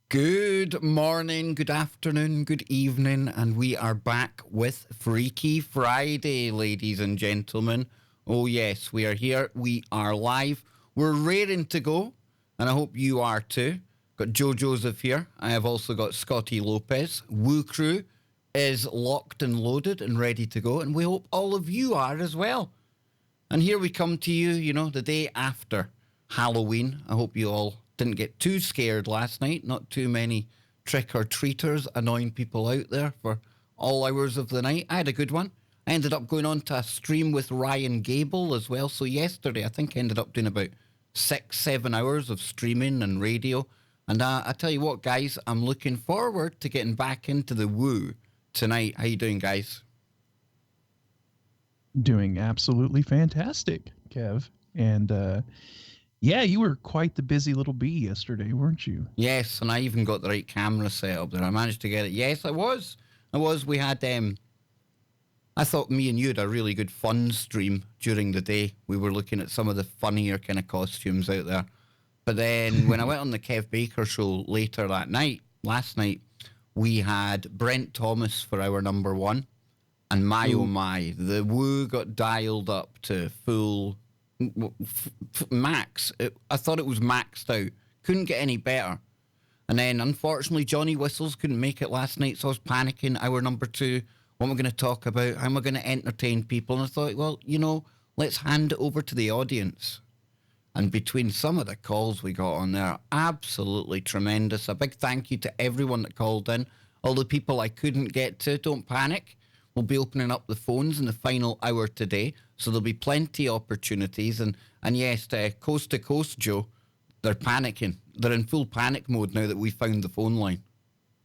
Good morning, good afternoon, good evening, and we are back with Freaky Friday, ladies and gentlemen. Oh, yes, we are here. We are live. We're raring to go, and I hope you are too. Got Joe Joseph here. I have also got Scotty Lopez. Woo Crew is locked and loaded and ready to go, and we hope all of you are as well. And here we come to you, the day after Halloween. I hope you all didn't get too scared last night. Not too many trick-or-treaters annoying people out there for all hours of the night. I had a good one. I ended up going on to a stream with Ryan Gable as well. So yesterday, I think I ended up doing about 6-7 hours of streaming and radio. And I tell you what, guys, I'm looking forward to getting back into the woo tonight. How you doing, guys? Doing absolutely fantastic, Kev. And yeah, you were quite the busy little bee yesterday, weren't you? Yes, and I even got the right camera set up there. I managed to get it. Yes, I was. We had, I thought me and you had a really good fun stream during the day. We were looking at some of the funnier kind of costumes out there. But then when I went on the Kev Baker show later that night, last night, we had Brent Thomas for our number one. And my, oh my, the woo got dialed up to full max. I thought it was maxed out. Couldn't get any better. And then, unfortunately, Johnny Whistles couldn't make it last night, so I was panicking. Hour number 2, what am I going to talk about? How am I going to entertain people? And I thought, well, let's hand it over to the audience. And between some of the calls we got on there, absolutely tremendous. A big thank you to everyone that called in. All the people I couldn't get to, don't panic. We'll be opening up the phones in the final hour today, so there'll be plenty of opportunities. And yes, coast to coast, Joe, they're panicking. They're in full panic mode now that we found the phone line.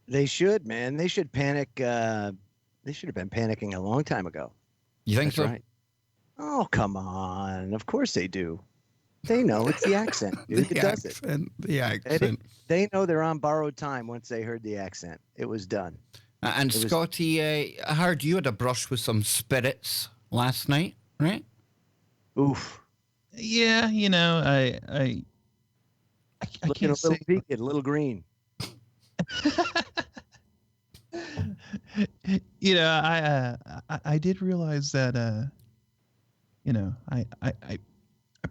They should, man. They should panic. They should have been panicking a long time ago. You think so? Right. Oh, come on. Of course they do. They know it's the accent, dude. The accent. They know they're on borrowed time once they heard the accent. It was done. And Scotty, I heard you had a brush with some spirits last night, right? Oof. Yeah, I looking can't a little say. peaked, a little green. I did realize that I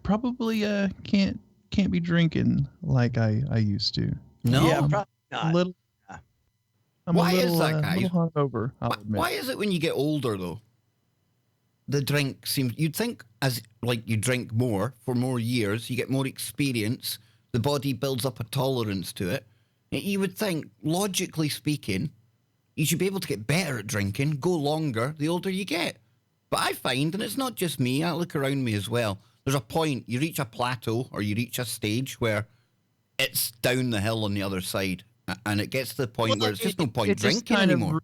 probably can't be drinking like I used to. No, yeah, probably not. Why is that, guys? A little hungover, I'll admit. Why is it when you get older, though, the drink seems... You'd think as, you drink more for more years, you get more experience, the body builds up a tolerance to it. You would think, logically speaking, you should be able to get better at drinking, go longer, the older you get. But I find, and it's not just me, I look around me as well, there's a point, you reach a plateau, or you reach a stage where it's down the hill on the other side. And it gets to the point where it's just no point drinking anymore.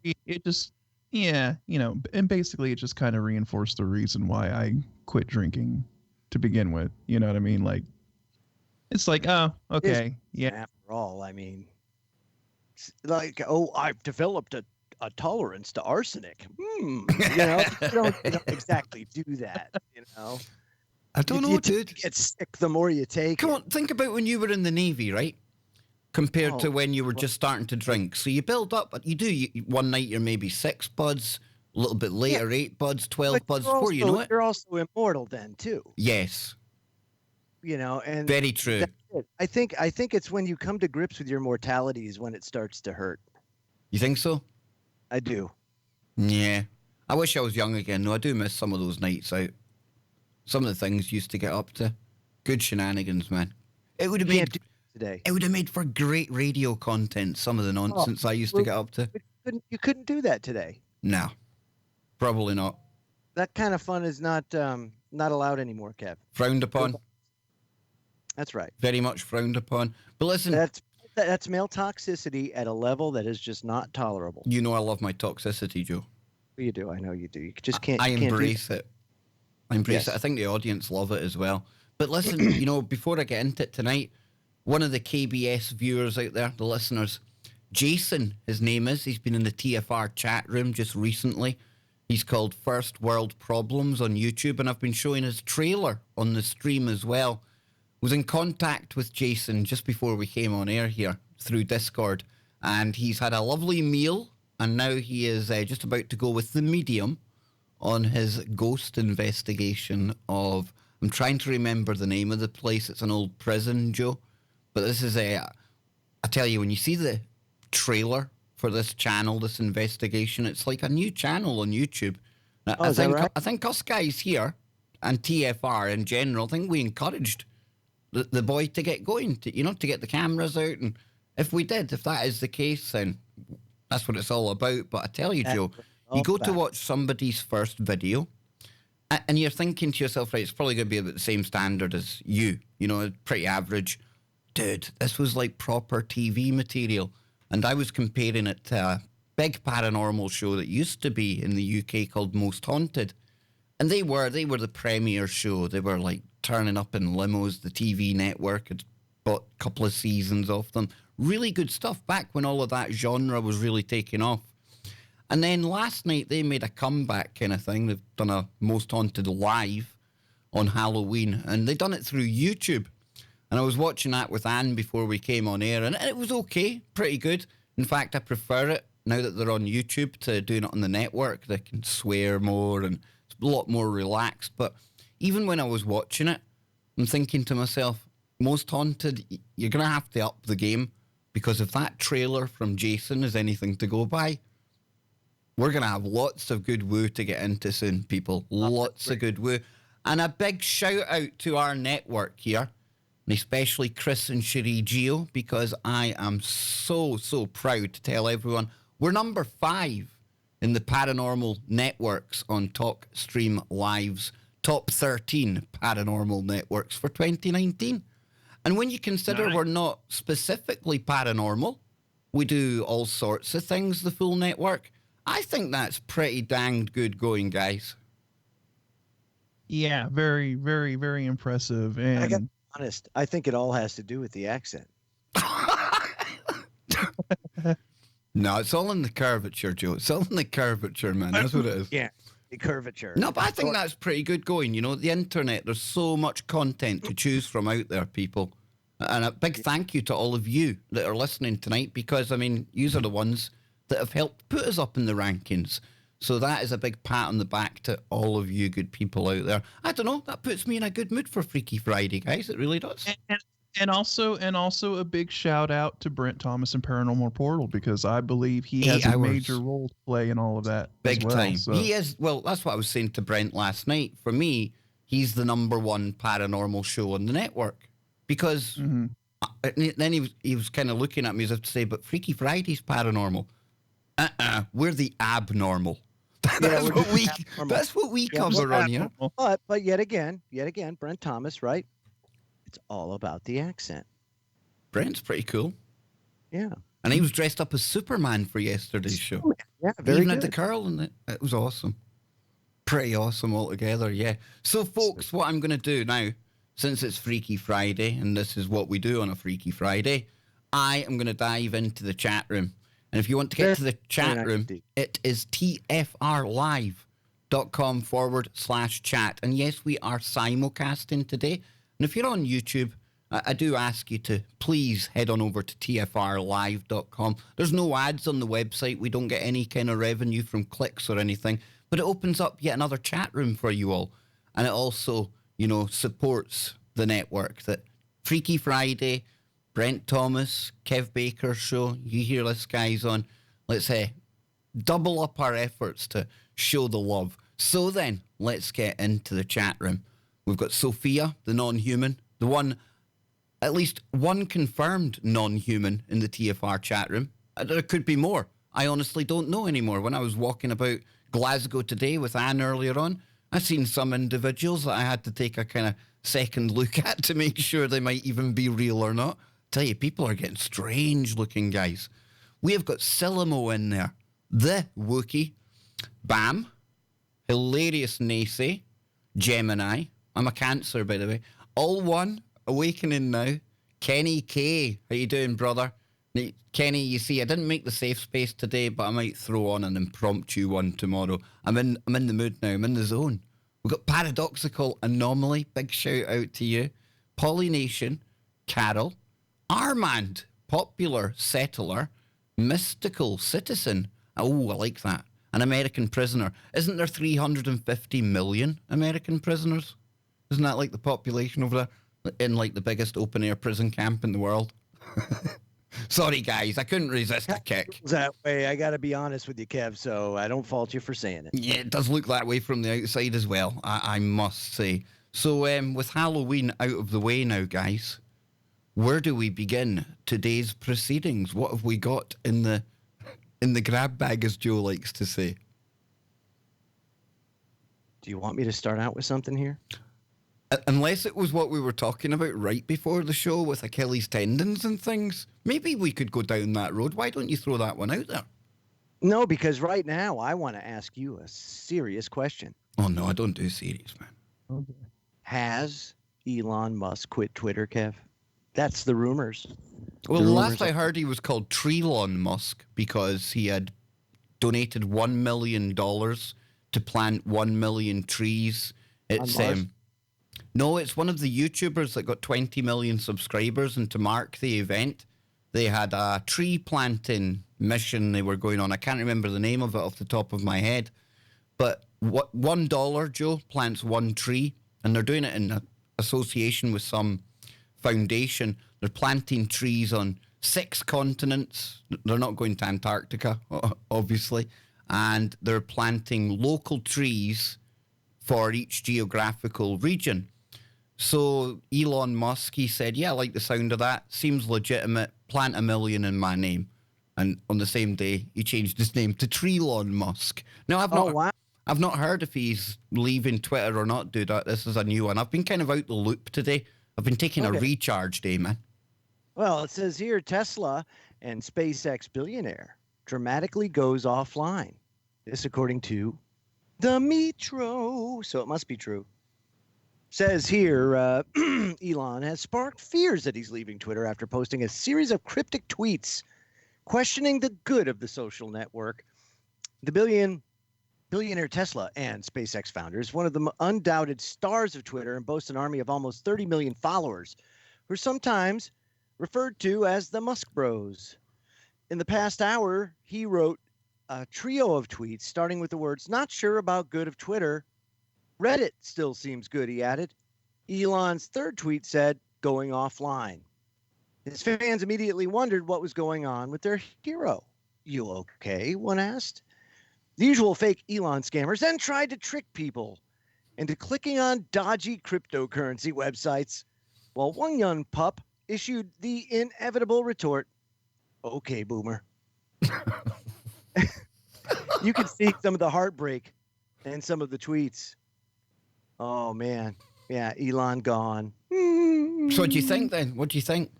And basically it just kind of reinforced the reason why I quit drinking to begin with. You know what I mean? Like, it's like, oh, okay. Yeah. After all, I mean, I've developed a tolerance to arsenic. You don't exactly do that, I don't know, dude. You get sick the more you take. Come on, think about when you were in the Navy, right? Compared to when you were just starting to drink. So you build up, one night you're maybe 6 buds, a little bit later 8 buds, 12 buds, before you know it. You're also immortal then, too. Yes. And very true. I think it's when you come to grips with your mortality is when it starts to hurt. You think so? I do. Yeah. I wish I was young again, though. I do miss some of those nights out. Some of the things used to get up to. Good shenanigans, man. It would have made... Today. It would have made for great radio content, some of the nonsense I used to get up to. You couldn't do that today. No, probably not. That kind of fun is not allowed anymore, Kev. Frowned upon. That's right. Very much frowned upon. But listen... That's male toxicity at a level that is just not tolerable. You know I love my toxicity, Joe. You do. I know you do. You just can't... I embrace it. I embrace it. I think the audience love it as well. But listen, before I get into it tonight... One of the KBS viewers out there, the listeners, Jason, his name is. He's been in the TFR chat room just recently. He's called First World Problems on YouTube, and I've been showing his trailer on the stream as well. was in contact with Jason just before we came on air here through Discord, and he's had a lovely meal, and now he is just about to go with the medium on his ghost investigation of... I'm trying to remember the name of the place. It's an old prison, Joe. But this is I tell you, when you see the trailer for this channel, this investigation, it's like a new channel on YouTube. Is that right? I think us guys here and TFR in general, I think we encouraged the boy to get going, to get the cameras out. And if that is the case, then that's what it's all about. But I tell you, Joe, you go to watch somebody's first video and you're thinking to yourself, right, it's probably going to be about the same standard as you, pretty average. Dude, this was like proper TV material. And I was comparing it to a big paranormal show that used to be in the UK called Most Haunted. And they were the premier show. They were like turning up in limos. The TV network had bought a couple of seasons of them. Really good stuff back when all of that genre was really taking off. And then last night they made a comeback kind of thing. They've done a Most Haunted live on Halloween, and they've done it through YouTube. And I was watching that with Anne before we came on air, and it was okay, pretty good. In fact, I prefer it now that they're on YouTube to doing it on the network. They can swear more and it's a lot more relaxed. But even when I was watching it, I'm thinking to myself, Most Haunted, you're going to have to up the game, because if that trailer from Jason is anything to go by, we're going to have lots of good woo to get into soon, people. Lots of good woo. And a big shout out to our network here, and especially Chris and Cherie Geo, because I am so, so proud to tell everyone we're number 5 in the paranormal networks on StreamLabs' top 13 paranormal networks for 2019. And when you consider we're not specifically paranormal, we do all sorts of things, the full network, I think that's pretty danged good going, guys. Yeah, very, very, very impressive. And I got to be honest, I think it all has to do with the accent. No, it's all in the curvature, Joe. It's all in the curvature, man. That's what it is. Yeah, the curvature. No, but I think that's pretty good going. The internet, there's so much content to choose from out there, people. And a big thank you to all of you that are listening tonight, because, yous are the ones that have helped put us up in the rankings. So that is a big pat on the back to all of you good people out there. I don't know, that puts me in a good mood for Freaky Friday, guys. It really does. And also a big shout out to Brent Thomas and Paranormal Portal, because I believe he has a major role to play in all of that. Big time. So. He is, well, that's what I was saying to Brent last night. For me, he's the number 1 paranormal show on the network, because then he was kind of looking at me as if to say, but Freaky Friday's paranormal. We're the abnormal. That's what we cover on here. But yet again, Brent Thomas, right? It's all about the accent. Brent's pretty cool. Yeah. And he was dressed up as Superman for yesterday's show. Yeah, very Even good. had the curl in it. It was awesome. Pretty awesome altogether, yeah. So, folks, what I'm going to do now, since it's Freaky Friday, and this is what we do on a Freaky Friday, I am going to dive into the chat room. And if you want to get to the chat room, it is tfrlive.com/chat. And yes, we are simulcasting today. And if you're on YouTube, I do ask you to please head on over to tfrlive.com. There's no ads on the website. We don't get any kind of revenue from clicks or anything. But it opens up yet another chat room for you all. And it also, supports the network. That Freaky Friday, Brent Thomas, Kev Baker's show, you hear this guy's on. Let's say double up our efforts to show the love. So then, let's get into the chat room. We've got Sophia, the non-human, the one, at least one confirmed non-human in the TFR chat room. There could be more. I honestly don't know anymore. When I was walking about Glasgow today with Anne earlier on, I've seen some individuals that I had to take a kind of second look at to make sure they might even be real or not. Tell you, people are getting strange looking, guys. We have got Silamo in there, the Wookie, Bam, Hilarious Nacy, Gemini. I'm a Cancer, by the way. All One, Awakening Now, Kenny K. How you doing, brother? Kenny, you see, I didn't make the safe space today, but I might throw on an impromptu one tomorrow. I'm in the mood now. I'm in the zone. We've got Paradoxical Anomaly. Big shout out to you. pollination, Carol, Armand, popular settler, mystical citizen. Oh, I like that. An American prisoner. Isn't there 350 million American prisoners? Isn't that like the population over there in like the biggest open air prison camp in the world? Sorry, guys, I couldn't resist a kick. That way, I got to be honest with you, Kev, so I don't fault you for saying it. Yeah, it does look that way from the outside as well, I must say. So, with Halloween out of the way now, guys, where do we begin today's proceedings? What have we got in the grab bag, as Joe likes to say? Do you want me to start out with something here? Unless it was what we were talking about right before the show with Achilles tendons and things. Maybe we could go down that road. Why don't you throw that one out there? No, because right now I want to ask you a serious question. Oh, no, I don't do serious, man. Okay. Has Elon Musk quit Twitter, Kev? That's the rumors. Well, last I heard he was called Treelon Musk because he had donated $1 million to plant 1 million trees. It's no, it's one of the YouTubers that got 20 million subscribers, and to mark the event, they had a tree planting mission they were going on. I can't remember the name of it off the top of my head, but what $1, Joe, plants one tree, and they're doing it in association with some foundation. They're planting trees on 6 continents. They're not going to Antarctica, obviously, and they're planting local trees for each geographical region. So Elon Musk, he said, yeah, I like the sound of that. Seems legitimate. Plant 1 million in my name. And on the same day, he changed his name to Treelon Musk. Now, I've not heard if he's leaving Twitter or not, dude. This is a new one. I've been kind of out the loop today. I've been taking a recharge day, man. Well, it says here Tesla and SpaceX billionaire dramatically goes offline. This according to the Metro. So it must be true. Says here, Elon has sparked fears that he's leaving Twitter after posting a series of cryptic tweets questioning the good of the social network. The billionaire Tesla and SpaceX founder is one of the undoubted stars of Twitter and boasts an army of almost 30 million followers, who are sometimes referred to as the Musk Bros. In the past hour, he wrote a trio of tweets, starting with the words, "Not sure about good of Twitter. Reddit still seems good," he added. Elon's third tweet said, "Going offline." His fans immediately wondered what was going on with their hero. "You okay?" one asked. The usual fake Elon scammers then tried to trick people into clicking on dodgy cryptocurrency websites, while one young pup issued the inevitable retort, "Okay, boomer." You can see some of the heartbreak in some of the tweets. Oh, man. Yeah, Elon gone. So what do you think then? What do you think?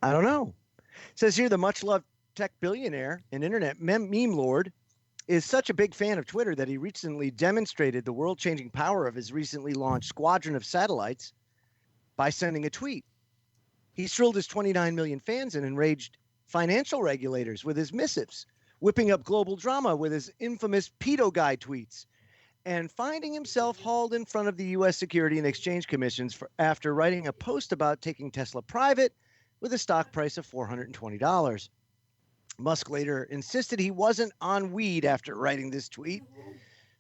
I don't know. It says here the much-loved tech billionaire and internet meme lord is such a big fan of Twitter that he recently demonstrated the world-changing power of his recently launched squadron of satellites by sending a tweet. He thrilled his 29 million fans and enraged financial regulators with his missives, whipping up global drama with his infamous pedo guy tweets, and finding himself hauled in front of the U.S. Security and Exchange Commissions after writing a post about taking Tesla private with a stock price of $420. Musk later insisted he wasn't on weed after writing this tweet,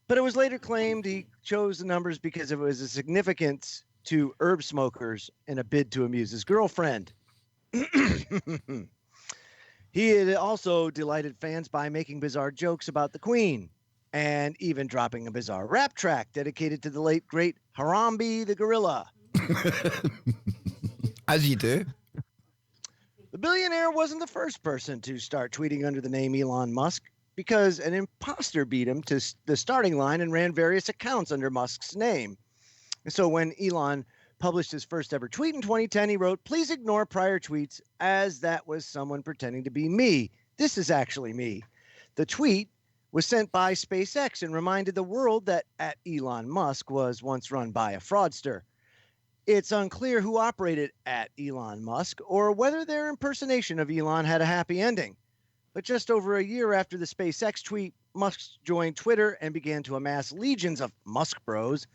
but it was later claimed he chose the numbers because it was a significance to herb smokers in a bid to amuse his girlfriend. He had also delighted fans by making bizarre jokes about the Queen, and even dropping a bizarre rap track dedicated to the late, great Harambe the Gorilla. As you do. The billionaire wasn't the first person to start tweeting under the name Elon Musk, because an imposter beat him to the starting line and ran various accounts under Musk's name. And so when Elon published his first ever tweet in 2010, he wrote, "Please ignore prior tweets, as that was someone pretending to be me. This is actually me." The tweet was sent by SpaceX and reminded the world that at Elon Musk was once run by a fraudster. It's unclear who operated at Elon Musk or whether their impersonation of Elon had a happy ending. But just over a year after the SpaceX tweet, Musk joined Twitter and began to amass legions of Musk Bros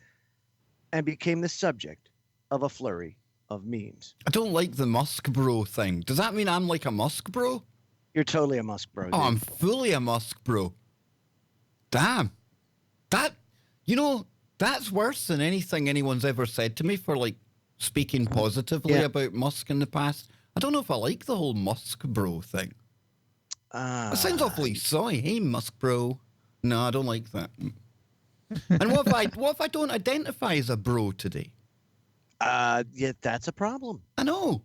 and became the subject of a flurry of memes. I don't like the Musk bro thing. Does that mean I'm like a Musk bro? You're totally a Musk bro, dude. Oh, I'm fully a Musk bro. Damn. That, that's worse than anything anyone's ever said to me for, like, speaking positively about Musk in the past. I don't know if I like the whole Musk bro thing. It sounds awfully soy. Hey, Musk bro. No, I don't like that. And what if I don't identify as a bro today? Yeah, that's a problem. I know.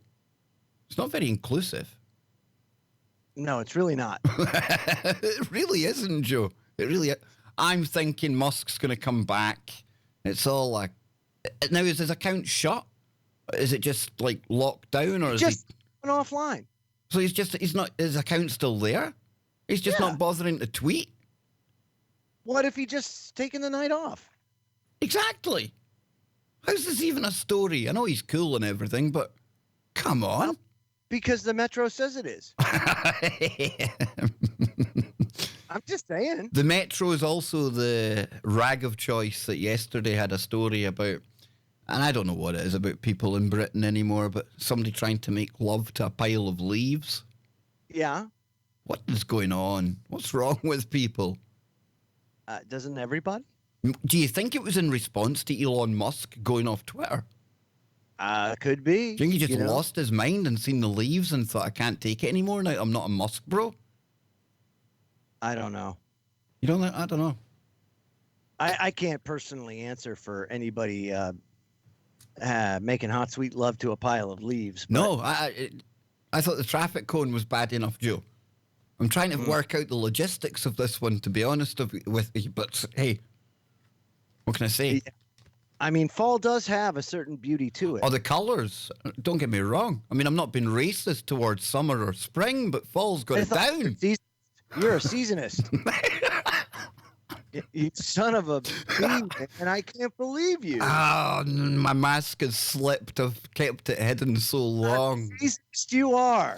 It's not very inclusive. No, it's really not. It really isn't, Joe. It really. I'm thinking Musk's going to come back. It's all like. Now, is his account shut? Is it just like locked down, or is just went offline? So he's not. His account's still there. He's just not bothering to tweet. What if he just taken the night off? Exactly. How's this even a story? I know he's cool and everything, but come on. Well, because the Metro says it is. I'm just saying. The Metro is also the rag of choice that yesterday had a story about, and I don't know what it is about people in Britain anymore, but somebody trying to make love to a pile of leaves. Yeah. What is going on? What's wrong with people? Doesn't everybody? Do you think it was in response to Elon Musk going off Twitter? Could be. Do you think he just lost his mind and seen the leaves and thought, I can't take it anymore now? I'm not a Musk bro? I don't know. You don't know? I don't know. I can't personally answer for anybody making hot, sweet love to a pile of leaves. But... No, I thought the traffic cone was bad enough, Joe. I'm trying to work out the logistics of this one, to be honest with you. But hey, what can I say? I mean, fall does have a certain beauty to it. Oh, the colours. Don't get me wrong. I mean, I'm not being racist towards summer or spring, but fall's got it down. You're a seasonist. You son of a bee, and I can't believe you. Ah, my mask has slipped. I've kept it hidden so long. Seasonist you are.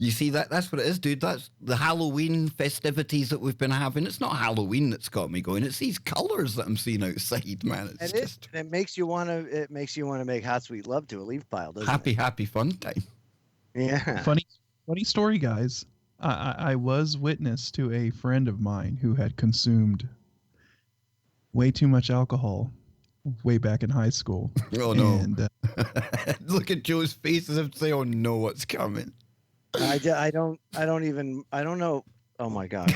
You see, that's what it is, dude. That's the Halloween festivities that we've been having. It's not Halloween that's got me going. It's these colours that I'm seeing outside, man. It makes you want to. It makes you want to make hot, sweet love to a leaf pile, doesn't it? Happy fun time. Yeah. Funny story, guys. I was witness to a friend of mine who had consumed way too much alcohol way back in high school. Oh no! And, look at Joe's face as if to say, "Oh no, what's coming?" I don't know. Oh my God.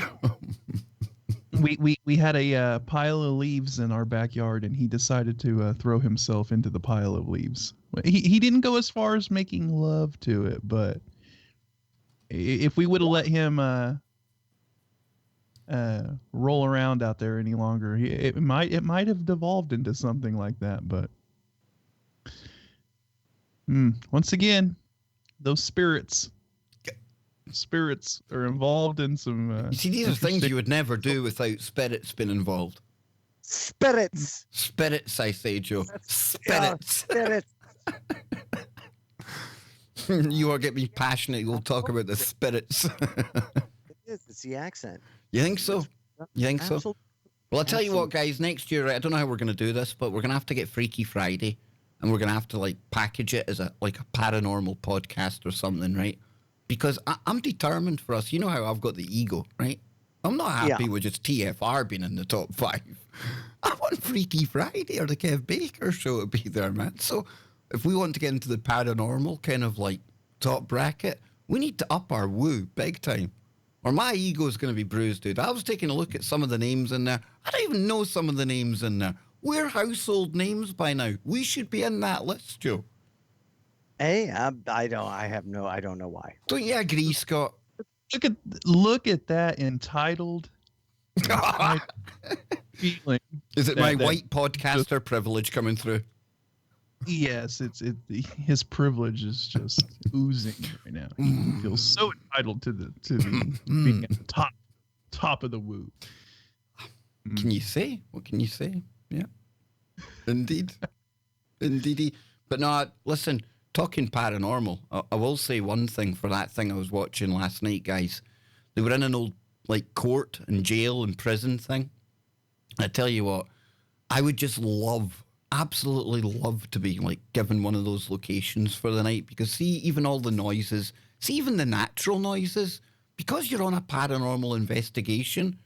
We had a pile of leaves in our backyard, and he decided to throw himself into the pile of leaves. He didn't go as far as making love to it, but if we would have let him roll around out there any longer, it might have devolved into something like that. But once again, those spirits are involved in some. You see, these are things you would never do without spirits being involved. Spirits, I say, Joe. Spirits. Spirits. You are getting me passionate. We'll talk about the spirits. It is. It's the accent. You think so? You think so? Absolutely. Well, I'll tell you what, guys. Next year, I don't know how we're going to do this, but we're going to have to get Freaky Friday, and we're going to have to like package it as a paranormal podcast or something, right? Because I'm determined for us. You know how I've got the ego, right? I'm not happy with just TFR being in the top 5. I want Freaky Friday or the Kev Baker show to be there, man. So if we want to get into the paranormal kind of like top bracket, we need to up our woo big time. Or my ego is going to be bruised, dude. I was taking a look at some of the names in there. I don't even know some of the names in there. We're household names by now. We should be in that list, Joe. Hey, I don't know why. Don't you agree, Scott? Look at that entitled feeling. Is it my white podcaster privilege coming through? Yes, his privilege is just oozing right now. He feels so entitled to being at the top of the woo. Can you say? What can you say? Yeah, indeed. But no, listen. Talking paranormal, I will say one thing for that thing I was watching last night, guys. They were in an old court and jail and prison thing. I tell you what, I would just love absolutely love to be like given one of those locations for the night, because see, even all the noises, see, even the natural noises, because you're on a paranormal investigation,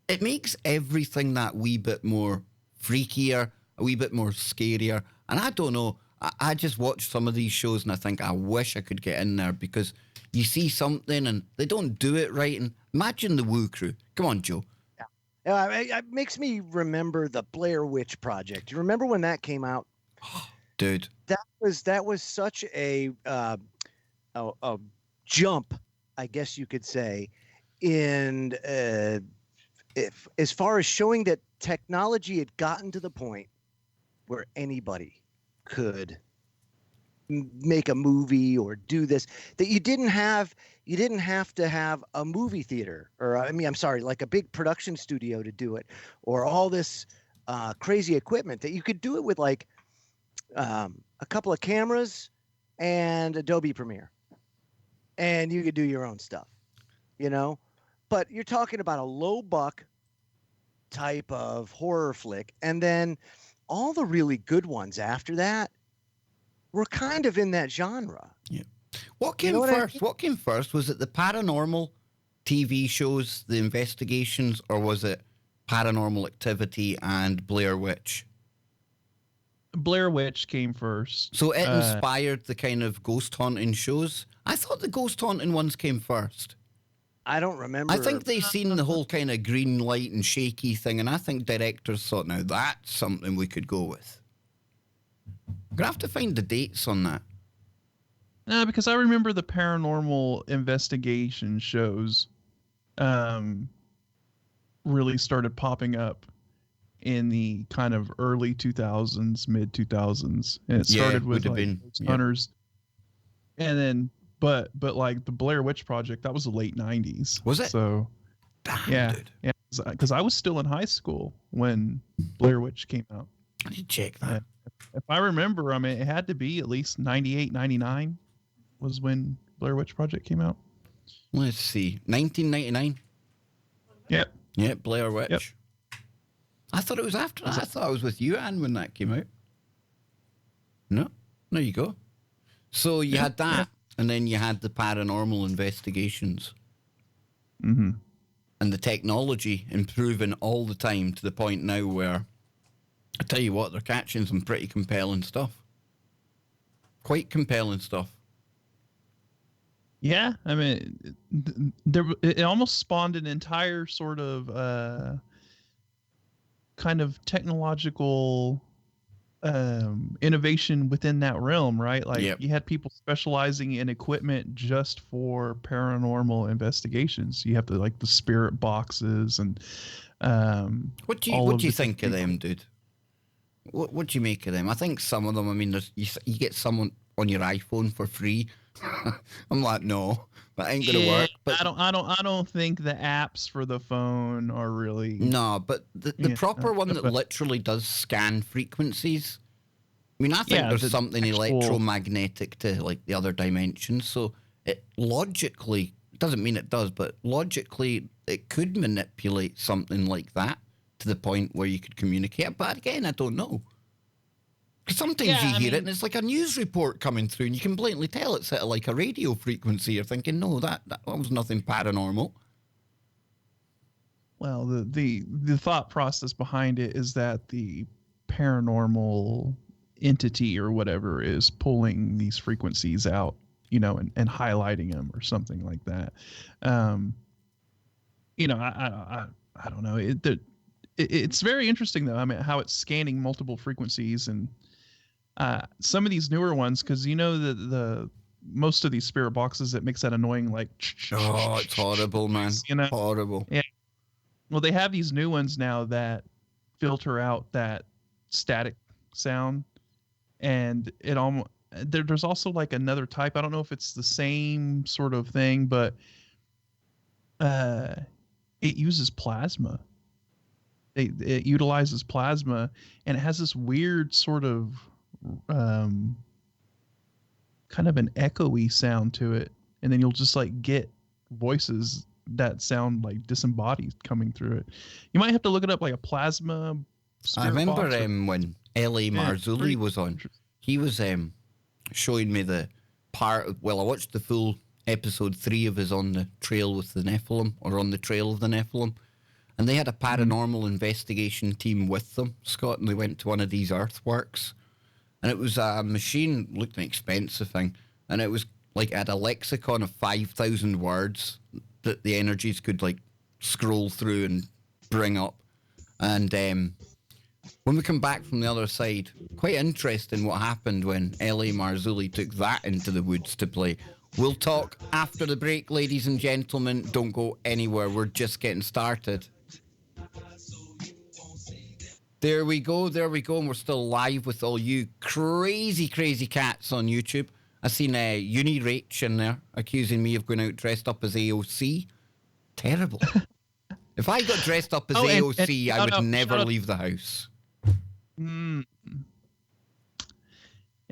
it makes everything that wee bit more freakier, a wee bit more scarier. And I don't know, I just watch some of these shows and I think I wish I could get in there, because you see something and they don't do it right. And imagine the Woo Crew. Come on, Joe. It makes me remember the Blair Witch Project. You remember when that came out? Dude. That was such a jump, I guess you could say, in as far as showing that technology had gotten to the point where anybody could make a movie or do this, that you didn't have to have a movie theater, or I'm sorry, like a big production studio to do it, or all this crazy equipment, that you could do it with like a couple of cameras and Adobe Premiere, and you could do your own stuff, you know. But you're talking about a low buck type of horror flick, and then all the really good ones after that were kind of in that genre. Yeah. What came first? I mean? What came first? Was it the paranormal TV shows, the investigations, or was it Paranormal Activity and Blair Witch? Blair Witch came first. So it inspired the kind of ghost haunting shows? I thought the ghost haunting ones came first. I don't remember. I think they seen the whole kind of green light and shaky thing, and I think directors thought, now that's something we could go with. I'm going to have to find the dates on that. No, because I remember the paranormal investigation shows really started popping up in the kind of early 2000s, mid 2000s. And it started with like hunters. And then, but like the Blair Witch Project, that was the late 90s. Was it? So, damn, dude. Yeah. Because I was still in high school when Blair Witch came out. I need to check that. If I remember, I mean, it had to be at least 98, 99 was when Blair Witch Project came out. Let's see. 1999? Yep. Yeah, Blair Witch. Yep. I thought it was after that. I thought I was with you, Anne, when that came out. No. There you go. So you had that, and then you had the paranormal investigations. Mm-hmm. And the technology improving all the time to the point now where, I tell you what, they're catching some pretty compelling stuff. Quite compelling stuff. Yeah, I mean, it almost spawned an entire sort of kind of technological innovation within that realm, right? Like you had people specializing in equipment just for paranormal investigations. You have like the spirit boxes and what do you think of them, dude? What do you make of them? I think some of them, I mean, you get someone on your iPhone for free. I'm like, no, that ain't gonna work. But I don't think the apps for the phone are really. No, but the proper one that literally does scan frequencies. I mean, I think there's something electromagnetic to like the other dimensions. So it logically, it doesn't mean it does, but logically it could manipulate something like that to the point where you could communicate. But again, I don't know. Because sometimes you hear it and it's like a news report coming through and you can blatantly tell it's at like a radio frequency. You're thinking, no, that was nothing paranormal. Well, the thought process behind it is that the paranormal entity or whatever is pulling these frequencies out, you know, and highlighting them or something like that. You know, I don't know. It's very interesting though. I mean, how it's scanning multiple frequencies and some of these newer ones, because you know the most of these spirit boxes, it makes that annoying like. Oh, it's horrible, man. You know, horrible. Yeah. Well, they have these new ones now that filter out that static sound, and it almost there's also like another type. I don't know if it's the same sort of thing, but it uses plasma. It utilizes plasma, and it has this weird sort of kind of an echoey sound to it, and then you'll just like get voices that sound like disembodied coming through it. You might have to look it up, like a plasma. I remember when L.A. Yeah, Marzulli pretty was on. interesting. He was showing me the part. Well, I watched the full episode 3 of his On the Trail with the Nephilim, or On the Trail of the Nephilim. And they had a paranormal investigation team with them, Scott, and they went to one of these earthworks. And it was a machine, looked an expensive thing, and it was like had a lexicon of 5,000 words that the energies could like scroll through and bring up. And when we come back from the other side, quite interesting what happened when L.A. Marzulli took that into the woods to play. We'll talk after the break, ladies and gentlemen. Don't go anywhere. We're just getting started. There we go. And we're still live with all you crazy, crazy cats on YouTube. I seen Uni Rach in there accusing me of going out dressed up as AOC. Terrible. If I got dressed up as AOC, I would never leave the house. And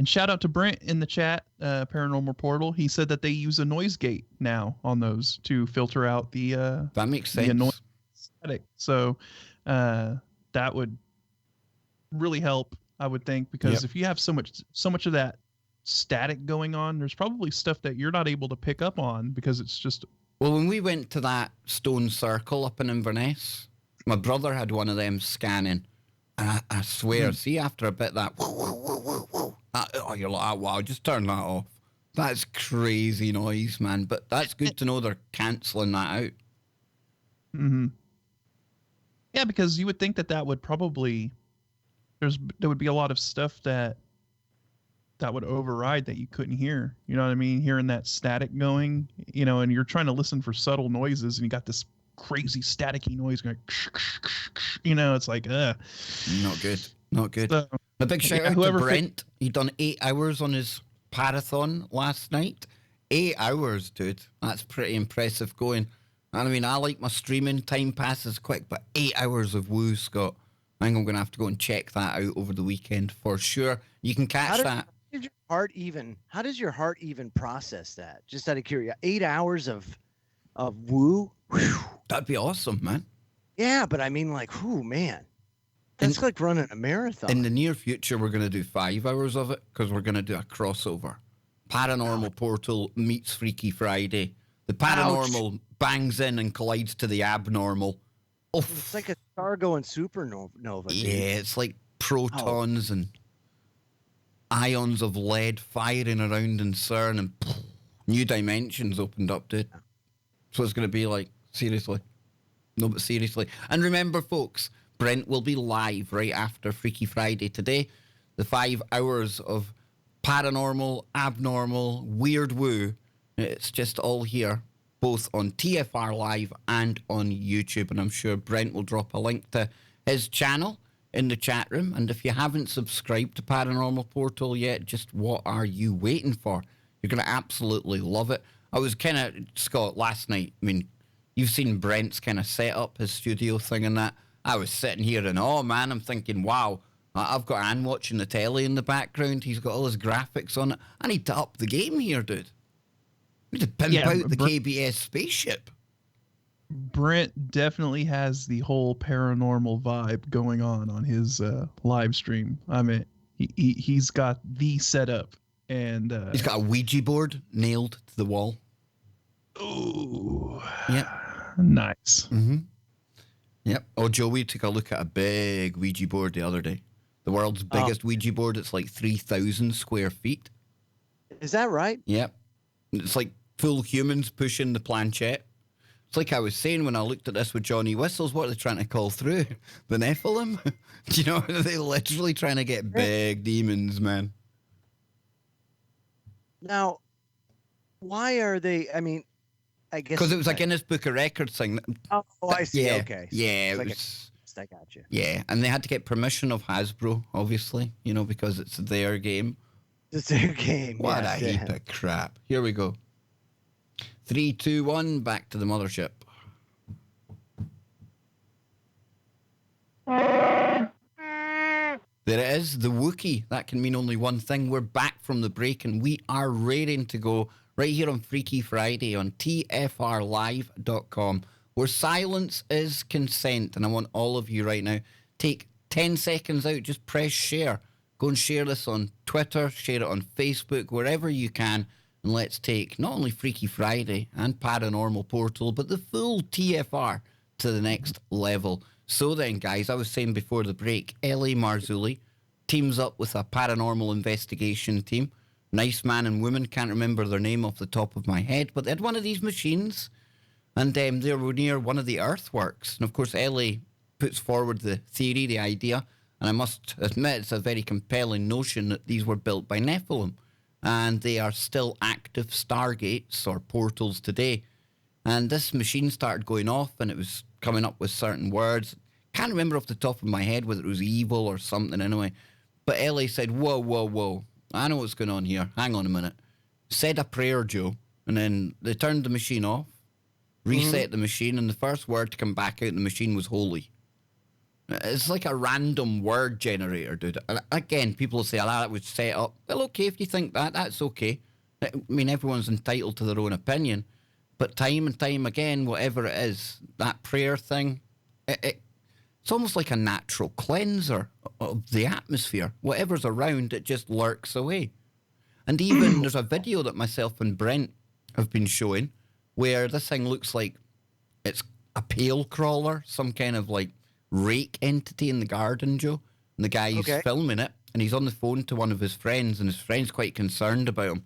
shout out to Brent in the chat, Paranormal Portal. He said that they use a noise gate now on those to filter out the that makes the sense. static. So that would really help, I would think, because if you have so much of that static going on, there's probably stuff that you're not able to pick up on because it's just. Well, when we went to that stone circle up in Inverness, my brother had one of them scanning. And I swear, see, after a bit that, you're like, oh, wow, just turn that off. That's crazy noise, man. But that's good to know they're cancelling that out. Mm-hmm. Yeah, because you would think that would probably, there would be a lot of stuff that would override that you couldn't hear. You know what I mean? Hearing that static going, and you're trying to listen for subtle noises, and you got this crazy staticky noise going, it's like, Not good. So, a big shout out to Brent. He done 8 hours on his parathon last night. 8 hours, dude. That's pretty impressive going. And I mean, I like my streaming. Time passes quick, but 8 hours of woo, Scott. I think I'm going to have to go and check that out over the weekend for sure. You can catch that. How does your heart even process that? Just out of curiosity, 8 hours of woo. Whew. That'd be awesome, man. Yeah, but I mean, like, man, that's like running a marathon. In the near future, we're going to do 5 hours of it because we're going to do a crossover. Paranormal Portal meets Freaky Friday. The paranormal bangs in and collides to the abnormal. Oof. It's like a star going supernova. Dude. Yeah, it's like protons and ions of lead firing around in CERN, and new dimensions opened up, dude. So it's going to be like, seriously. No, but seriously. And remember, folks, Brent will be live right after Freaky Friday today. The 5 hours of paranormal, abnormal, weird woo. It's just all here, both on TFR Live and on YouTube. And I'm sure Brent will drop a link to his channel in the chat room. And if you haven't subscribed to Paranormal Portal yet, just what are you waiting for? You're going to absolutely love it. I was kind of, Scott, last night, I mean, you've seen Brent's kind of set up, his studio thing and that. I was sitting here and, man, I'm thinking, wow, I've got Anne watching the telly in the background. He's got all his graphics on it. I need to up the game here, dude. I need to pimp out the KBS spaceship. Brent definitely has the whole paranormal vibe going on his live stream. I mean, he's got the setup. And he's got a Ouija board nailed to the wall. Ooh. Yep. Nice. Mm-hmm. Yep. Oh, Joey took a look at a big Ouija board the other day. The world's biggest Ouija board. It's like 3,000 square feet. Is that right? Yep. It's like full humans pushing the planchette. It's like I was saying when I looked at this with Johnny Whistles, what are they trying to call through? The Nephilim? Do you know, they're literally trying to get big demons, man. Now, why are they, I mean, I guess. Because it was a Guinness Book of Records thing. Oh, I see. Yeah, okay. Yeah, it like was. I got you. Yeah, and they had to get permission of Hasbro, obviously, because it's their game. It's their game. What a heap of crap. Here we go. 3, 2, 1, back to the mothership. There it is, the Wookiee. That can mean only one thing. We're back from the break and we are raring to go right here on Freaky Friday on tfrlive.com, where silence is consent. And I want all of you right now, take 10 seconds out, just press share. Go and share this on Twitter, share it on Facebook, wherever you can. And let's take not only Freaky Friday and Paranormal Portal, but the full TFR to the next level. So then, guys, I was saying before the break, L.A. Marzulli teams up with a paranormal investigation team. Nice man and woman, can't remember their name off the top of my head, but they had one of these machines, and they were near one of the earthworks. And of course, L.A. puts forward the theory, the idea, and I must admit it's a very compelling notion that these were built by Nephilim, and they are still active stargates or portals today. And this machine started going off, and it was coming up with certain words. Can't remember off the top of my head whether it was evil or something anyway. But Ellie said, whoa, whoa, whoa. I know what's going on here. Hang on a minute. Said a prayer, Joe. And then they turned the machine off, reset the machine, and the first word to come back out in the machine was holy. It's like a random word generator, dude. Again, people say, that was set up. Well, okay, if you think that, that's okay. I mean, everyone's entitled to their own opinion. But time and time again, whatever it is, that prayer thing, it's almost like a natural cleanser of the atmosphere. Whatever's around, it just lurks away. And even there's a video that myself and Brent have been showing where this thing looks like it's a pail crawler, some kind of like rake entity in the garden, Joe. And the guy's filming it, and he's on the phone to one of his friends, and his friend's quite concerned about him.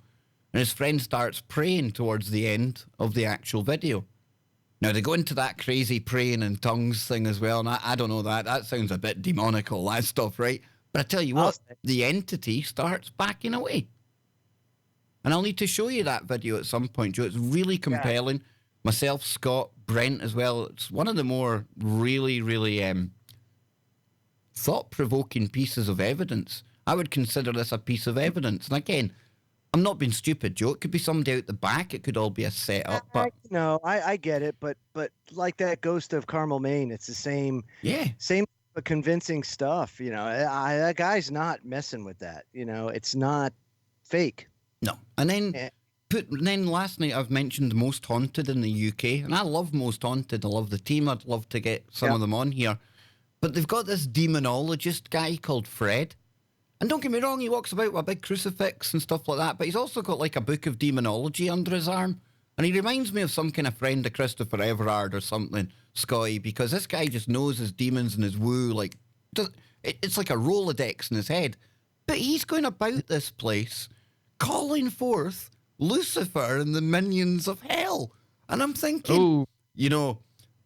And his friend starts praying towards the end of the actual video. Now, they go into that crazy praying in tongues thing as well, and I don't know that. That sounds a bit demonical, that stuff, right? But I tell you what, the entity starts backing away. And I'll need to show you that video at some point, Joe. It's really compelling. Yeah. Myself, Scott, Brent as well. It's one of the more really, really thought-provoking pieces of evidence. I would consider this a piece of evidence. And again, I'm not being stupid, Joe. It could be somebody out the back. It could all be a setup. But I get it. But like that ghost of Carmel, Maine, it's the same. Yeah. Same convincing stuff. You know, that guy's not messing with that. You know, it's not fake. No. And then last night I've mentioned Most Haunted in the UK, and I love Most Haunted. I love the team. I'd love to get some of them on here. But they've got this demonologist guy called Fred. And don't get me wrong, he walks about with a big crucifix and stuff like that, but he's also got like a book of demonology under his arm. And he reminds me of some kind of friend of Christopher Everard or something, Scotty, because this guy just knows his demons and his woo. Like, it's like a Rolodex in his head. But he's going about this place calling forth Lucifer and the minions of hell. And I'm thinking, you know,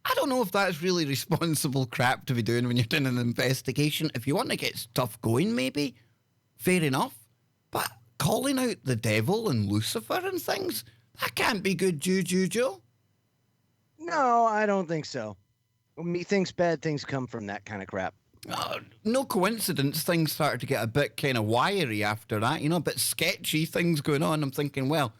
I don't know if that's really responsible crap to be doing when you're doing an investigation. If you want to get stuff going, maybe, fair enough. But calling out the devil and Lucifer and things, that can't be good juju, Joe. No, I don't think so. Methinks bad things come from that kind of crap. No coincidence, things started to get a bit kind of wiry after that, you know, a bit sketchy things going on. I'm thinking, well,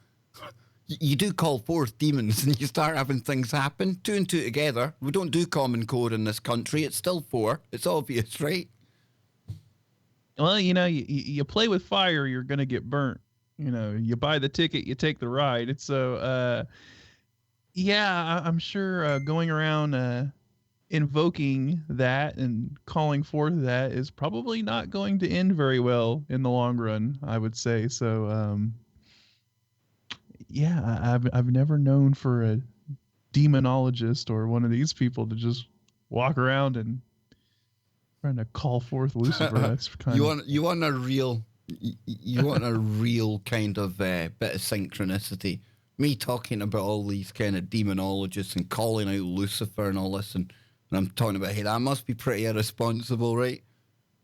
you do call forth demons and you start having things happen. 2 and 2 together. We don't do common core in this country. It's still 4. It's obvious, right? Well, you know, you play with fire, you're going to get burnt. You know, you buy the ticket, you take the ride. It's so, yeah, I'm sure going around invoking that and calling forth that is probably not going to end very well in the long run, I would say. So, yeah, I've never known for a demonologist or one of these people to just walk around and trying to call forth Lucifer. That's kind you want a real kind of bit of synchronicity. Me talking about all these kind of demonologists and calling out Lucifer and all this, and I'm talking about, hey, that must be pretty irresponsible, right?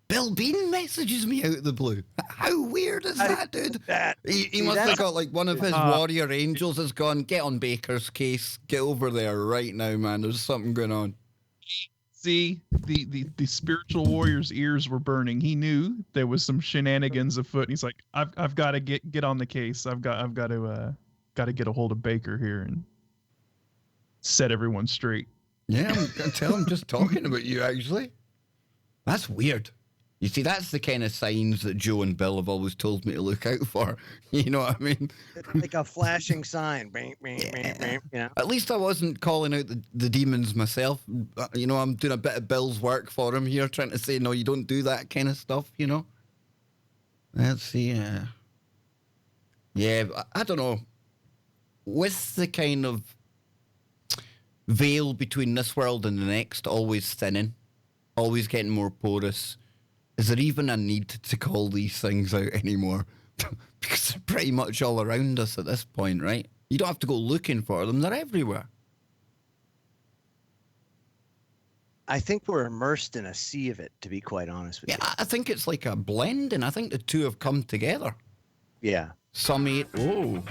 Bill Bean messages me out of the blue. How weird is that, dude? He must have got like one of his warrior angels has gone, get on Baker's case. Get over there right now, man. There's something going on. See, the spiritual warrior's ears were burning. He knew there was some shenanigans afoot, and he's like, I've got to get on the case. I've got to get a hold of Baker here and set everyone straight. Yeah, I'm just talking about you, actually. That's weird. You see, that's the kind of signs that Joe and Bill have always told me to look out for. You know what I mean? Like a flashing sign. Bing, bing, bing, bing, you know? At least I wasn't calling out the demons myself. You know, I'm doing a bit of Bill's work for him here, trying to say, no, you don't do that kind of stuff, you know? Let's see. Yeah, I don't know. With the kind of veil between this world and the next always thinning, always getting more porous, is there even a need to call these things out anymore? Because they're pretty much all around us at this point, right? You don't have to go looking for them. They're everywhere. I think we're immersed in a sea of it, to be quite honest with Yeah, you. I think it's like a blend, and I think the two have come together. Yeah. Oh.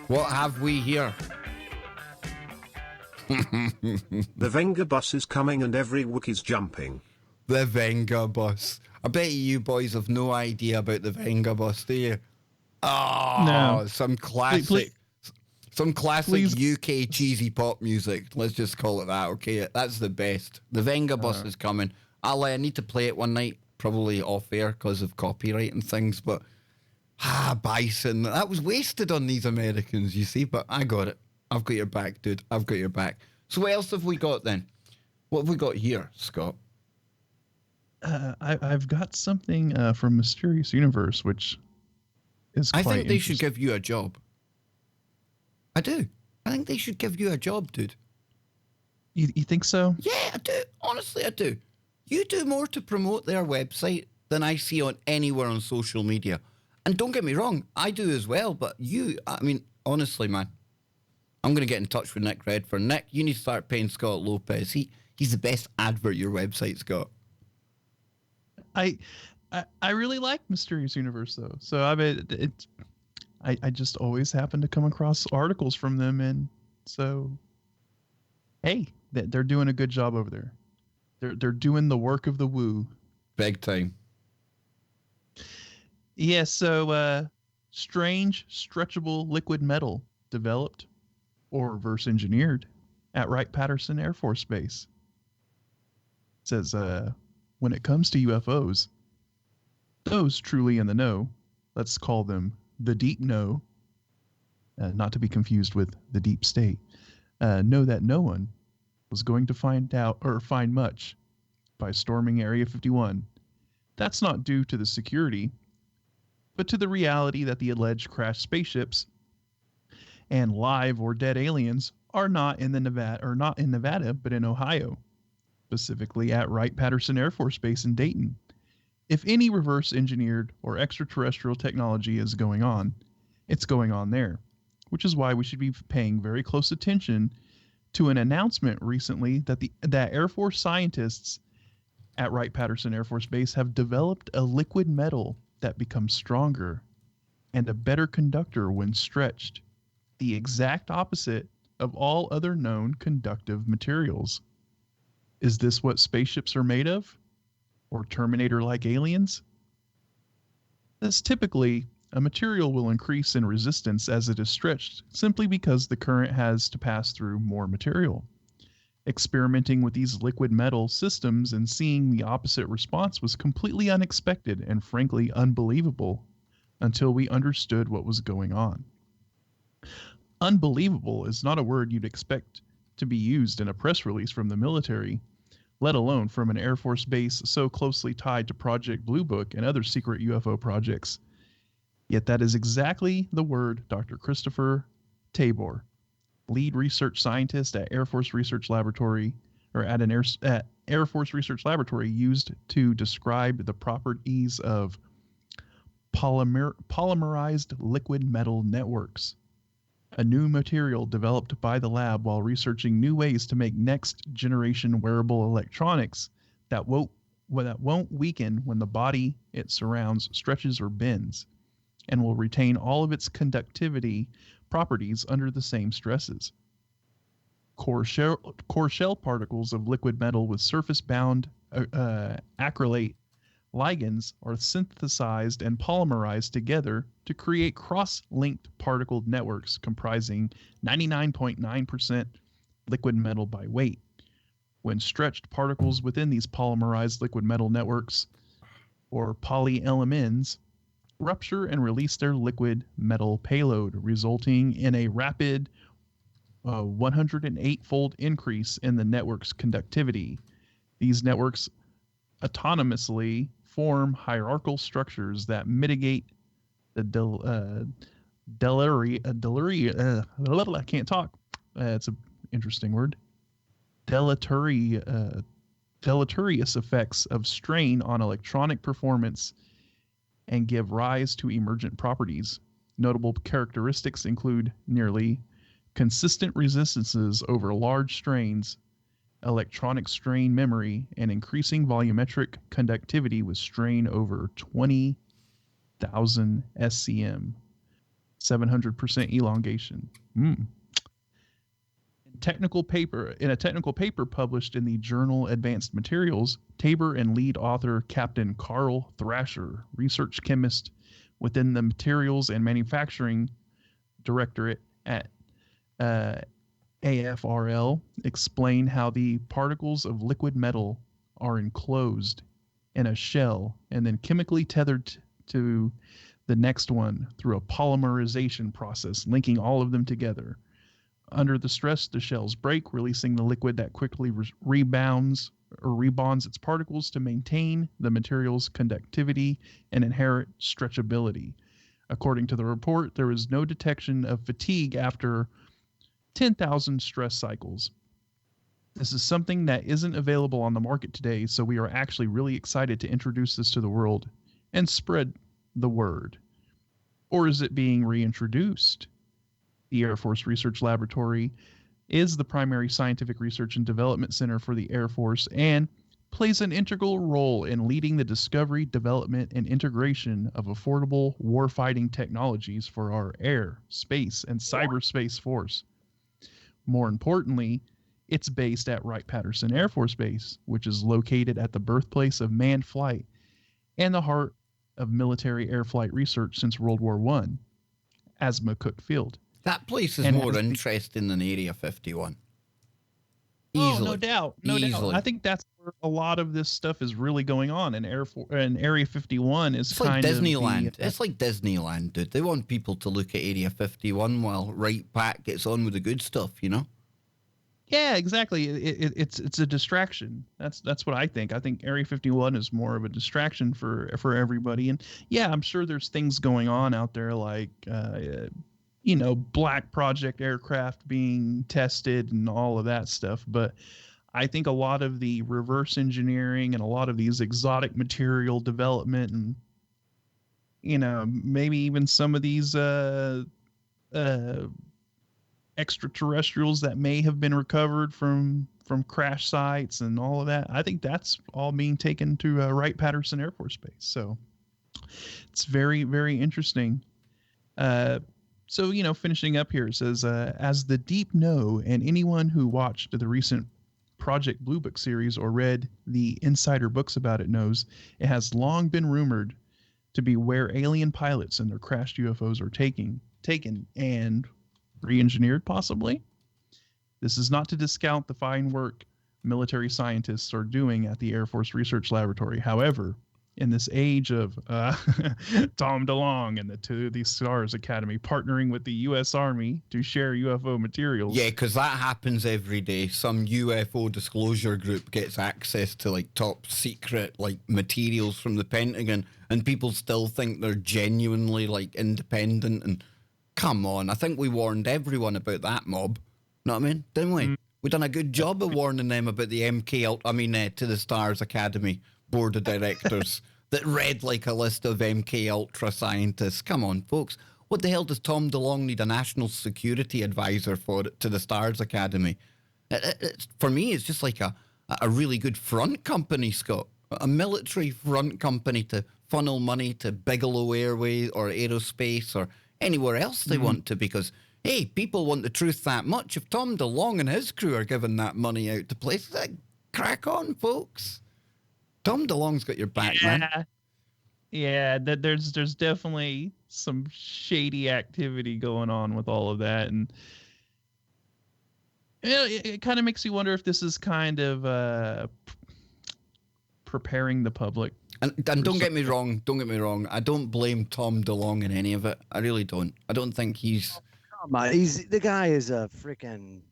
What have we here? The Venga bus is coming and every Wookiee's jumping. The Venga bus. I bet you boys have no idea about the Venga bus, do you? Oh, No. some classic, Please. UK cheesy pop music. Let's just call it that, okay? That's the best. The Venga bus is coming. I need to play it one night, probably off air because of copyright and things, but Bison, that was wasted on these Americans, you see, but I got it. I've got your back, dude. I've got your back. So what else have we got then? What have we got here, Scott? I've got something from Mysterious Universe, which is quite I think they should interesting. give you a job. I do. I think they should give you a job, dude. You think so? Yeah, I do. Honestly, I do. You do more to promote their website than I see on anywhere on social media. And don't get me wrong, I do as well. But I mean, honestly, man, I'm going to get in touch with Nick Redfern. Nick, you need to start paying Scott Lopez. He's the best advert your website's got. I really like Mysterious Universe though, so I mean I just always happen to come across articles from them, and so hey, they're doing a good job over there. They're doing the work of the woo. Big time. Yeah, so strange stretchable liquid metal developed or reverse engineered at Wright-Patterson Air Force Base. It says when it comes to UFOs, those truly in the know, let's call them the deep know, not to be confused with the deep state, know that no one was going to find out or find much by storming Area 51. That's not due to the security, but to the reality that the alleged crashed spaceships and live or dead aliens are not in Nevada, but in Ohio, specifically at Wright-Patterson Air Force Base in Dayton. If any reverse engineered or extraterrestrial technology is going on, it's going on there, which is why we should be paying very close attention to an announcement recently that Air Force scientists at Wright-Patterson Air Force Base have developed a liquid metal that becomes stronger and a better conductor when stretched, the exact opposite of all other known conductive materials. Is this what spaceships are made of? Or Terminator-like aliens? This typically, a material will increase in resistance as it is stretched simply because the current has to pass through more material. Experimenting with these liquid metal systems and seeing the opposite response was completely unexpected and frankly unbelievable until we understood what was going on. Unbelievable is not a word you'd expect to be used in a press release from the military, let alone from an Air Force base so closely tied to Project Blue Book and other secret UFO projects. Yet that is exactly the word Dr. Christopher Tabor, lead research scientist at Air Force Research Laboratory, at Air Force Research Laboratory, used to describe the properties of polymerized liquid metal networks, a new material developed by the lab while researching new ways to make next generation wearable electronics that won't weaken when the body it surrounds stretches or bends, and will retain all of its conductivity properties under the same stresses. Core shell particles of liquid metal with surface-bound acrylate ligands are synthesized and polymerized together to create cross-linked particled networks comprising 99.9% liquid metal by weight, when stretched particles within these polymerized liquid metal networks, or polyLMNs, rupture and release their liquid metal payload, resulting in a rapid 108-fold increase in the network's conductivity. These networks autonomously form hierarchical structures that mitigate the I can't talk. It's an interesting word. Deleterious effects of strain on electronic performance and give rise to emergent properties. Notable characteristics include nearly consistent resistances over large strains, electronic strain memory, and increasing volumetric conductivity with strain over 20,000 SCM, 700% elongation. In a technical paper published in the journal Advanced Materials, Tabor and lead author Captain Carl Thrasher, research chemist within the Materials and Manufacturing Directorate at AFRL, explain how the particles of liquid metal are enclosed in a shell and then chemically tethered to the next one through a polymerization process, linking all of them together. Under the stress, the shells break, releasing the liquid that quickly rebounds its particles to maintain the material's conductivity and inherent stretchability. According to the report, there is no detection of fatigue after 10,000 stress cycles. This is something that isn't available on the market today, so we are actually really excited to introduce this to the world and spread the word. Or is it being reintroduced? The Air Force Research Laboratory is the primary scientific research and development center for the Air Force and plays an integral role in leading the discovery, development, and integration of affordable warfighting technologies for our air, space, and cyberspace force. More importantly, it's based at Wright-Patterson Air Force Base, which is located at the birthplace of manned flight and the heart of military air flight research since World War I, as McCook Field. That place is And more as the- interesting than Area 51. Oh, Easily. no doubt. No doubt. Easily. I think that's where a lot of this stuff is really going on. And Area 51 is It's like kind Disneyland. of the, It's like Disneyland, dude. They want people to look at Area 51 while Right Pat gets on with the good stuff, you know? Yeah, exactly. It's a distraction. That's what I think. I think Area 51 is more of a distraction for everybody. And yeah, I'm sure there's things going on out there like black project aircraft being tested and all of that stuff. But I think a lot of the reverse engineering and a lot of these exotic material development and maybe even some of these extraterrestrials that may have been recovered from crash sites and all of that. I think that's all being taken to Wright-Patterson Air Force Base. So it's very, very interesting. So, finishing up here, it says, as the deep know and anyone who watched the recent Project Blue Book series or read the insider books about it knows, it has long been rumored to be where alien pilots and their crashed UFOs are taken and re-engineered, possibly. This is not to discount the fine work military scientists are doing at the Air Force Research Laboratory. However, in this age of Tom DeLonge and the To the Stars Academy partnering with the U.S. Army to share UFO materials. Yeah, because that happens every day. Some UFO disclosure group gets access to like top secret like materials from the Pentagon, and people still think they're genuinely like independent. And come on, I think we warned everyone about that mob. Know what I mean? Didn't we? We done a good job of warning them about the To the Stars Academy board of directors that read like a list of MK Ultra scientists. Come on, folks. What the hell does Tom DeLonge need a national security advisor for To the Stars Academy? For me, it's just like a really good front company, Scott. A military front company to funnel money to Bigelow Airways or Aerospace or anywhere else they want to, because, hey, people want the truth that much. If Tom DeLonge and his crew are giving that money out to places, crack on, folks. Tom DeLonge's got your back, man. Yeah, there's definitely some shady activity going on with all of that, and It kind of makes you wonder if this is kind of preparing the public. And don't get me wrong. Don't get me wrong. I don't blame Tom DeLonge in any of it. I really don't. I don't think he's. Come on, the guy is a freaking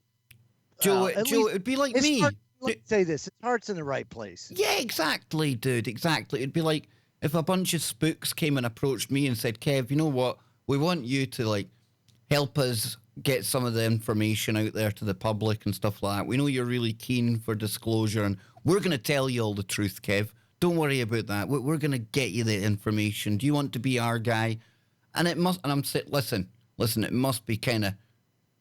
Joe, at Joe, least it'd be like his me. heart, let's say this: his heart's in the right place. Yeah, exactly, dude. Exactly. It'd be like if a bunch of spooks came and approached me and said, Kev, you know what? We want you to like help us get some of the information out there to the public and stuff like that. We know you're really keen for disclosure and we're going to tell you all the truth, Kev. Don't worry about that. We're going to get you the information. Do you want to be our guy? And it must, and I'm saying, listen, it must be kind of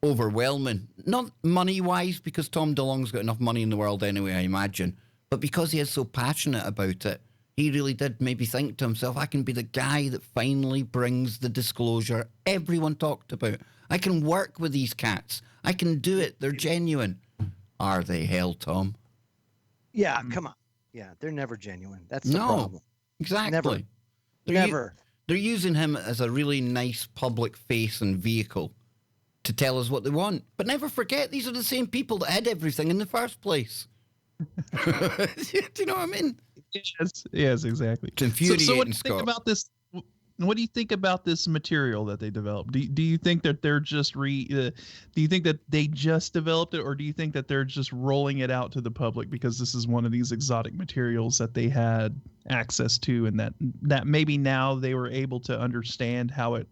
overwhelming. Not money-wise, because Tom DeLonge's got enough money in the world anyway, I imagine. But because he is so passionate about it, he really did maybe think to himself, I can be the guy that finally brings the disclosure everyone talked about. I can work with these cats. I can do it. They're genuine. Are they, hell, Tom? Yeah, come on. Yeah, they're never genuine. That's the No, problem. exactly. Never. They're using him as a really nice public face and vehicle to tell us what they want. But never forget, these are the same people that had everything in the first place. Do you know what I mean? Yes, exactly. It's infuriating, so what do you Scott. think about this? What do you think about this material that they developed? Do you think that they're just do you think that they just developed it, or do you think that they're just rolling it out to the public because this is one of these exotic materials that they had access to, and that maybe now they were able to understand how it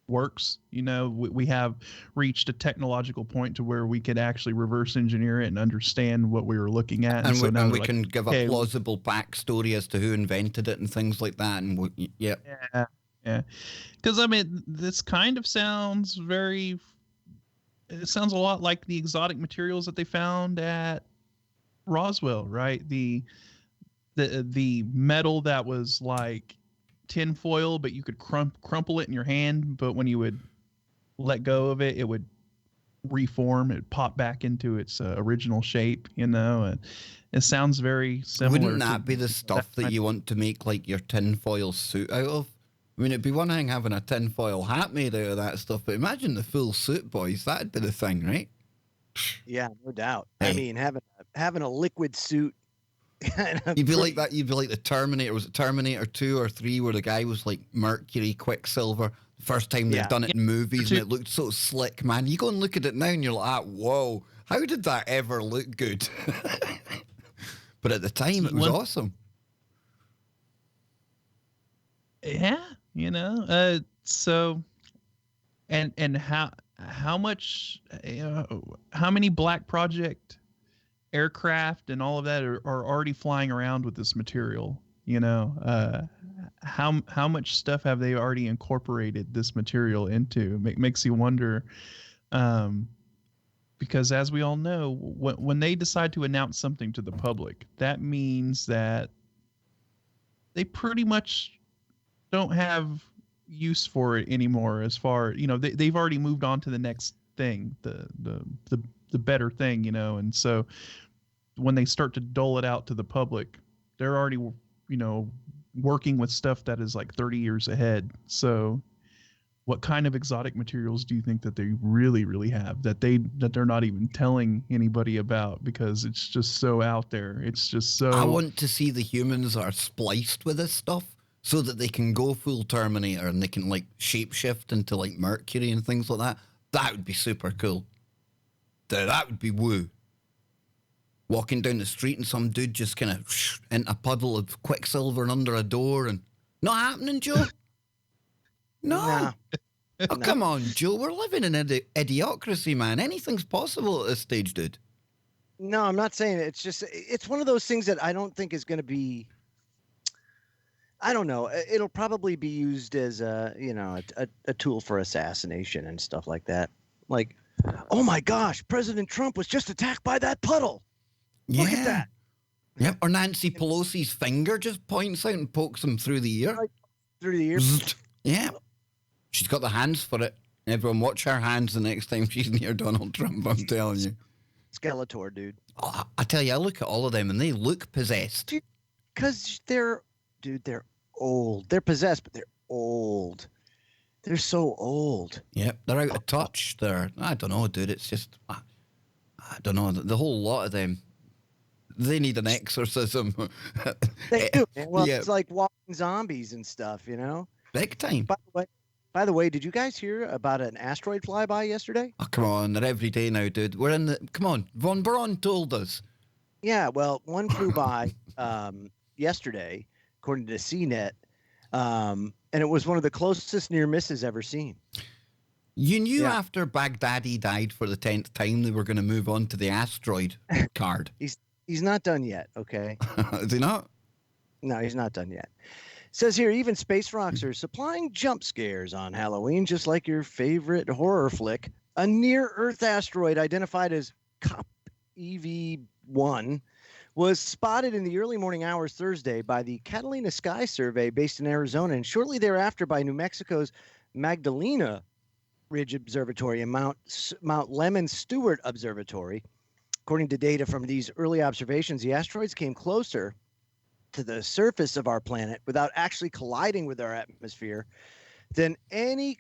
works? You know, we have reached a technological point to where we could actually reverse engineer it and understand what we were looking at, And, so now we like, can give a plausible backstory as to who invented it and things like that. And yeah. Because I mean, this kind of sounds it sounds a lot like the exotic materials that they found at Roswell, right? The metal that was like tin foil, but you could crumple it in your hand, but when you would let go of it, it would reform, it pop back into its original shape, you know. And it sounds very similar. Wouldn't that be the stuff that you want to make like your tinfoil suit out of? I mean, it'd be one thing having a tinfoil hat made out of that stuff, but imagine the full suit, boys. That'd be the thing, right? Yeah, no doubt. Hey. I mean, having a liquid suit. You'd be like that. You'd be like the Terminator. Was it Terminator 2 or 3 where the guy was like Mercury, Quicksilver? The first time they've done it in movies and it looked so slick, man. You go and look at it now and you're like, whoa, how did that ever look good? But at the time, it was awesome. Yeah, you know. So, and how much, how many Black Project aircraft and all of that are already flying around with this material? You know, how much stuff have they already incorporated this material into? Makes you wonder. Because as we all know, when they decide to announce something to the public, that means that they pretty much don't have use for it anymore. As far, you know, they've already moved on to the next thing, the better thing, you know. And so when they start to dole it out to the public, they're already, you know, working with stuff that is like 30 years ahead. So what kind of exotic materials do you think that they really have that they're not even telling anybody about because it's just so out there? It's just so. I want to see the humans are spliced with this stuff so that they can go full Terminator and they can like shapeshift into like Mercury and things like that. That would be super cool. That would be woo. Walking down the street and some dude just kind of in a puddle of Quicksilver and under a door and not happening, Joe. No. Nah. Oh, come on, Joe. We're living in idiocracy, man. Anything's possible at this stage, dude. No, I'm not saying it. It's just, it's one of those things that I don't think is going to be, I don't know. It'll probably be used as a, you know, a tool for assassination and stuff like that. Like, oh my gosh, President Trump was just attacked by that puddle. Yeah. Look at that. Yep. Or Nancy Pelosi's finger just points out and pokes him through the ear. Like, through the ear. Yeah. She's got the hands for it. Everyone watch her hands the next time she's near Donald Trump, I'm telling you. Skeletor, dude. Oh, I tell you, I look at all of them and they look possessed. Because they're old. They're possessed, but they're old. They're so old. Yep, they're out of touch. I don't know, dude. It's just, I don't know. The whole lot of them, they need an exorcism. They do. Man. Well, Yeah, it's like walking zombies and stuff, you know. big time. By the way, did you guys hear about an asteroid flyby yesterday? Oh, come on. They're every day now, dude. We're in the. Come on. Von Braun told us. Yeah, well, one flew by yesterday, according to CNET, and it was one of the closest near misses ever seen. You knew Yeah. after Baghdadi died for the 10th time they were going to move on to the asteroid card. He's not done yet. Okay, Is he not? no, he's not done yet. Says here, even space rocks are supplying jump scares on Halloween, just like your favorite horror flick. A near-Earth asteroid identified as COP EV1 was spotted in the early morning hours Thursday by the Catalina Sky Survey based in Arizona, and shortly thereafter by New Mexico's Magdalena Ridge Observatory and Mount Lemon Stewart Observatory. According to data from these early observations, the asteroids came closer to the surface of our planet without actually colliding with our atmosphere than any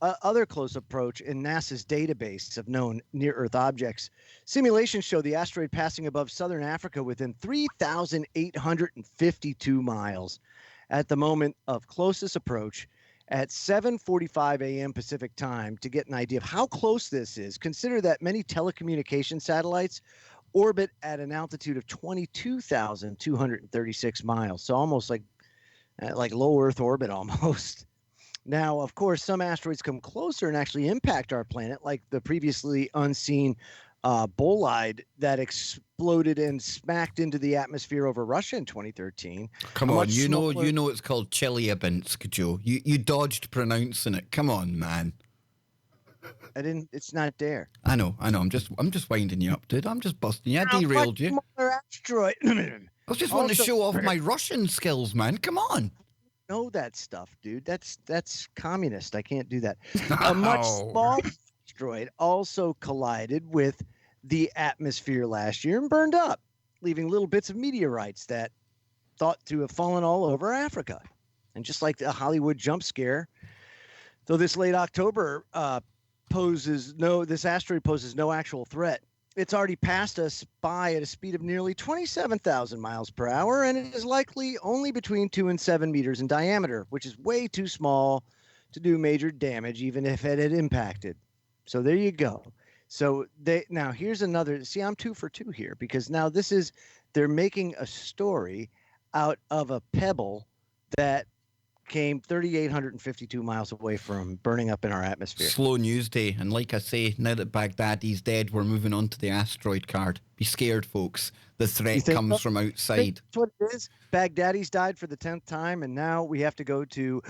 other close approach in NASA's database of known near-Earth objects. Simulations show the asteroid passing above southern Africa within 3,852 miles at the moment of closest approach at 7:45 a.m. Pacific time. To get an idea of how close this is, consider that many telecommunication satellites orbit at an altitude of 22,236 miles, so almost like low Earth orbit almost. Now, of course, some asteroids come closer and actually impact our planet, like the previously unseen bolide that exploded and smacked into the atmosphere over Russia in 2013. Come on, you know it's called Chelyabinsk, Joe. You dodged pronouncing it. Come on, man. I didn't. It's not there. I know. I'm just winding you up, dude. I'm just busting you. I derailed you. Asteroid. I was just wanting to Also- show off my Russian skills, man. Come on. Know that stuff, dude. That's communist. I can't do that. A much smaller asteroid also collided with the atmosphere last year and burned up, leaving little bits of meteorites that thought to have fallen all over Africa. And just like the Hollywood jump scare, though this late October this asteroid poses no actual threat. It's already passed us by at a speed of nearly 27,000 miles per hour, and it is likely only between 2 and 7 meters in diameter, which is way too small to do major damage, even if it had impacted. So there you go. So now here's another. See, I'm 2 for 2 here, because now they're making a story out of a pebble that came 3,852 miles away from burning up in our atmosphere. Slow news day. And like I say, now that Baghdadi's dead, we're moving on to the asteroid card. Be scared, folks. The threat comes from outside. That's what it is. Baghdadi's died for the 10th time, and now we have to go to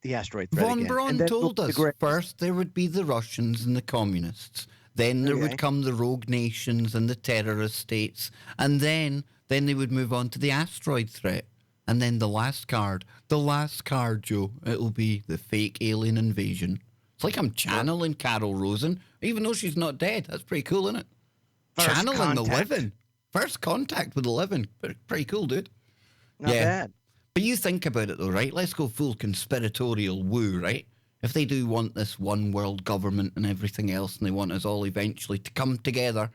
the asteroid threat Von again. Braun told us first there would be the Russians and the communists. Then there would come the rogue nations and the terrorist states. And then they would move on to the asteroid threat. And then the last card, Joe, it'll be the fake alien invasion. It's like I'm channeling Carol Rosen, even though she's not dead. That's pretty cool, isn't it? Channeling the living. First contact with the living. Pretty cool, dude. Not bad. But you think about it, though, right? Let's go full conspiratorial woo, right? If they do want this one world government and everything else, and they want us all eventually to come together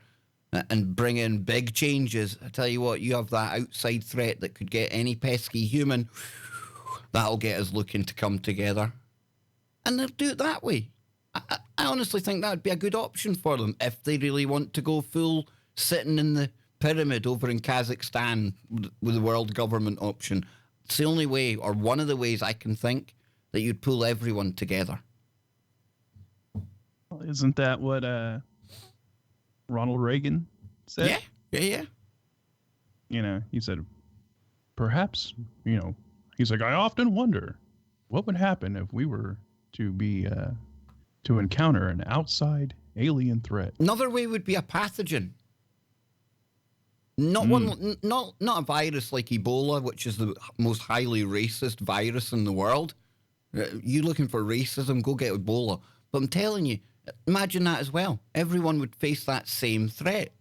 and bring in big changes, I tell you what, you have that outside threat that could get any pesky human, that'll get us looking to come together. And they'll do it that way. I honestly think that would be a good option for them if they really want to go full sitting in the pyramid over in Kazakhstan with the world government option. It's the only way, or one of the ways I can think, that you'd pull everyone together. Isn't that what Ronald Reagan said? Yeah. You know, he said, perhaps, you know, he's like, I often wonder what would happen if we were to be, to encounter an outside alien threat. Another way would be a pathogen. Not a virus like Ebola, which is the most highly racist virus in the world. You looking for racism, go get Ebola. But I'm telling you, imagine that as well. Everyone would face that same threat.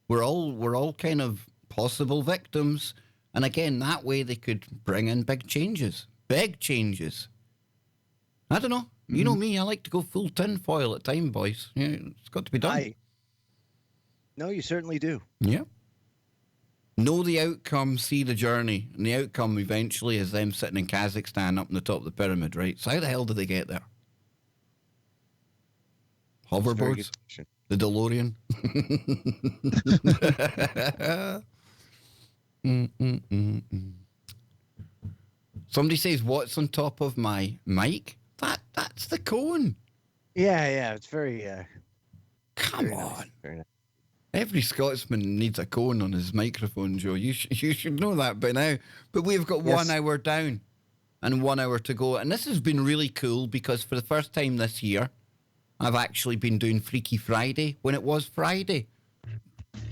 We're all kind of possible victims. And again, that way they could bring in big changes. Big changes. I don't know. You know me, I like to go full tinfoil at time, boys. Yeah, it's got to be done. No, you certainly do. Yeah. Know the outcome, see the journey. And the outcome eventually is them sitting in Kazakhstan up on the top of the pyramid, right? So how the hell did they get there? That's a very good Hoverboards? question. The DeLorean? Somebody says, what's on top of my mic? That's the cone. Yeah, it's very Come very on. nice. Very nice. Every Scotsman needs a cone on his microphone, Joe. You should know that by now. But we've got 1 hour down and 1 hour to go. And this has been really cool because for the first time this year, I've actually been doing Freaky Friday when it was Friday.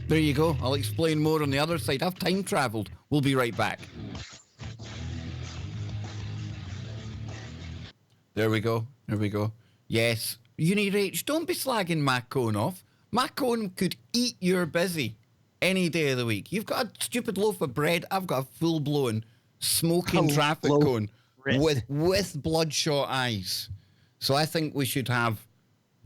There you go. I'll explain more on the other side. I've time travelled. We'll be right back. There we go. There we go. Yes. Unirach, don't be slagging my cone off. My cone could eat your busy any day of the week. You've got a stupid loaf of bread. I've got a full-blown smoking traffic cone with bloodshot eyes. So I think we should have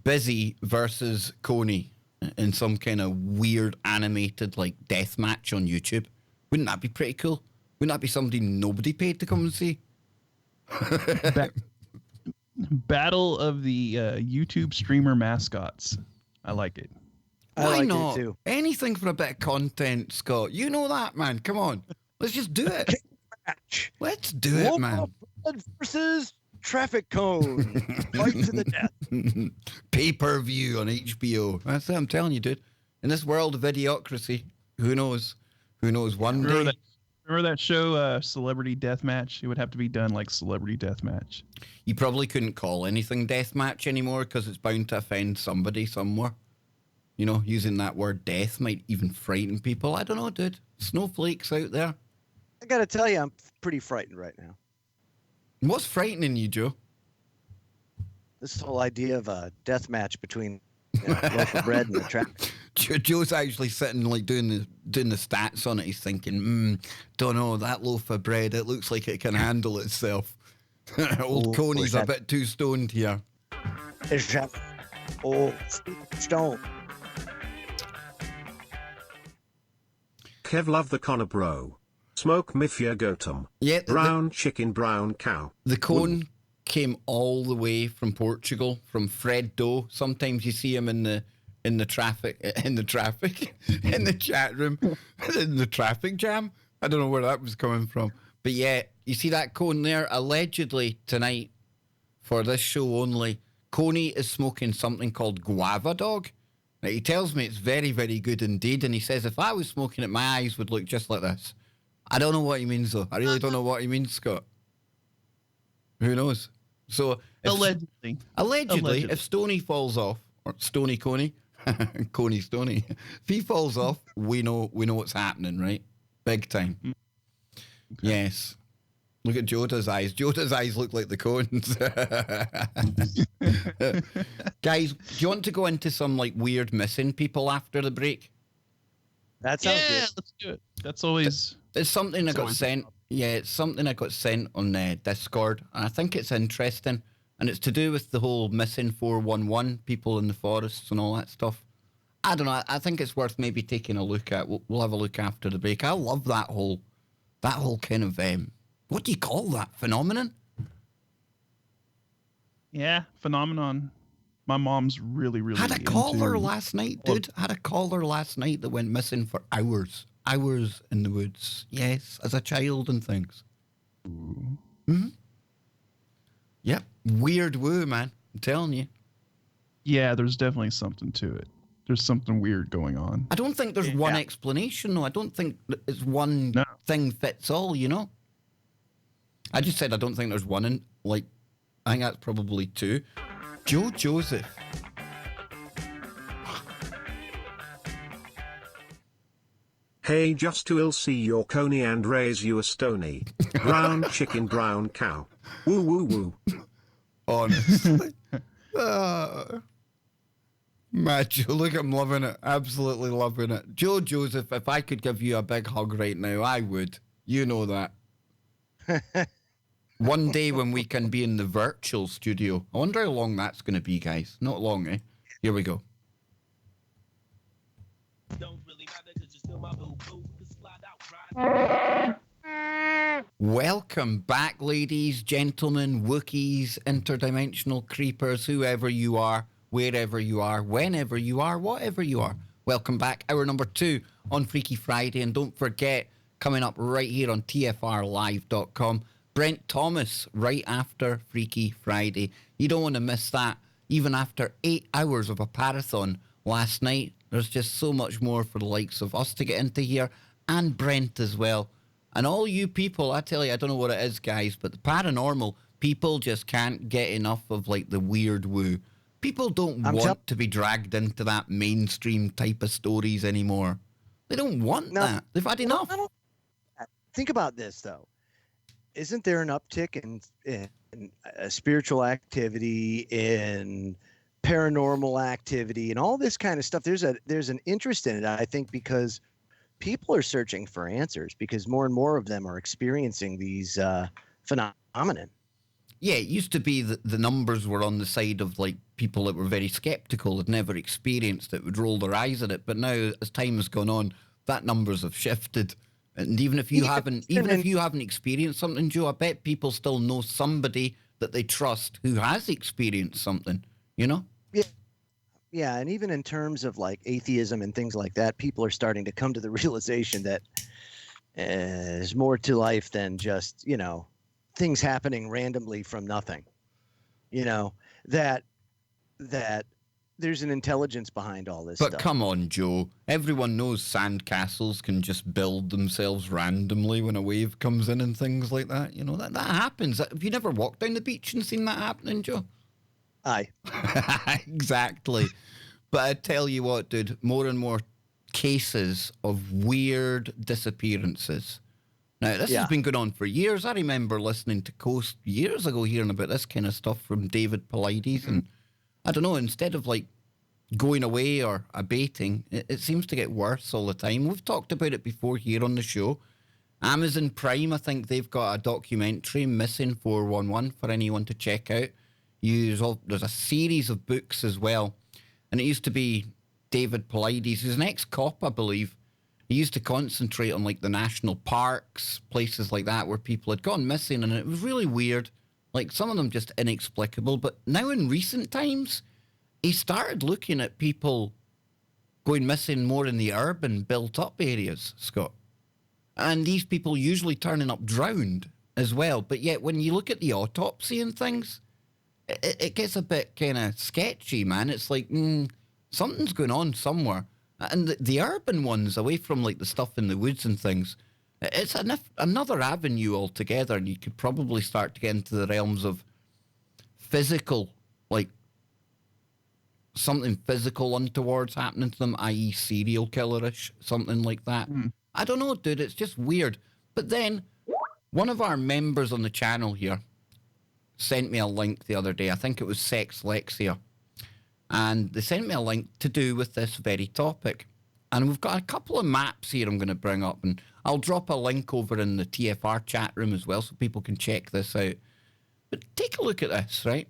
Busy versus Coney in some kind of weird animated like death match on YouTube. Wouldn't that be pretty cool? Wouldn't that be somebody nobody paid to come and see? Battle of the YouTube streamer mascots. I like it. Why like not? it too. Anything for a bit of content, Scott. You know that, man. Come on. Let's just do it. Match. Let's do it, man. Local blood versus traffic cone. Fight to the death. Pay-per-view on HBO. That's it, I'm telling you, dude. In this world of idiocracy, who knows? Who knows? One day. Remember that show, Celebrity Deathmatch? It would have to be done like Celebrity Deathmatch. You probably couldn't call anything deathmatch anymore because it's bound to offend somebody somewhere. You know, using that word death might even frighten people. I don't know, dude. Snowflakes out there. I gotta tell you, I'm pretty frightened right now. What's frightening you, Joe? This whole idea of a death match between a loaf of bread and the traffic. Joe's actually sitting like doing the stats on it. He's thinking, don't know, that loaf of bread, it looks like it can handle itself. Old Coney's a bit too stoned here. It's just old stone. Kev love the Connor bro. Smoke Mifia Gotum. Yeah, Brown chicken, brown cow. the cone came all the way from Portugal, from Fred Doe. Sometimes you see him in the traffic, in the chat room, in the traffic jam. I don't know where that was coming from. But yeah, you see that cone there? Allegedly tonight, for this show only, Coney is smoking something called guava dog. Now, he tells me it's very, very good indeed. And he says, if I was smoking it, my eyes would look just like this. I don't know what he means, though. I really don't know what he means, Scott. Who knows? So, allegedly, if Stoney falls off, or Stony Coney, Coney Stoney, if he falls off, we know what's happening, right? Big time. Okay. Yes. Look at Joda's eyes. Joda's eyes look like the cones. Guys, do you want to go into some like weird missing people after the break? That sounds good. Let's do it. That's always. It's something I got sent. Yeah, it's something I got sent on Discord, and I think it's interesting. And it's to do with the whole missing 411 people in the forests and all that stuff. I don't know. I think it's worth maybe taking a look at. We'll have a look after the break. I love that whole kind of what do you call that phenomenon? Yeah, phenomenon. My mom's really had a caller last night, dude. Had a caller last night that went missing for hours in the woods. Yes, as a child and things. Mm-hmm. Yep, weird woo, man. I'm telling you. Yeah, there's definitely something to it. There's something weird going on. I don't think there's one explanation, though. I don't think it's one thing fits all, you know? I just said I don't think there's one, and I think that's probably two. Joe Joseph. Hey, just to ill see your coney and raise you a stony. Brown chicken, brown cow. Woo woo woo. Honestly. Matt, Joe, look, I'm loving it. Absolutely loving it. Joe Joseph, if I could give you a big hug right now, I would. You know that. One day when we can be in the virtual studio. I wonder how long that's going to be, guys. Not long, eh? Here we go. Welcome back, ladies, gentlemen, Wookiees, interdimensional creepers, whoever you are, wherever you are, whenever you are, whatever you are. Welcome back. Hour number 2 on Freaky Friday. And don't forget, coming up right here on tfrlive.com, Brent Thomas, right after Freaky Friday. You don't want to miss that. Even after 8 hours of a marathon last night, there's just so much more for the likes of us to get into here, and Brent as well. And all you people, I tell you, I don't know what it is, guys, but the paranormal, people just can't get enough of, like, the weird woo. People don't want to be dragged into that mainstream type of stories anymore. They don't want that. They've had enough. Think about this, though. Isn't there an uptick in spiritual activity, in paranormal activity, and all this kind of stuff? There's an interest in it, I think, because people are searching for answers, because more and more of them are experiencing these phenomenon. Yeah, it used to be that the numbers were on the side of, like, people that were very skeptical, had never experienced it, would roll their eyes at it. But now, as time has gone on, that numbers have shifted. And even if you haven't experienced something, Joe, I bet people still know somebody that they trust who has experienced something, you know? Yeah, and even in terms of, like, atheism and things like that, people are starting to come to the realization that there's more to life than just, things happening randomly from nothing. That there's an intelligence behind all this stuff. But come on, Joe. Everyone knows sandcastles can just build themselves randomly when a wave comes in and things like that. You know, that happens. Have you never walked down the beach and seen that happening, Joe? Aye. Exactly. But I tell you what, dude, more and more cases of weird disappearances. Now, this has been going on for years. I remember listening to Coast years ago, hearing about this kind of stuff from David Paulides. And I don't know, instead of, like, going away or abating, it seems to get worse all the time. We've talked about it before here on the show. Amazon Prime, I think they've got a documentary, Missing 411, for anyone to check out. There's a series of books as well. And it used to be David Paulides, who's an ex-cop, I believe. He used to concentrate on, like, the national parks, places like that, where people had gone missing. And it was really weird. Like, some of them just inexplicable. But now in recent times, he started looking at people going missing more in the urban, built-up areas, Scott. And these people usually turning up drowned as well. But yet, when you look at the autopsy and things, it gets a bit kind of sketchy, man. It's like, something's going on somewhere. And the urban ones, away from, like, the stuff in the woods and things, it's another avenue altogether. And you could probably start to get into the realms of physical, like, something physical untowards happening to them, i.e. serial killerish, something like that. I don't know, dude. It's just weird. But then, one of our members on the channel here sent me a link the other day. I think it was Sex Lexia. And they sent me a link to do with this very topic. And we've got a couple of maps here I'm going to bring up. And I'll drop a link over in the TFR chat room as well so people can check this out. But take a look at this, right?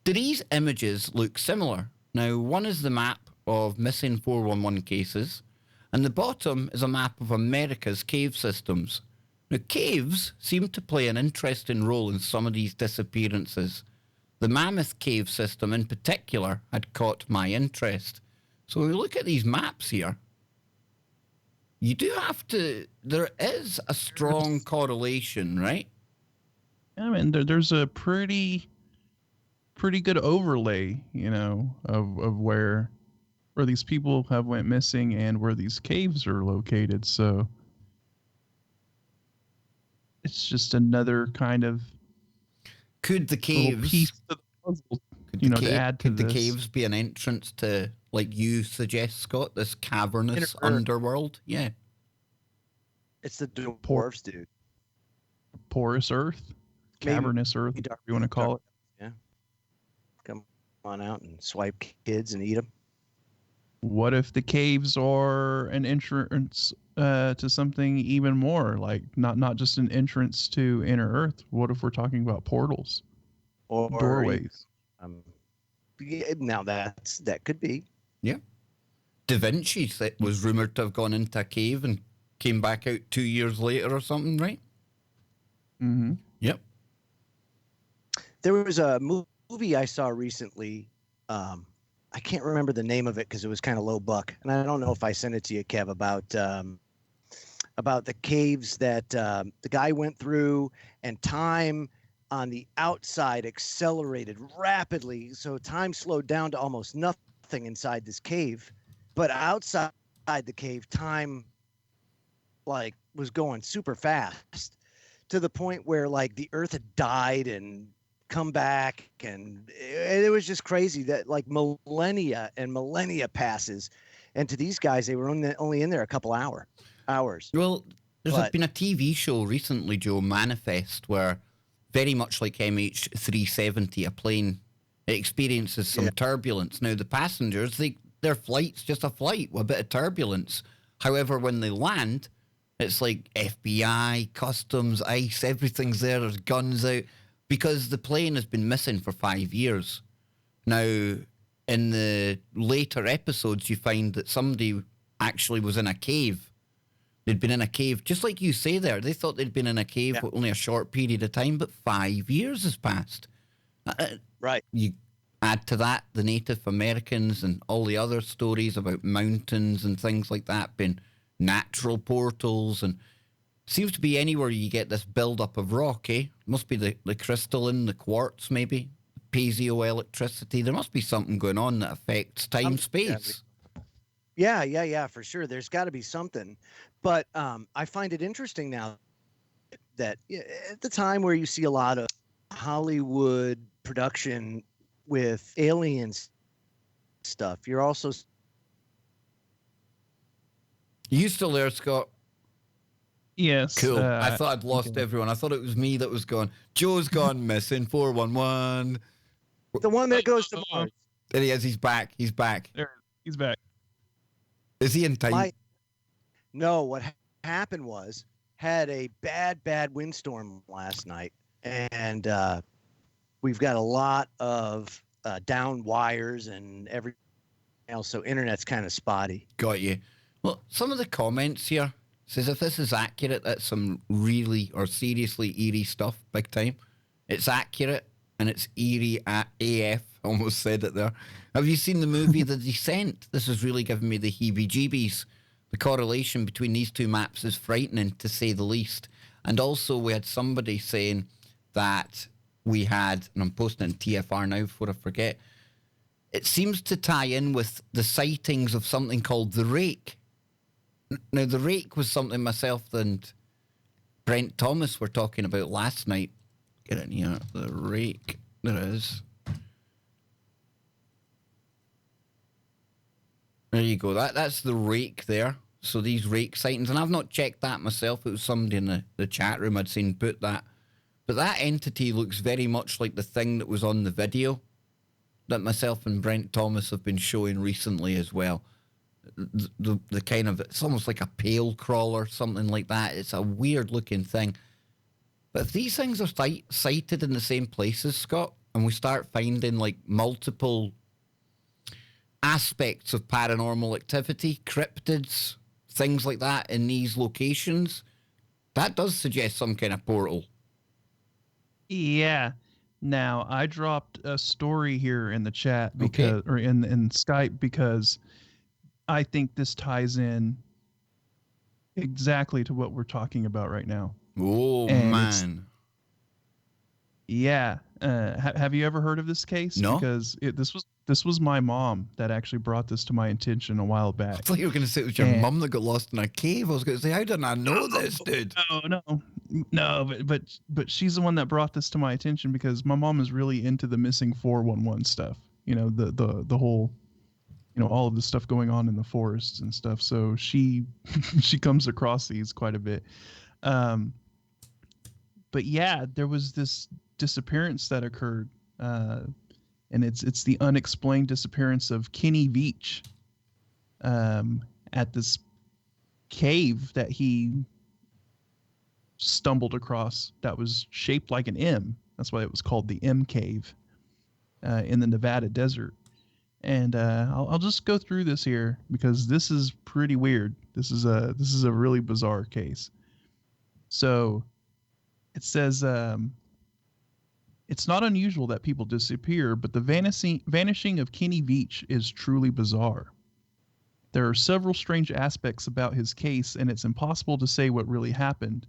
Do these images look similar? Now, one is the map of missing 411 cases. And the bottom is a map of America's cave systems. Now, caves seem to play an interesting role in some of these disappearances. The Mammoth Cave system in particular had caught my interest. So when we look at these maps here, you do have to, there is a strong correlation, right? I mean, there's a pretty good overlay, of where these people have went missing and where these caves are located. So it's just another kind of could the caves piece of the puzzle, to add to could this. the caves be an entrance to, like you suggest, Scott, this cavernous underworld? Yeah. It's the dwarves, dude. Porous earth, cavernous earth, whatever you want to call it. Yeah. Come on out and swipe kids and eat them. What if the caves are an entrance to something even more, like not just an entrance to inner Earth? What if we're talking about portals or doorways? Now that could be. Yeah. Da Vinci was rumored to have gone into a cave and came back out 2 years later or something, right? Mm-hmm. Yep. There was a movie I saw recently. I can't remember the name of it because it was kind of low buck, and I don't know if I sent it to you, Kev, about the caves that the guy went through, and time on the outside accelerated rapidly, so time slowed down to almost nothing inside this cave, but outside the cave, time like was going super fast to the point where like the earth had died and come back, and it was just crazy that like millennia and millennia passes, and to these guys they were only in there a couple hours. Well, there's But been a TV show recently, Joe, Manifest, where very much like MH370, a plane, it experiences some turbulence. Now, the passengers, their flight's just a flight with a bit of turbulence. However, when they land, it's like FBI, customs, ICE, everything's there. There's guns out because the plane has been missing for 5 years. Now, in the later episodes, you find that somebody actually was in a cave. They'd been in a cave, just like you say there. They thought they'd been in a cave for only a short period of time, but 5 years has passed. right. You add to that the Native Americans and all the other stories about mountains and things like that being natural portals, and seems to be anywhere you get this build-up of rock, eh? Must be the crystalline, the quartz maybe, piezoelectricity. There must be something going on that affects time-space. Yeah, for sure. There's got to be something. But I find it interesting now that at the time where you see a lot of Hollywood production with aliens stuff, you're also... You still there, Scott? Yes. Cool. I thought I'd lost everyone. I thought it was me that was gone. Joe's gone missing. 411. The one that goes to Mars. There he is. He's back. He's back. There, he's back. Is he in time? No, what happened was had a bad windstorm last night, and we've got a lot of down wires and everything else, so internet's kind of spotty. Got you. Well, some of the comments here says if this is accurate, that's some really or seriously eerie stuff, big time. It's accurate and it's eerie at AF. Almost said it there. Have you seen the movie The Descent? This is really giving me the heebie-jeebies. The correlation between these two maps is frightening, to say the least. And also, we had somebody saying that we had, and I'm posting it in TFR now before I forget, it seems to tie in with the sightings of something called the Rake. Now, the Rake was something myself and Brent Thomas were talking about last night. Get in here. The Rake. There it is. There you go. That's the Rake there. So these Rake sightings, and I've not checked that myself. It was somebody in the chat room I'd seen put that. But that entity looks very much like the thing that was on the video that myself and Brent Thomas have been showing recently as well. The kind of, it's almost like a pale crawler, something like that. It's a weird looking thing. But if these things are sighted in the same places, Scott, and we start finding like multiple aspects of paranormal activity, cryptids, things like that in these locations, that does suggest some kind of portal. Yeah. Now, I dropped a story here in the chat because, or in Skype, because I think this ties in exactly to what we're talking about right now. Oh, and man. Yeah. Have you ever heard of this case? No. Because this was my mom that actually brought this to my attention a while back. I thought you were going to say it was your mum that got lost in a cave. I was going to say, how didn't I know this, dude? No, but she's the one that brought this to my attention because my mom is really into the missing 411 stuff. You know, the whole, you know, all of the stuff going on in the forests and stuff. So she comes across these quite a bit. But yeah, there was this disappearance that occurred, and it's the unexplained disappearance of Kenny Veach at this cave that he stumbled across that was shaped like an M. That's why it was called the M Cave in the Nevada desert. And I'll just go through this here because this is pretty weird. This is a really bizarre case. So it says it's not unusual that people disappear, but the vanishing of Kenny Veach is truly bizarre. There are several strange aspects about his case, and it's impossible to say what really happened.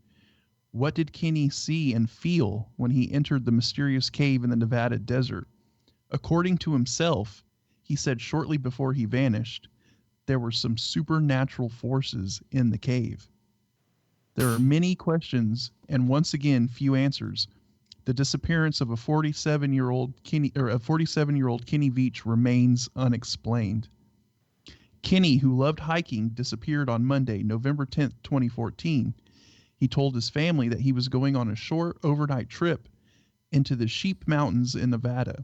What did Kenny see and feel when he entered the mysterious cave in the Nevada desert? According to himself, he said shortly before he vanished, there were some supernatural forces in the cave. There are many questions and once again few answers. The disappearance of a 47-year-old Kenny Veach remains unexplained. Kenny, who loved hiking, disappeared on Monday, November 10th, 2014. He told his family that he was going on a short overnight trip into the Sheep Mountains in Nevada.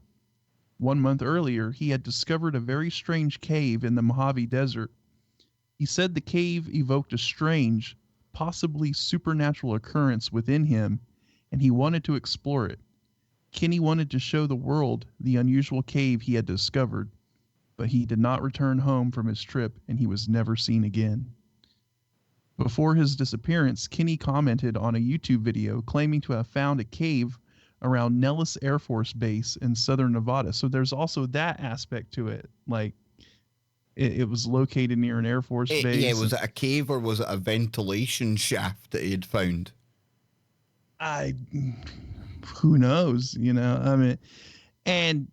1 month earlier, he had discovered a very strange cave in the Mojave Desert. He said the cave evoked a strange, possibly supernatural occurrence within him, and he wanted to explore it. Kenny wanted to show the world the unusual cave he had discovered, but he did not return home from his trip, and he was never seen again. Before his disappearance, Kenny commented on a YouTube video claiming to have found a cave around Nellis Air Force Base in southern Nevada. So there's also that aspect to it. Like, it was located near an Air Force base. Yeah, was it a cave or was it a ventilation shaft that he had found? Who knows, you know? I mean, and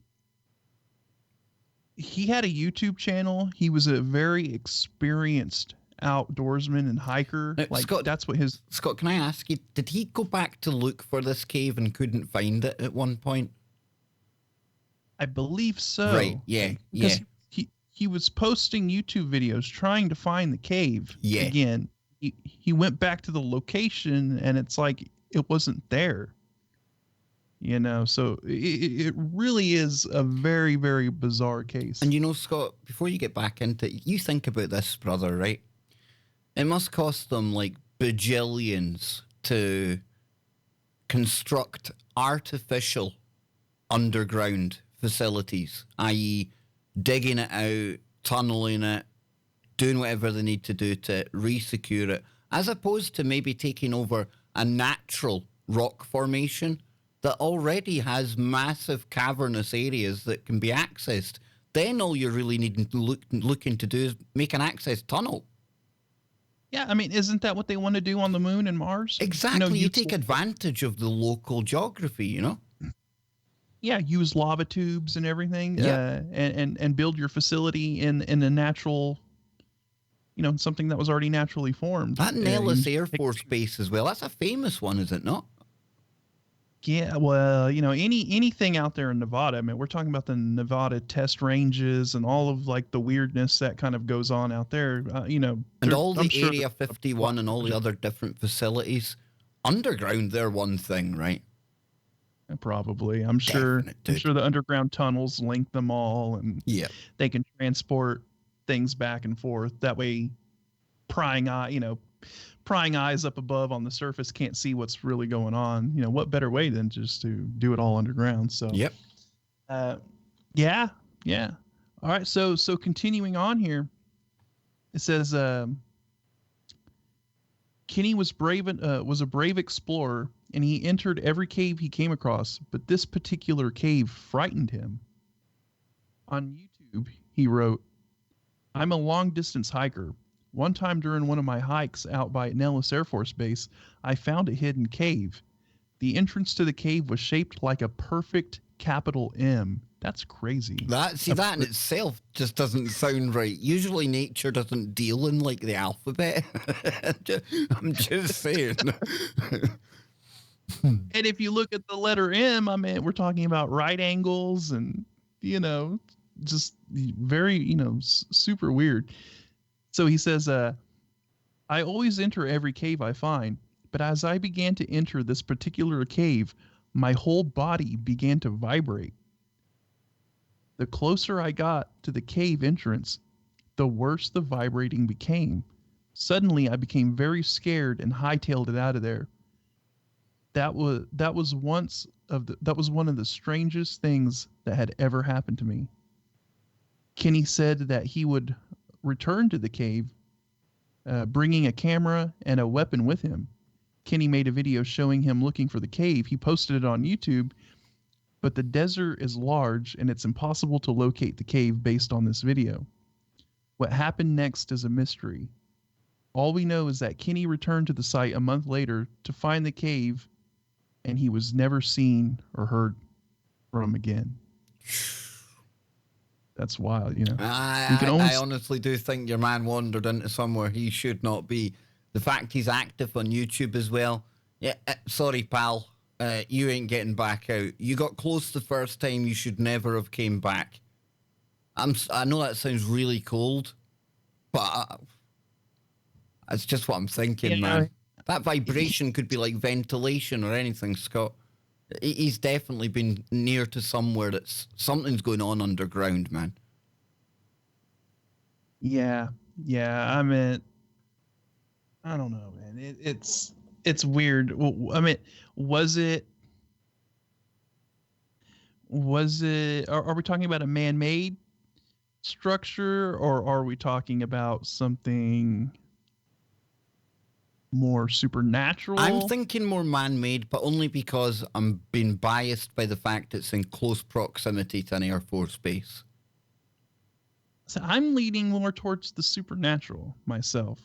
he had a YouTube channel. He was a very experienced outdoorsman and hiker. Now, like, Scott, that's what his... Scott, can I ask you, did he go back to look for this cave and couldn't find it at one point? I believe so. Right, yeah, because yeah. He was posting YouTube videos trying to find the cave. Yeah. Again, he went back to the location and it's like it wasn't there. You know, so it really is a very, very bizarre case. And you know, Scott, before you get back into it, you think about this, brother, right? It must cost them like bajillions to construct artificial underground facilities, i.e., digging it out, tunneling it, doing whatever they need to do to resecure it, as opposed to maybe taking over a natural rock formation that already has massive cavernous areas that can be accessed. Then all you're really needing to looking to do is make an access tunnel. Yeah, I mean, isn't that what they want to do on the moon and Mars? Exactly. You take advantage of the local geography, you know? Yeah, use lava tubes and everything, Yeah. And build your facility in a natural, you know, something that was already naturally formed. That Nellis Air Force Base as well, that's a famous one, is it not? Yeah, well, you know, anything out there in Nevada. I mean, we're talking about the Nevada test ranges and all of like the weirdness that kind of goes on out there. You know, and all the Area 51 and all the other different facilities. Underground, they're one thing, right? Probably. I'm sure the underground tunnels link them all, and they can transport things back and forth. That way, prying eyes up above on the surface can't see what's really going on. You know, what better way than just to do it all underground? So, yeah. All right. So continuing on here, it says Kenny was a brave explorer, and he entered every cave he came across, but this particular cave frightened him. On YouTube, he wrote, "I'm a long-distance hiker. One time during one of my hikes out by Nellis Air Force Base, I found a hidden cave. The entrance to the cave was shaped like a perfect capital M." That's crazy. That in itself just doesn't sound right. Usually nature doesn't deal in like the alphabet. I'm just saying. And if you look at the letter M, I mean, we're talking about right angles and, you know, just very, you know, super weird. So he says, I always enter every cave I find, but as I began to enter this particular cave, my whole body began to vibrate. The closer I got to the cave entrance, the worse the vibrating became. Suddenly, I became very scared and hightailed it out of there. That was one of the strangest things that had ever happened to me. Kenny said that he would return to the cave, bringing a camera and a weapon with him. Kenny made a video showing him looking for the cave. He posted it on YouTube, but the desert is large and it's impossible to locate the cave based on this video. What happened next is a mystery. All we know is that Kenny returned to the site a month later to find the cave, and he was never seen or heard from again. That's wild, you know. I honestly do think your man wandered into somewhere he should not be. The fact he's active on YouTube as well. Yeah, sorry, pal. You ain't getting back out. You got close the first time. You should never have came back. I know that sounds really cold, but that's just what I'm thinking, man. That vibration could be like ventilation or anything, Scott. He's definitely been near to somewhere that's something's going on underground, man. Yeah. I mean, I don't know, man. It's weird. I mean, was it? Are we talking about a man-made structure, or are we talking about something more supernatural? I'm thinking more man-made, but only because I'm being biased by the fact it's in close proximity to an Air Force base. So I'm leaning more towards the supernatural myself.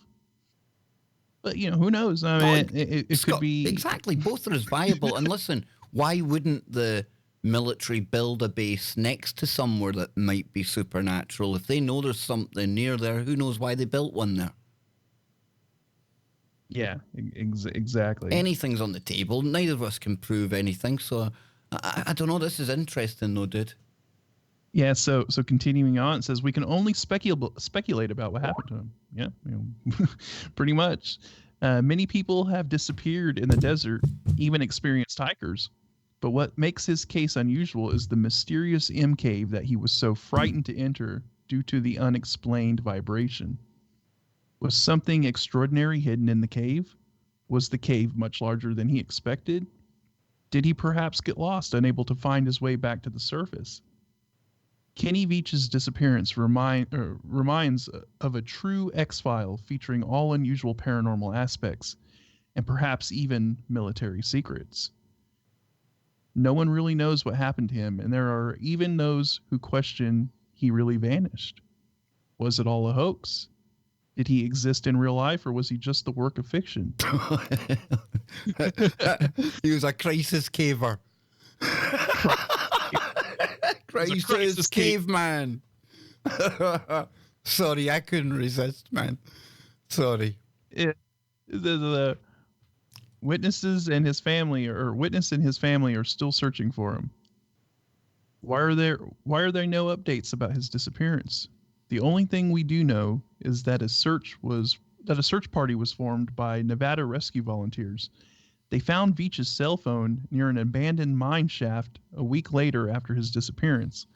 But, you know, who knows? I mean, it Scott, could be... Exactly. Both are as viable. And listen, why wouldn't the military build a base next to somewhere that might be supernatural? If they know there's something near there, who knows why they built one there? Yeah, exactly. Anything's on the table. Neither of us can prove anything. So I don't know. This is interesting, though, dude. Yeah, so continuing on, it says we can only speculate about what happened to him. Yeah, you know, pretty much. Many people have disappeared in the desert, even experienced hikers. But what makes his case unusual is the mysterious M cave that he was so frightened to enter due to the unexplained vibration. Was something extraordinary hidden in the cave? Was the cave much larger than he expected? Did he perhaps get lost, unable to find his way back to the surface? Kenny Veach's disappearance reminds of a true X-File featuring all unusual paranormal aspects, and perhaps even military secrets. No one really knows what happened to him, and there are even those who question he really vanished. Was it all a hoax? Did he exist in real life, or was he just the work of fiction? He was a crisis caver. Crisis caveman. Sorry, I couldn't resist, man. Sorry. The witnesses and his family, are still searching for him. Why are there no updates about his disappearance? The only thing we do know is that a search party was formed by Nevada rescue volunteers. They found Veach's cell phone near an abandoned mine shaft a week later after his disappearance,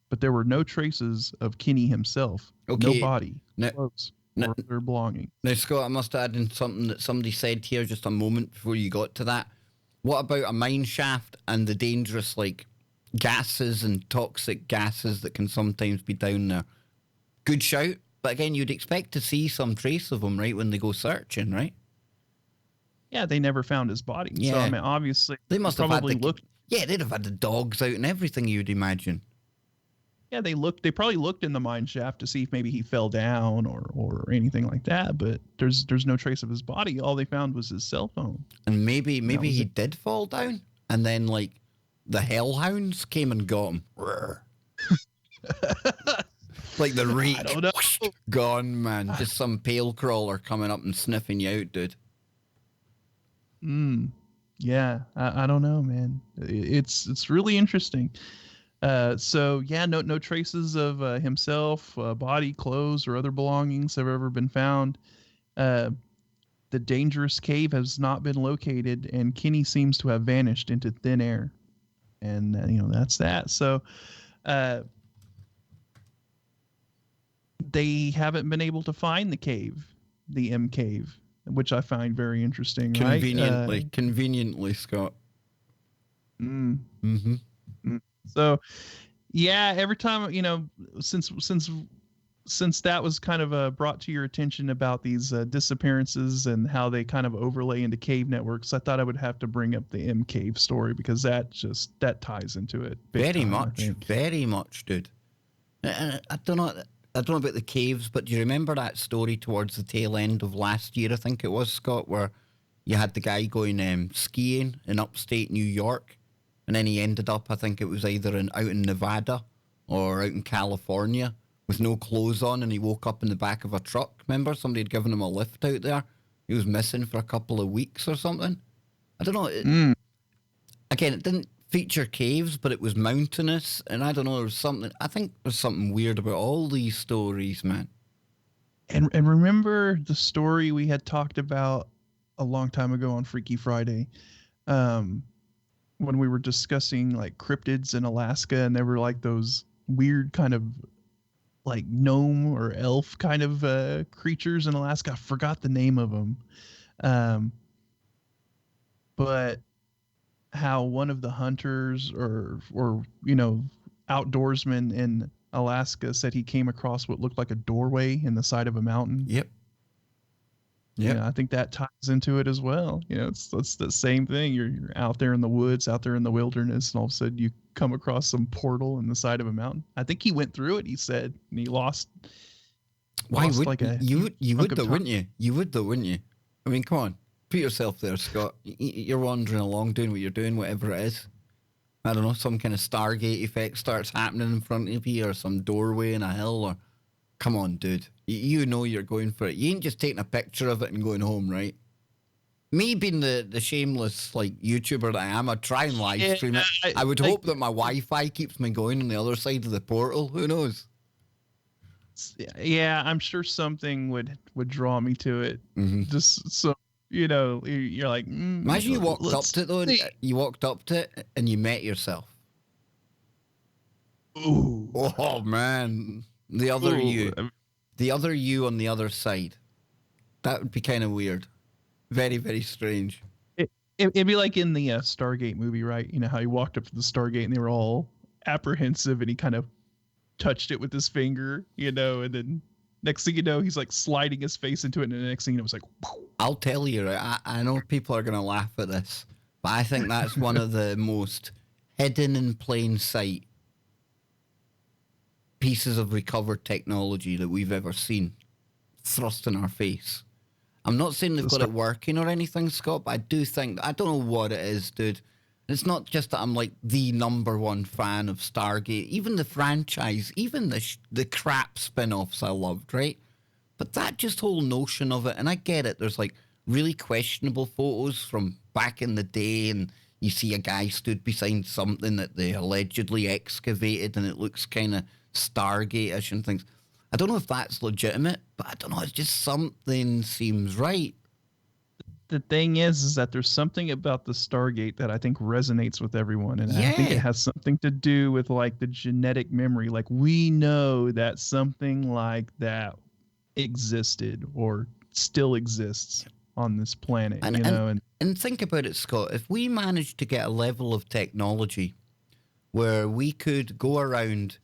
but there were no traces of Kenny himself. Okay. No body, clothes, or their belongings. Now, Scott, I must add in something that somebody said here just a moment before you got to that. What about a mine shaft and the dangerous, like, gases and toxic gases that can sometimes be down there? Good shout. But again, you'd expect to see some trace of them, right, when they go searching, right? Yeah, they never found his body. Yeah. So, I mean, obviously, they must have probably looked. Yeah, they'd have had the dogs out and everything, you'd imagine. Yeah, they probably looked in the mine shaft to see if maybe he fell down or anything like that, but there's no trace of his body. All they found was his cell phone. And maybe he did fall down, and then, like, the hellhounds came and got him. Like the reek. I don't know. Gone, man. Just some pale crawler coming up and sniffing you out, dude. Yeah, I don't know, man. It's really interesting. So yeah, no traces of himself, body, clothes, or other belongings have ever been found. The dangerous cave has not been located, and Kenny seems to have vanished into thin air. And that's that. So they haven't been able to find the cave, the M cave, which I find very interesting. Conveniently, Scott. So Yeah, every time, since that was kind of brought to your attention about these disappearances and how they kind of overlay into cave networks, I thought I would have to bring up the M Cave story because that ties into it big Very time, I much, think. very much, dude. I don't know. I don't know about the caves, but do you remember that story towards the tail end of last year? I think it was, Scott, where you had the guy going skiing in upstate New York, and then he ended up, I think it was either out in Nevada or out in California with no clothes on, and he woke up in the back of a truck. Remember, somebody had given him a lift out there. He was missing for a couple of weeks or something. I don't know. Again, it didn't feature caves, but it was mountainous, and I don't know. There's something. I think there's something weird about all these stories, man. And remember the story we had talked about a long time ago on Freaky Friday, um, when we were discussing like cryptids in Alaska, and there were like those weird kind of like gnome or elf kind of creatures in Alaska. I forgot the name of them, um, but how one of the hunters or outdoorsmen in Alaska said he came across what looked like a doorway in the side of a mountain. Yep. Yep. Yeah, I think that ties into it as well. It's the same thing. You're out there in the woods, out there in the wilderness, and all of a sudden you come across some portal in the side of a mountain. I think he went through it, he said, and he lost. Why lost would like a you would chunk of though, time. wouldn't you? You would though, wouldn't you? I mean, come on, put yourself there, Scott. You're wandering along, doing what you're doing, whatever it is. I don't know, some kind of Stargate effect starts happening in front of you, or some doorway in a hill, or come on, dude. You know you're going for it. You ain't just taking a picture of it and going home, right? Me being the shameless like YouTuber that I am, I'd try and live stream it. I would hope that my Wi-Fi keeps me going on the other side of the portal. Who knows? Yeah, I'm sure something would draw me to it. Just so you're like. Imagine you walked up to it though. You walked up to it and you met yourself. Ooh. Oh man, the other you on the other side. That would be kind of weird. Very, very strange. It'd be like in the Stargate movie, right? You know how he walked up to the Stargate and they were all apprehensive, and he kind of touched it with his finger, and then next thing you know, he's like sliding his face into it, and the next thing you know, it's like. Whoosh. I'll tell you, right? I know people are going to laugh at this, but I think that's one of the most hidden in plain sight pieces of recovered technology that we've ever seen thrust in our face. I'm not saying they've got it working or anything, Scott, but I do think, I don't know what it is, dude. It's not just that I'm like the number one fan of Stargate, even the franchise, even the crap spin-offs I loved, right? But that just whole notion of it, and I get it, there's like really questionable photos from back in the day, and you see a guy stood beside something that they allegedly excavated, and it looks kind of Stargate-ish and things. I don't know if that's legitimate, but I don't know, it's just something seems right. The thing is that there's something about the Stargate that I think resonates with everyone, and I think it has something to do with like the genetic memory. Like we know that something like that existed or still exists on this planet, and think about it, Scott. If we managed to get a level of technology where we could go around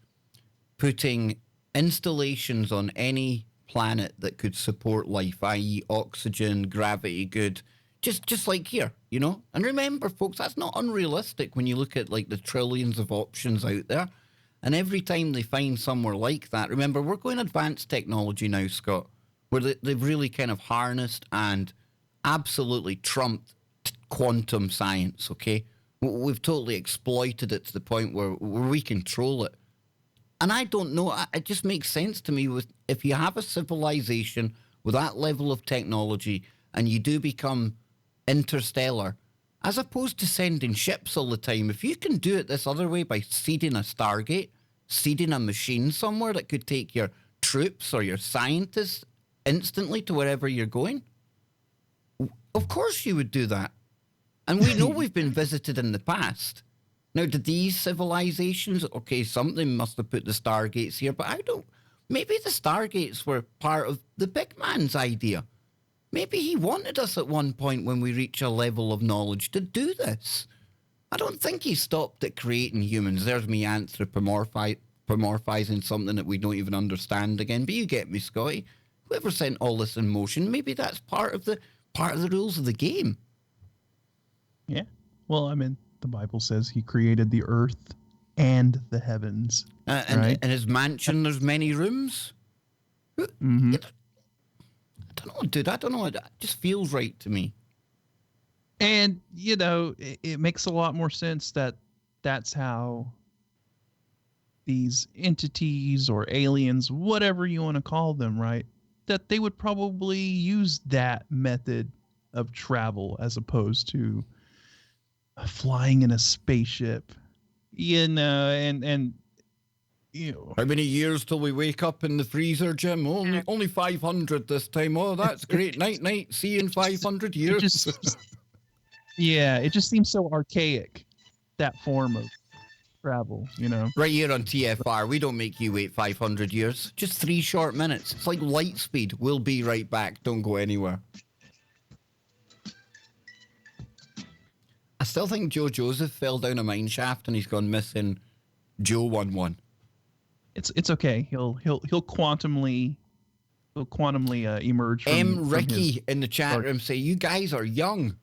putting installations on any planet that could support life, i.e. oxygen, gravity good, just like here, And remember, folks, that's not unrealistic when you look at like the trillions of options out there. And every time they find somewhere like that, remember, we're going advanced technology now, Scott, where they've really kind of harnessed and absolutely trumped quantum science, okay? We've totally exploited it to the point where we control it. And I don't know, it just makes sense to me if you have a civilization with that level of technology and you do become interstellar, as opposed to sending ships all the time, if you can do it this other way by seeding a Stargate, seeding a machine somewhere that could take your troops or your scientists instantly to wherever you're going, of course you would do that. And we know we've been visited in the past. Now, did these civilizations, okay, something must have put the Stargates here, but maybe the Stargates were part of the big man's idea. Maybe he wanted us at one point when we reach a level of knowledge to do this. I don't think he stopped at creating humans. There's me anthropomorphizing something that we don't even understand again. But you get me, Scotty. Whoever sent all this in motion, maybe that's part of the rules of the game. Yeah. Well, I mean, the Bible says he created the earth and the heavens. And in his mansion, there's many rooms. Mm-hmm. I don't know, dude. I don't know. It just feels right to me. And, you know, it makes a lot more sense that that's how these entities or aliens, whatever you want to call them, right, that they would probably use that method of travel as opposed to flying in a spaceship, you know, and you know. How many years till we wake up in the freezer, Jim? Only 500 this time. Oh, that's great. Night. See you in 500 years. It just seems so archaic, that form of travel, you know. Right here on TFR, we don't make you wait 500 years. Just 3 short minutes. It's like light speed. We'll be right back. Don't go anywhere. I still think Joe Joseph fell down a mine shaft and he's gone missing. Joe 11. It's okay. He'll quantumly emerge from Ricky in the chat room say, you guys are young.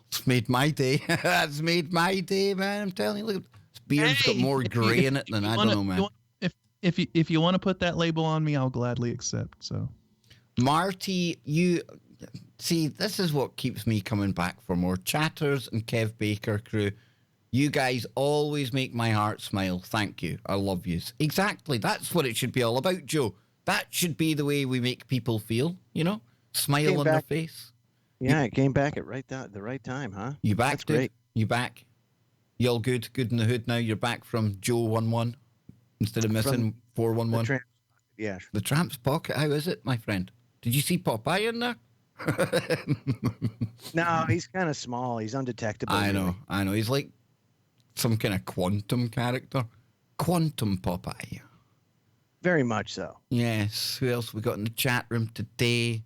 It's made my day. It's made my day, man. I'm telling you, look, this beard's got more grey in it than I don't know, man. If you want to put that label on me, I'll gladly accept. So, Marty, you see, this is what keeps me coming back for more. Chatters and Kev Baker crew. You guys always make my heart smile. Thank you. I love you. Exactly. That's what it should be all about, Joe. That should be the way we make people feel, you know? Smile on their face. Yeah, it came back at the right time, huh? You back, That's dude? great. You back? You all good? Good in the hood now? You're back from Joe 11 instead of missing 411? Yeah. The Tramp's Pocket. How is it, my friend? Did you see Popeye in there? No, he's kind of small. He's undetectable. I really. know. He's like some kind of quantum character. Quantum Popeye. Very much so. Yes. Who else we got in the chat room today?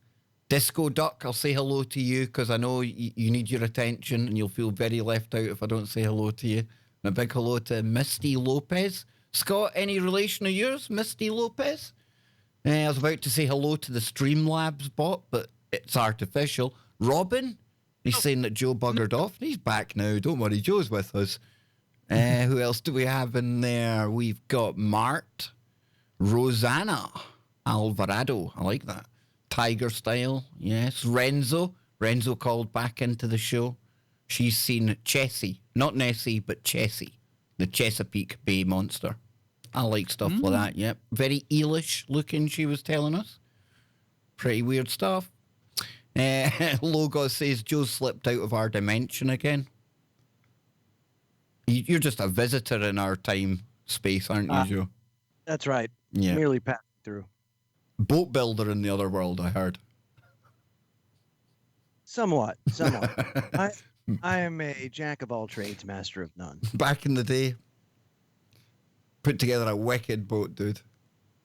Disco Duck, I'll say hello to you because I know you need your attention and you'll feel very left out if I don't say hello to you. And a big hello to Misty Lopez. Scott, any relation of yours, Misty Lopez? I was about to say hello to the Streamlabs bot, but it's artificial. Robin, he's saying that Joe buggered off. He's back now. Don't worry, Joe's with us. Who else do we have in there? We've got Mart, Rosanna, Alvarado. I like that. Tiger Style, yes. Renzo called back into the show. She's seen Chessie, not Nessie, but Chessie, the Chesapeake Bay monster. I like stuff like that, yep. Very eelish looking, she was telling us. Pretty weird stuff. Logo says Joe slipped out of our dimension again. You're just a visitor in our time space, aren't you, Joe? That's right. Yeah. Merely passing through. Boat builder in the other world, I heard. Somewhat. I am a jack of all trades, master of none. Back in the day, put together a wicked boat, dude.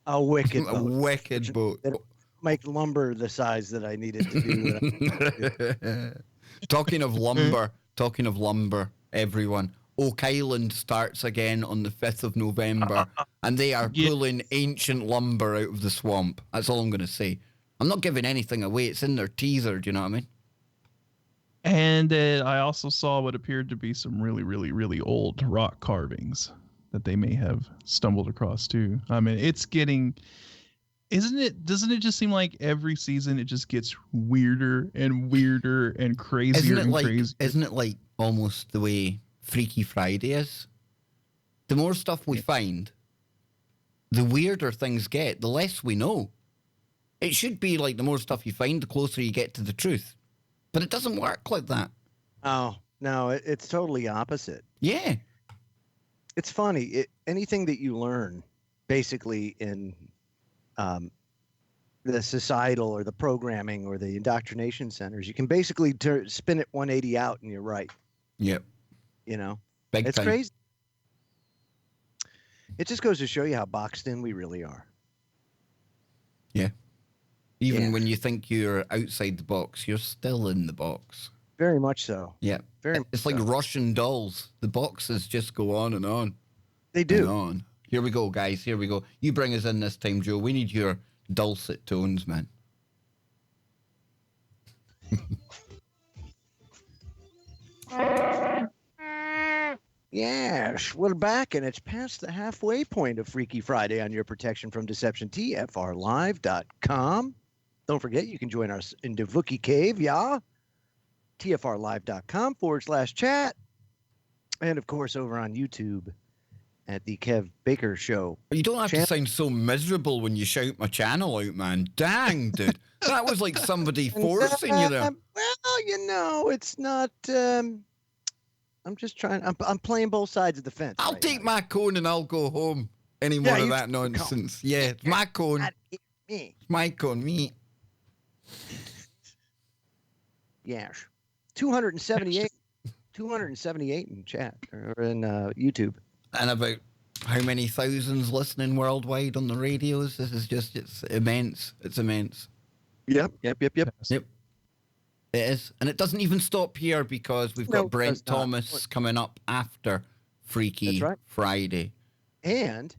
A wicked A boat. wicked boat. Make lumber the size that I needed to do. Talking of lumber, everyone. Oak Island starts again on the 5th of November, and they are pulling ancient lumber out of the swamp. That's all I'm going to say. I'm not giving anything away. It's in their teaser, do you know what I mean? And I also saw what appeared to be some really, really, really old rock carvings that they may have stumbled across too. I mean, it's getting... Doesn't it just seem like every season it just gets weirder and weirder and crazier crazier? Isn't it like almost the way Freaky Friday is? The more stuff we find, the weirder things get, the less we know. It should be like the more stuff you find, the closer you get to the truth. But it doesn't work like that. Oh, no, it's totally opposite. Yeah. It's funny. Anything that you learn, basically, in the societal or the programming or the indoctrination centers, you can basically spin it 180 out and you're right. Yep. You know? Big It's time. crazy. It just goes to show you how boxed in we really are. Yeah. Even when you think you're outside the box, you're still in the box. Very much so. Yeah. Very much It's like so. Russian dolls. The boxes just go on and on. They And do. on. Here we go, guys. Here we go. You bring us in this time, Joe. We need your dulcet tones, man. Yes, we're back, and it's past the halfway point of Freaky Friday on your protection from deception, tfrlive.com. Don't forget, you can join us in the Wookie Cave, yeah? tfrlive.com/chat. And, of course, over on YouTube at the Kev Baker Show. You don't have to sound so miserable when you shout my channel out, man. Dang, dude. That was like somebody forcing you there. Well, you know, it's not... I'm just trying. I'm playing both sides of the fence. I'll right take now. my cone and I'll go home. Any more of you that take the cone. nonsense. Yeah, it's my cone. Not me. My cone, me. Yes. 278. 278 in chat or in YouTube. And about how many thousands listening worldwide on the radios? This is just, it's immense. It's immense. Yep. Yep. It is. And it doesn't even stop here because we've No, got it Brent does not. Thomas coming up after Freaky That's right. Friday. And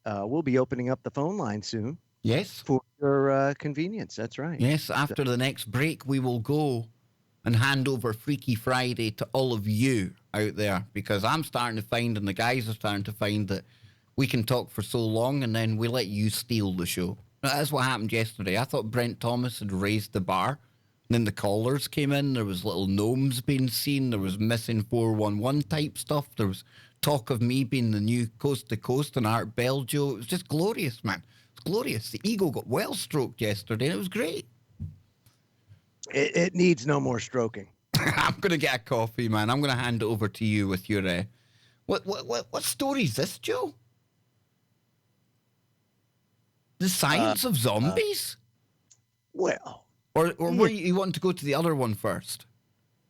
we'll be opening up the phone line soon Yes. for your convenience. That's right. Yes, after the next break, we will go and hand over Freaky Friday to all of you out there because I'm starting to find, and the guys are starting to find, that we can talk for so long and then we let you steal the show. That's what happened yesterday. I thought Brent Thomas had raised the bar. And then the callers came in. There was little gnomes being seen. There was missing 411 type stuff. There was talk of me being the new Coast to Coast and Art Bell Joe. It was just glorious, man. It's glorious. The ego got well stroked yesterday, and it was great. It needs no more stroking. I'm going to get a coffee, man. I'm going to hand it over to you with your... What story is this, Joe? The Science of Zombies? Well... Or were you want to go to the other one first?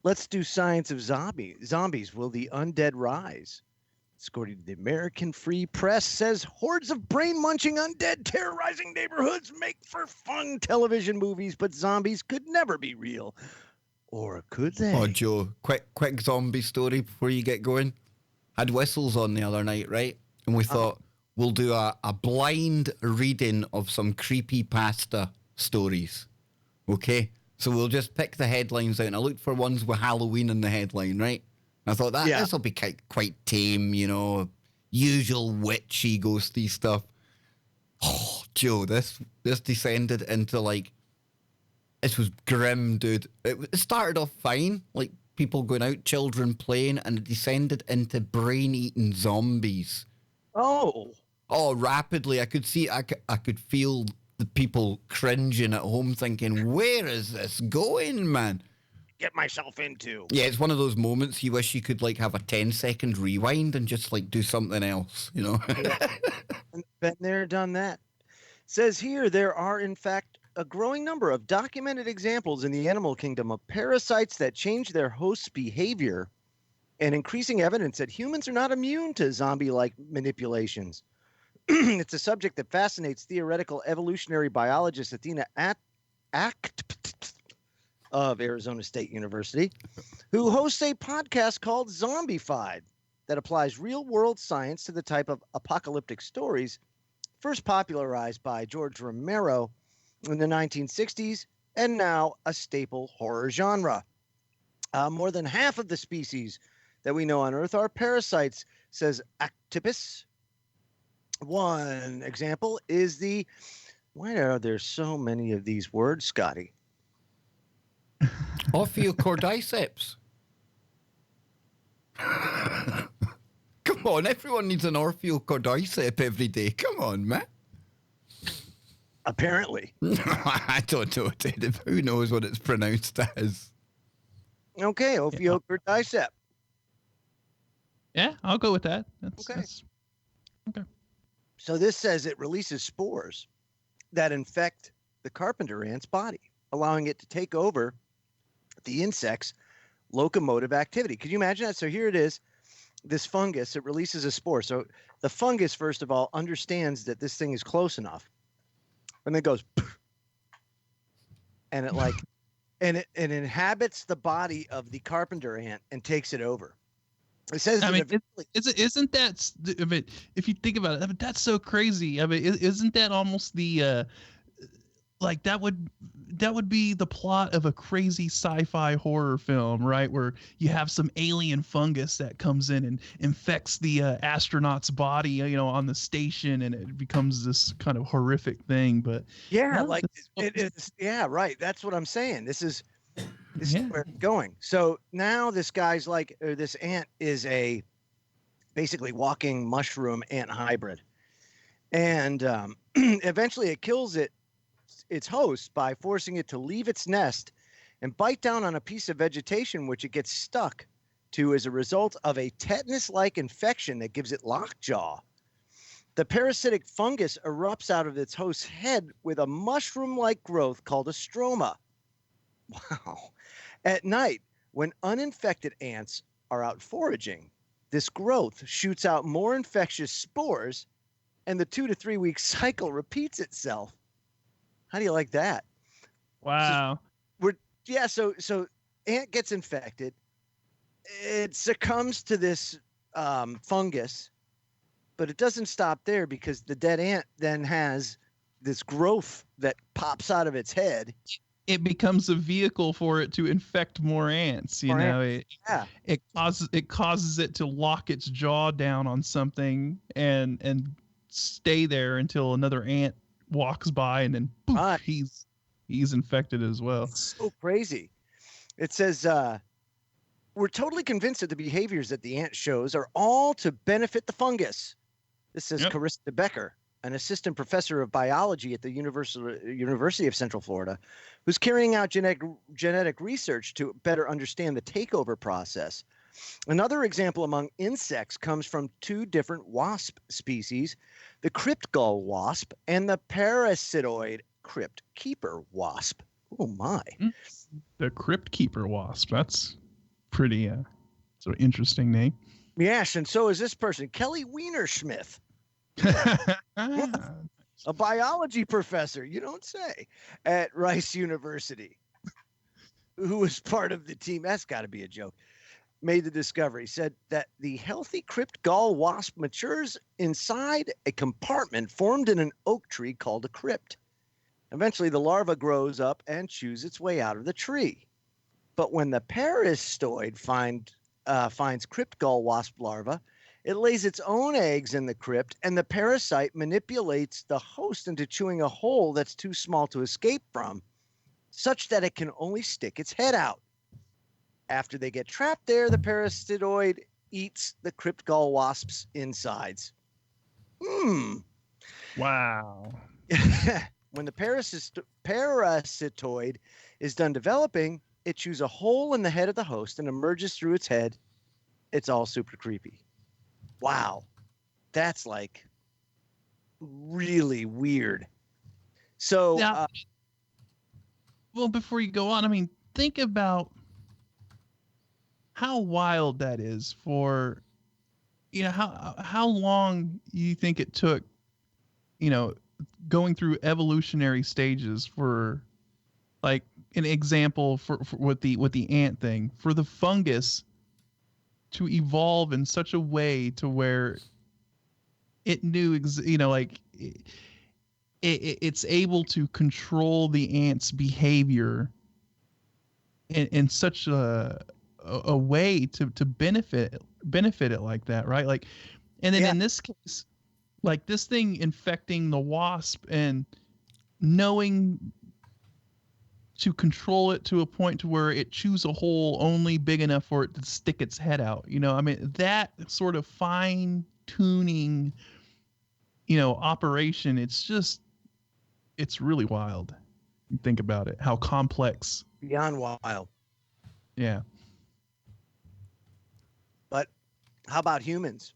Let's do Science of Zombies. Will the undead rise? According to the American Free Press, says hordes of brain-munching undead terrorizing neighborhoods make for fun television movies, but zombies could never be real. Or could they? Oh, Joe, quick zombie story before you get going. Had Whistles on the other night, right? And we thought, we'll do a blind reading of some creepypasta stories. Okay, so we'll just pick the headlines out, and I looked for ones with Halloween in the headline, right? And I thought this will be quite tame, you know, usual witchy, ghosty stuff. Oh, Joe, this descended into this was grim, dude. It started off fine, like people going out, children playing, and it descended into brain-eating zombies. Oh, rapidly. I could see, I could feel the people cringing at home thinking, where is this going, man? get myself into. Yeah, it's one of those moments you wish you could have a 10-second rewind and just do something else, you know? Been there, done that. Says here there are, in fact, a growing number of documented examples in the animal kingdom of parasites that change their host's behavior, and increasing evidence that humans are not immune to zombie-like manipulations. It's a subject that fascinates theoretical evolutionary biologist Athena Act of Arizona State University, who hosts a podcast called Zombified that applies real-world science to the type of apocalyptic stories first popularized by George Romero in the 1960s and now a staple horror genre. More than half of the species that we know on Earth are parasites, says Actipus. One example is the... Why are there so many of these words, Scotty? Ophiocordyceps. Come on, everyone needs an Ophiocordyceps every day. Come on, man. Apparently. I don't know. Who knows what it's pronounced as? Okay, Ophiocordyceps. Yeah, I'll go with that. Okay. Okay. So this says it releases spores that infect the carpenter ant's body, allowing it to take over the insect's locomotive activity. Could you imagine that? So here it is, this fungus, it releases a spore. So the fungus, first of all, understands that this thing is close enough, and then goes, and it and it inhabits the body of the carpenter ant and takes it over. It says I that mean, eventually, isn't that? I mean, if you think about it, I mean, that's so crazy. I mean, isn't that almost the like that would be the plot of a crazy sci-fi horror film, right? Where you have some alien fungus that comes in and infects the astronaut's body, on the station, and it becomes this kind of horrific thing. But yeah, no, like it is. Yeah, right. That's what I'm saying. This is yeah. where it's going. So now this guy's like, or this ant is a basically walking mushroom ant hybrid, and eventually it kills its host by forcing it to leave its nest and bite down on a piece of vegetation which it gets stuck to as a result of a tetanus-like infection that gives it lockjaw. The parasitic fungus erupts out of its host's head with a mushroom-like growth called a stroma. Wow. At night, when uninfected ants are out foraging, this growth shoots out more infectious spores, and the 2 to 3 week cycle repeats itself. How do you like that? Wow. So ant gets infected. It succumbs to this fungus, but it doesn't stop there because the dead ant then has this growth that pops out of its head. It becomes a vehicle for it to infect more ants. Yeah. It causes it to lock its jaw down on something and stay there until another ant walks by, and then poof, Right. he's infected as well. It's so crazy. It says, we're totally convinced that the behaviors that the ant shows are all to benefit the fungus. This says Yep. Carissa Becker, an assistant professor of biology at the University of Central Florida, who's carrying out genetic research to better understand the takeover process. Another example among insects comes from two different wasp species, the crypt gull wasp and the parasitoid crypt keeper wasp. Oh my. The crypt keeper wasp. That's pretty so interesting name. Yes, and so is this person, Kelly Wienerschmidt, a biology professor, you don't say, at Rice University, who was part of the team. That's got to be a joke. Made the discovery, said that the healthy crypt gull wasp matures inside a compartment formed in an oak tree called a crypt. Eventually, the larva grows up and chews its way out of the tree. But when the parasitoid finds crypt gull wasp larva, it lays its own eggs in the crypt, and the parasite manipulates the host into chewing a hole that's too small to escape from, such that it can only stick its head out. After they get trapped there, the parasitoid eats the crypt gull wasp's insides. Wow. When the parasitoid is done developing, it chews a hole in the head of the host and emerges through its head. It's all super creepy. Wow. That's like really weird. So, Now, well, before you go on, I mean, think about how wild that is for, how long you think it took, going through evolutionary stages for, like, an example for with the ant thing, for the fungus to evolve in such a way to where it knew, it's able to control the ant's behavior in such a way to benefit it like that, right? Like, and then in this case, like this thing infecting the wasp and knowing to control it to a point to where it chews a hole only big enough for it to stick its head out. I mean, that sort of fine tuning, operation, it's really wild. You think about it, how complex. beyond wild. Yeah. But how about humans?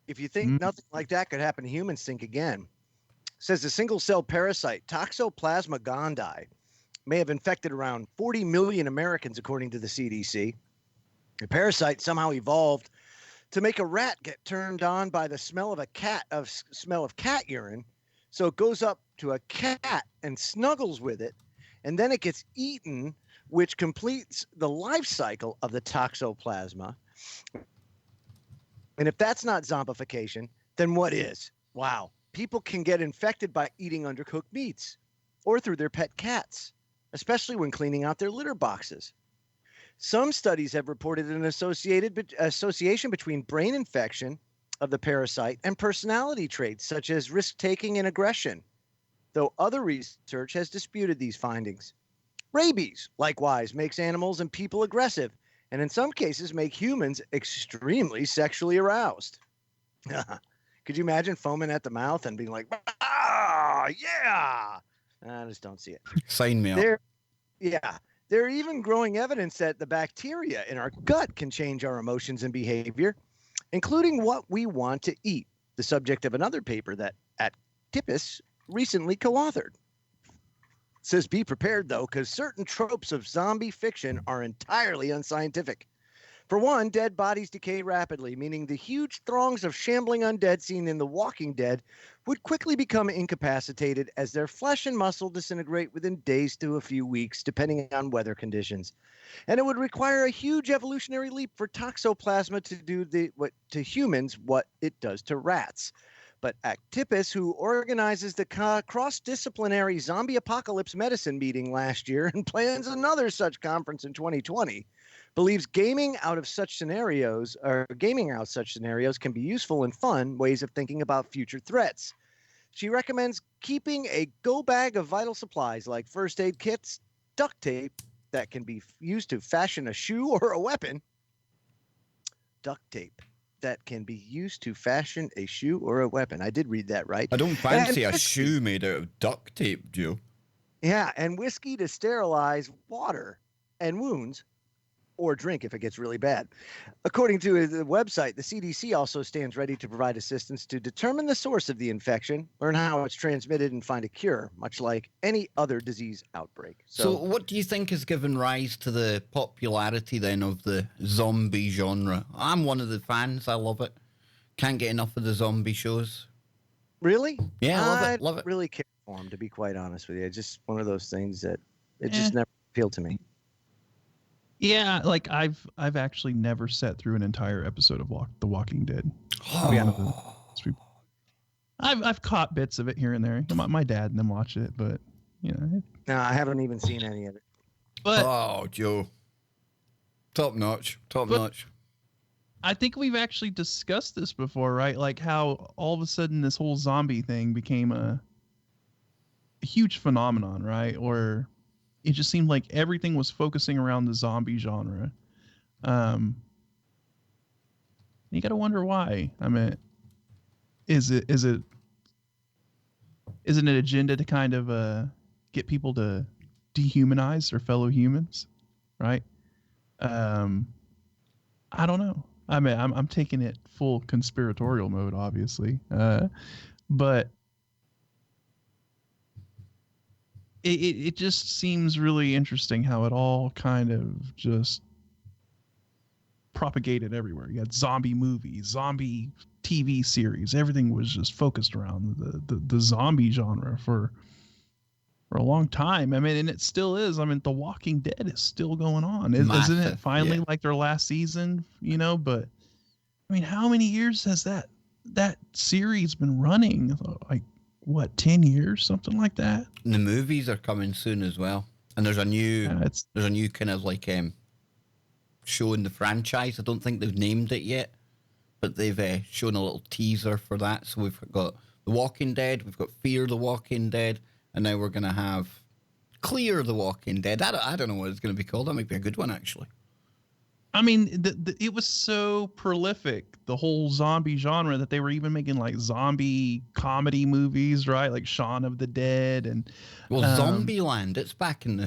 If you think nothing like that could happen to humans, think again. It says the single-cell parasite Toxoplasma gondii may have infected around 40 million Americans, according to the CDC. The parasite somehow evolved to make a rat get turned on by the smell of cat urine. So it goes up to a cat and snuggles with it and then it gets eaten, which completes the life cycle of the toxoplasma. And if that's not zombification, then what is? Wow. People can get infected by eating undercooked meats or through their pet cats, especially when cleaning out their litter boxes. Some studies have reported an association between brain infection of the parasite and personality traits such as risk-taking and aggression, though other research has disputed these findings. Rabies, likewise, makes animals and people aggressive, and in some cases make humans extremely sexually aroused. Could you imagine foaming at the mouth and being like, ah, yeah? I just don't see it. Sign me up. Yeah. There are even growing evidence that the bacteria in our gut can change our emotions and behavior, including what we want to eat, the subject of another paper that Actipus recently co-authored. It says be prepared, though, because certain tropes of zombie fiction are entirely unscientific. For one, dead bodies decay rapidly, meaning the huge throngs of shambling undead seen in The Walking Dead would quickly become incapacitated as their flesh and muscle disintegrate within days to a few weeks, depending on weather conditions. And it would require a huge evolutionary leap for toxoplasma to do to humans what it does to rats. But Actipus, who organizes the cross-disciplinary zombie apocalypse medicine meeting last year and plans another such conference in 2020, believes gaming out such scenarios can be useful and fun ways of thinking about future threats. She recommends keeping a go bag of vital supplies like first aid kits, duct tape that can be used to fashion a shoe or a weapon. Duct tape that can be used to fashion a shoe or a weapon. I did read that right. I don't fancy a shoe made out of duct tape, Joe. Yeah, and whiskey to sterilize water and wounds, or drink if it gets really bad. According to the website, the CDC also stands ready to provide assistance to determine the source of the infection, learn how it's transmitted, and find a cure, much like any other disease outbreak. So what do you think has given rise to the popularity then of the zombie genre? I'm one of the fans. I love it. Can't get enough of the zombie shows. Really? Yeah, I love it. I really care for them, to be quite honest with you. It's just one of those things that it just never appealed to me. Yeah, like I've actually never sat through an entire episode of The Walking Dead. I've caught bits of it here and there. My dad and them watch it, but no, I haven't even seen any of it. But Joe, top notch. I think we've actually discussed this before, right? Like how all of a sudden this whole zombie thing became a huge phenomenon, right? Or it just seemed like everything was focusing around the zombie genre. You got to wonder why. I mean, is it an agenda to kind of get people to dehumanize their fellow humans, right? I don't know. I mean, I'm taking it full conspiratorial mode, obviously, but it just seems really interesting how it all kind of just propagated everywhere. You had zombie movies, zombie TV series. Everything was just focused around the zombie genre for a long time. I mean, and it still is. I mean, The Walking Dead is still going on. Isn't it finally like their last season, But I mean, how many years has that series been running? Like, what, 10 years, something like that? And the movies are coming soon as well. And there's a new kind of like show in the franchise. I don't think they've named it yet, but they've shown a little teaser for that. So we've got The Walking Dead, we've got Fear the Walking Dead, and now we're going to have Clear the Walking Dead. I don't know what it's going to be called. That might be a good one, actually. I mean, it was so prolific, the whole zombie genre, that they were even making like zombie comedy movies, right? Like Shaun of the Dead and Zombieland. It's back in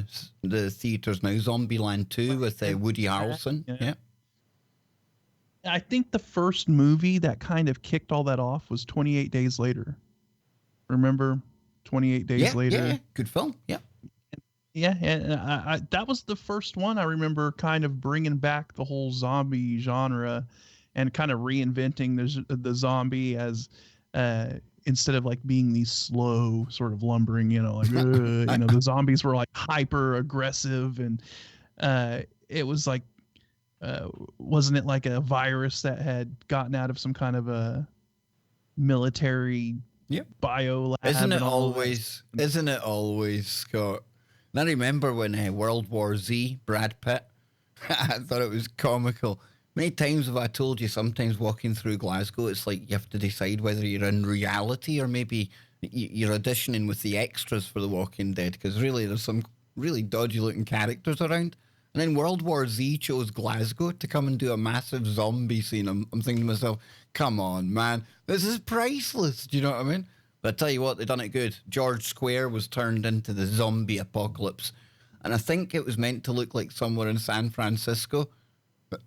the theaters now. Zombieland 2 with Woody Harrelson. Yeah. I think the first movie that kind of kicked all that off was 28 Days Later. Remember 28 Days Later? Yeah, good film. Yeah. Yeah, and I that was the first one I remember kind of bringing back the whole zombie genre and kind of reinventing the zombie as in instead of like being these slow sort of lumbering, like the zombies were like hyper aggressive, and it was like wasn't it like a virus that had gotten out of some kind of a military bio lab? Isn't it always, Scott? And I remember when World War Z, Brad Pitt, I thought it was comical. Many times have I told you, sometimes walking through Glasgow, it's like you have to decide whether you're in reality or maybe you're auditioning with the extras for The Walking Dead, because really there's some really dodgy looking characters around. And then World War Z chose Glasgow to come and do a massive zombie scene. I'm thinking to myself, come on, man, this is priceless. Do you know what I mean? But I tell you what, they done it good. George Square was turned into the zombie apocalypse. And I think it was meant to look like somewhere in San Francisco.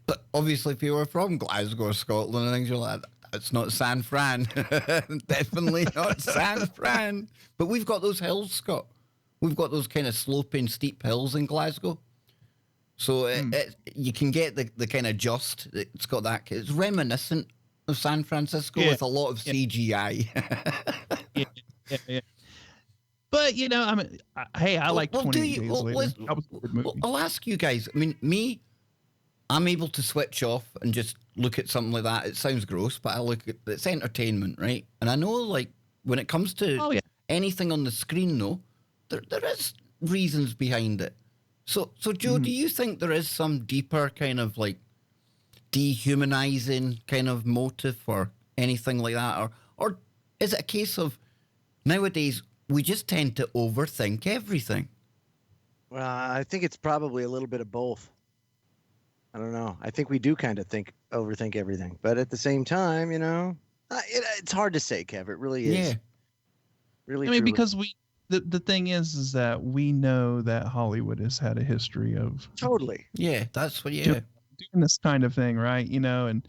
But obviously, if you were from Glasgow or Scotland and things, you're like, it's not San Fran. Definitely not San Fran. But we've got those hills, Scott. We've got those kind of sloping, steep hills in Glasgow. So you can get the kind of it's got that, it's reminiscent of San Francisco with a lot of CGI. yeah. But, I mean, hey, I like 28 Days Later. That was a good movie. I'll ask you guys, I mean, I'm able to switch off and just look at something like that. It sounds gross, but I look at it's entertainment, right? And I know, like, when it comes to anything on the screen, though, there is reasons behind it. So Joe, do you think there is some deeper kind of like dehumanizing kind of motive or anything like that? Or is it a case of nowadays we just tend to overthink everything? Well, I think it's probably a little bit of both. I don't know. I think we do kind of overthink everything. But at the same time, it's hard to say, Kev. It really is. Yeah. Really, I mean, because the thing is that we know that Hollywood has had a history of totally. Yeah, that's what. Doing this kind of thing, right? And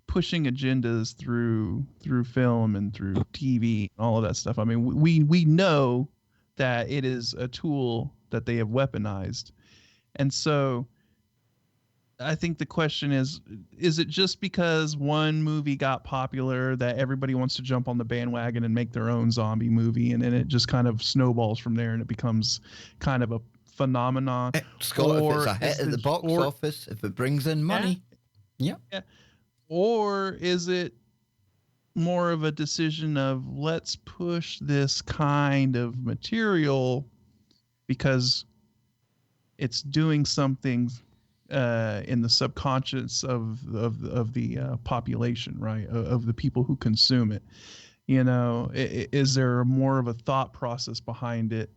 pushing agendas through film and through TV and all of that stuff. I mean, we know that it is a tool that they have weaponized, and so I think the question is it just because one movie got popular that everybody wants to jump on the bandwagon and make their own zombie movie, and then it just kind of snowballs from there and it becomes kind of a phenomenon? Scott, if it's a hit at the box office, if it brings in money. Yeah. Or is it more of a decision of let's push this kind of material because it's doing something in the subconscious of the population, right? Of the people who consume it. Is there more of a thought process behind it?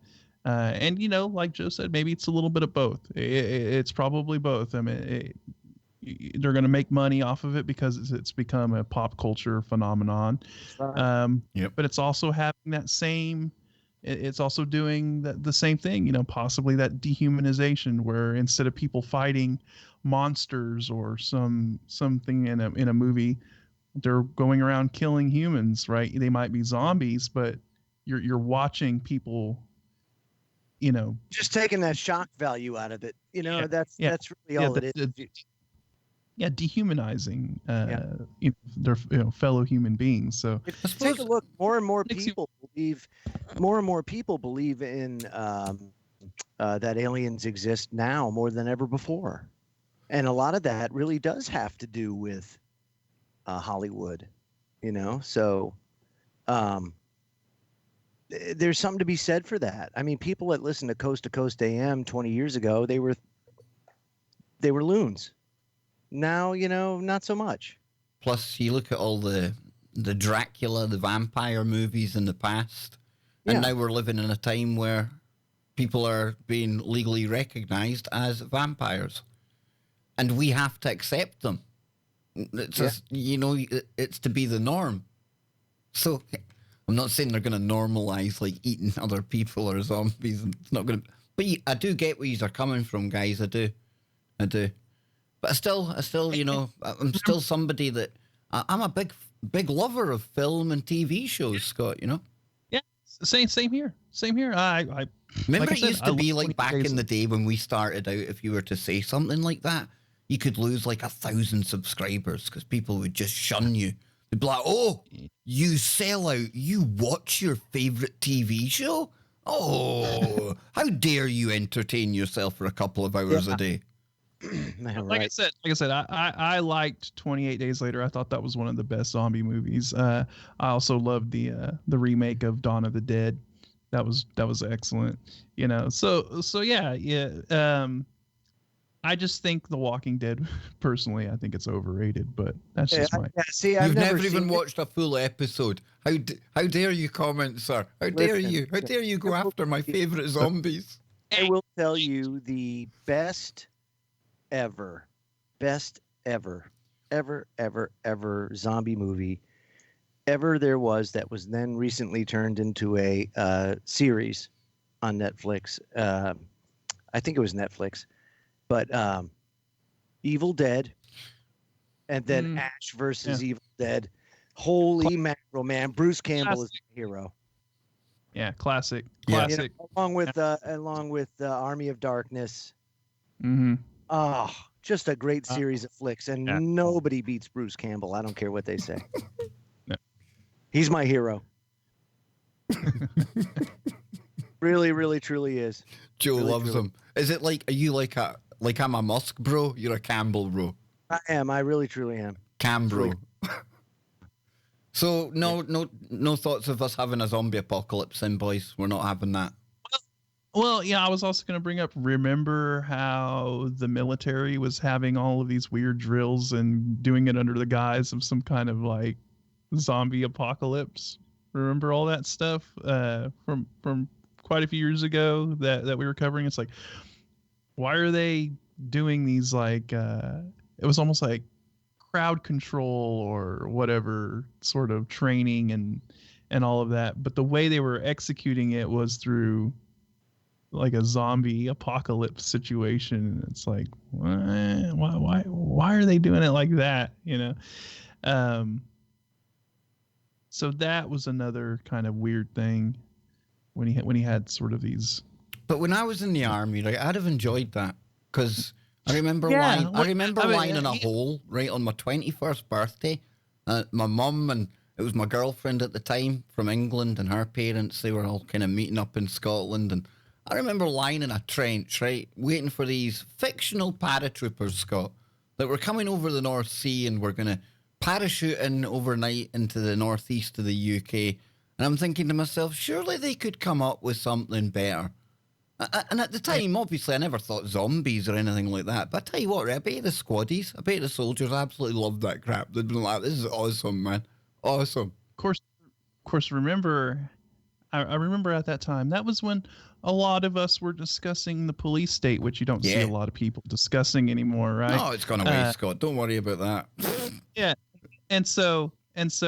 And like Joe said, maybe it's a little bit of both. It's probably both. I mean, they're going to make money off of it because it's become a pop culture phenomenon. But it's also having that same. It's also doing the same thing, possibly that dehumanization, where instead of people fighting monsters or something in a movie, they're going around killing humans, right? They might be zombies, but you're watching people, just taking that shock value out of it. That's really all it is. Dehumanizing their fellow human beings. So take a look. More and more people believe in that aliens exist now more than ever before, and a lot of that really does have to do with Hollywood. So there's something to be said for that. I mean, people that listened to Coast to Coast AM 20 years ago, they were loons. Now, not so much. Plus, you look at all the Dracula, the vampire movies in the past, and now we're living in a time where people are being legally recognized as vampires, and we have to accept them. It's just, it's to be the norm. So I'm not saying they're going to normalize like eating other people or zombies. It's not going to. But I do get where you are coming from, guys. I do. But I still, I'm still somebody that I'm a big lover of film and TV shows, Scott. Yeah, same here. I remember it used to be like back in the day when we started out. If you were to say something like that, you could lose like 1,000 subscribers because people would just shun you. He'd be like, oh, you sell out. You watch your favorite TV show? Oh, how dare you entertain yourself for a couple of hours a day? Man, Like right. I said, I liked 28 Days Later. I thought that was one of the best zombie movies. I also loved the remake of Dawn of the Dead. That was excellent. You know, so yeah. I just think The Walking Dead, personally, I think it's overrated, but that's just my. See, I've You've never seen even it. watched a full episode. How dare you comment, sir? How dare Listen, you? How dare you go after my favorite zombies? I will tell you the best ever zombie movie ever there was, that was then recently turned into a series on Netflix. I think it was Netflix, but Evil Dead, and then Ash versus Evil Dead. Holy mackerel, man! Bruce Campbell is the hero. Yeah, classic. Yeah. You know, along with Army of Darkness. Mm-hmm. Oh, just a great series of flicks, and nobody beats Bruce Campbell. I don't care what they say. No. He's my hero. Really, really, truly is. Joe Really, loves truly. him. Is it like, are you like I'm a Musk bro? You're a Campbell bro. I am. I really, truly am. Cam bro. Really. So no thoughts of us having a zombie apocalypse then, boys. We're not having that. Well, yeah, I was also going to bring up, remember how the military was having all of these weird drills and doing it under the guise of some kind of like zombie apocalypse? Remember all that stuff from quite a few years ago that we were covering? It's like, why are they doing these like it was almost like crowd control or whatever sort of training and all of that, but the way they were executing it was through like a zombie apocalypse situation. It's like, why are they doing it like that? You know? So that was another kind of weird thing when he had sort of these. But when I was in the army, like, I'd have enjoyed that, because I remember Yeah, lying in a he- hole right on my 21st birthday. My mum, and it was my girlfriend at the time from England, and her parents, they were all kind of meeting up in Scotland, and I remember lying in a trench, right, waiting for these fictional paratroopers, Scott, that were coming over the North Sea and were going to parachute in overnight into the northeast of the UK. And I'm thinking to myself, surely they could come up with something better. And at the time, obviously, I never thought zombies or anything like that. But I tell you what, right, I bet the squaddies, I bet the soldiers absolutely loved that crap. They'd been like, this is awesome, man. Awesome. Of course, remember, I remember at that time, that was when a lot of us were discussing the police state, which you don't see Yeah. a lot of people discussing anymore, right? No, it's gone away, Scott. Don't worry about that. Yeah. And so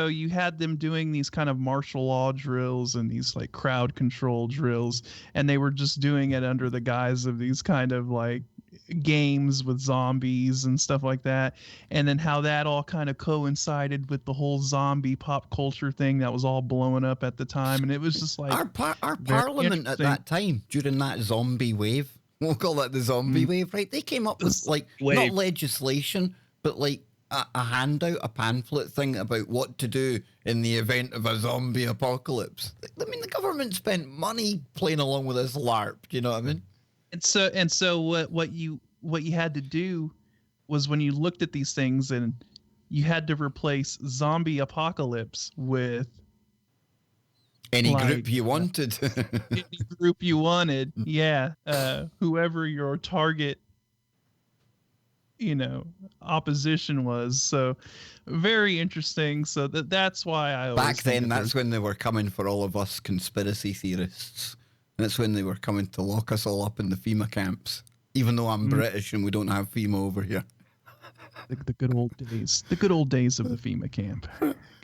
you had them doing these kind of martial law drills and these like crowd control drills, and they were just doing it under the guise of these kind of like games with zombies and stuff like that. And then how that all kind of coincided with the whole zombie pop culture thing that was all blowing up at the time. And it was just like Our very parliament at interesting. that time, during that zombie wave, we'll call that the zombie wave, right? They came up with like not wave. legislation, but like a handout, a pamphlet thing about what to do in the event of a zombie apocalypse. I mean, the government spent money playing along with this LARP. Do you know what I mean? And so what you had to do was, when you looked at these things, and you had to replace zombie apocalypse with Any like, group you wanted. any group you wanted. Yeah. Whoever your target, opposition was. So very interesting. So that's why I always Back think then, that that's when they were coming for all of us conspiracy theorists. That's when they were coming to lock us all up in the FEMA camps. Even though I'm British and we don't have FEMA over here. the good old days. The good old days of the FEMA camp.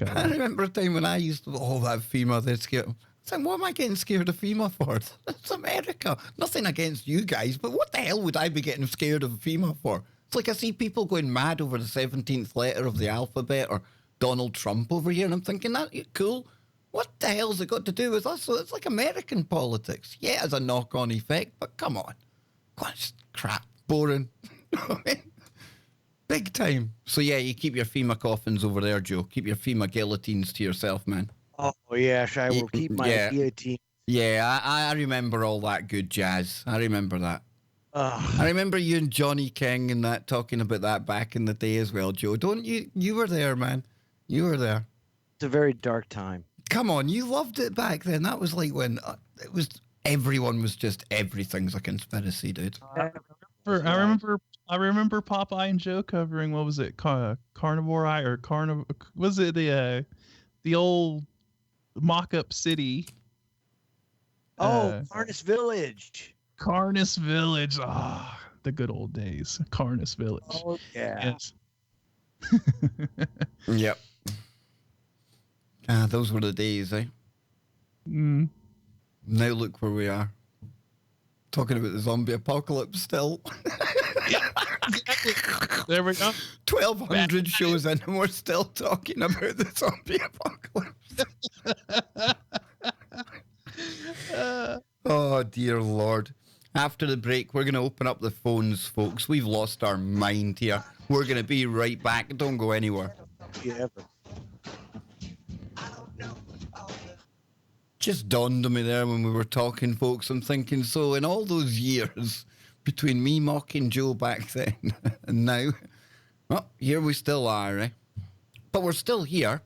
I remember a time when I used to, that FEMA, they're scared. I was like, what am I getting scared of FEMA for? It's America. Nothing against you guys, but what the hell would I be getting scared of FEMA for? It's like I see people going mad over the 17th letter of the alphabet or Donald Trump over here, and I'm thinking, that cool. What the hell's it got to do with us? So it's like American politics. Yeah, it has a knock-on effect, but come on. God, it's crap. Boring. Big time. So yeah, you keep your FEMA coffins over there, Joe. Keep your FEMA guillotines to yourself, man. Oh yes, I will keep my Yeah. guillotine. Yeah, I remember all that good jazz. I remember that. I Ugh. remember you and Johnny King and that talking about that back in the day as well, Joe. Don't you? You were there, man. You were there. It's a very dark time. Come on, you loved it back then. That was like when it was everyone was just everything's a conspiracy, dude. I remember Popeye and Joe covering what was it, Carnivore Eye or Carniv? Was it the old mock-up city? Harness Village. Carnus Village. The good old days. Carnus Village. Oh yeah. Yes. Yep. Those were the days, eh? Mm. Now look where we are. Talking about the zombie apocalypse still. Exactly. There we go. 1,200 shows in and we're still talking about the zombie apocalypse. Oh, dear Lord. After the break, we're going to open up the phones, folks. We've lost our mind here. We're going to be right back. Don't go anywhere. Yeah. Just dawned on me there when we were talking, folks. I'm thinking, so in all those years between me mocking Joe back then and now, well, here we still are, eh? But we're still here.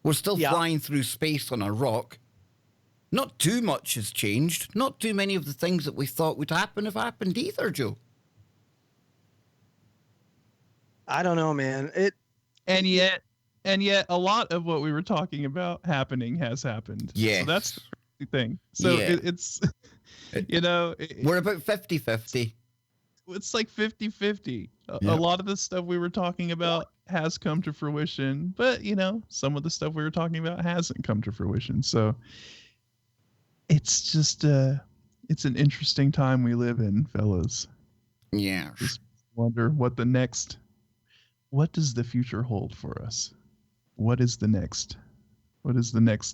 We're still flying through space on a rock. Not too much has changed. Not too many of the things that we thought would happen have happened either, Joe. I don't know, man. And yet a lot of what we were talking about happening has happened. Yes. So that's the crazy thing. So Yeah. it's, you know, We're about 50-50. it's like 50-50. Yeah. A lot of the stuff we were talking about has come to fruition, but you know, some of the stuff we were talking about hasn't come to fruition. So it's just it's an interesting time we live in, fellas. Yeah. Just wonder what does the future hold for us? What is the next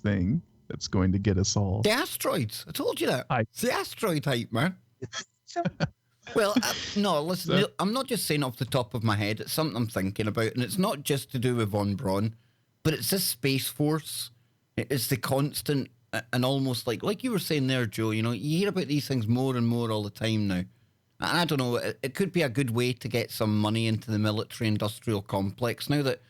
thing that's going to get us all? The asteroids. I told you that. It's the asteroid hype, man. So, Well, no, listen, I'm not just saying off the top of my head. It's something I'm thinking about, and it's not just to do with Von Braun, but it's this Space Force. It's the constant and almost like you were saying there, Joe, you know, you hear about these things more and more all the time now. And I don't know, it could be a good way to get some money into the military-industrial complex. Now that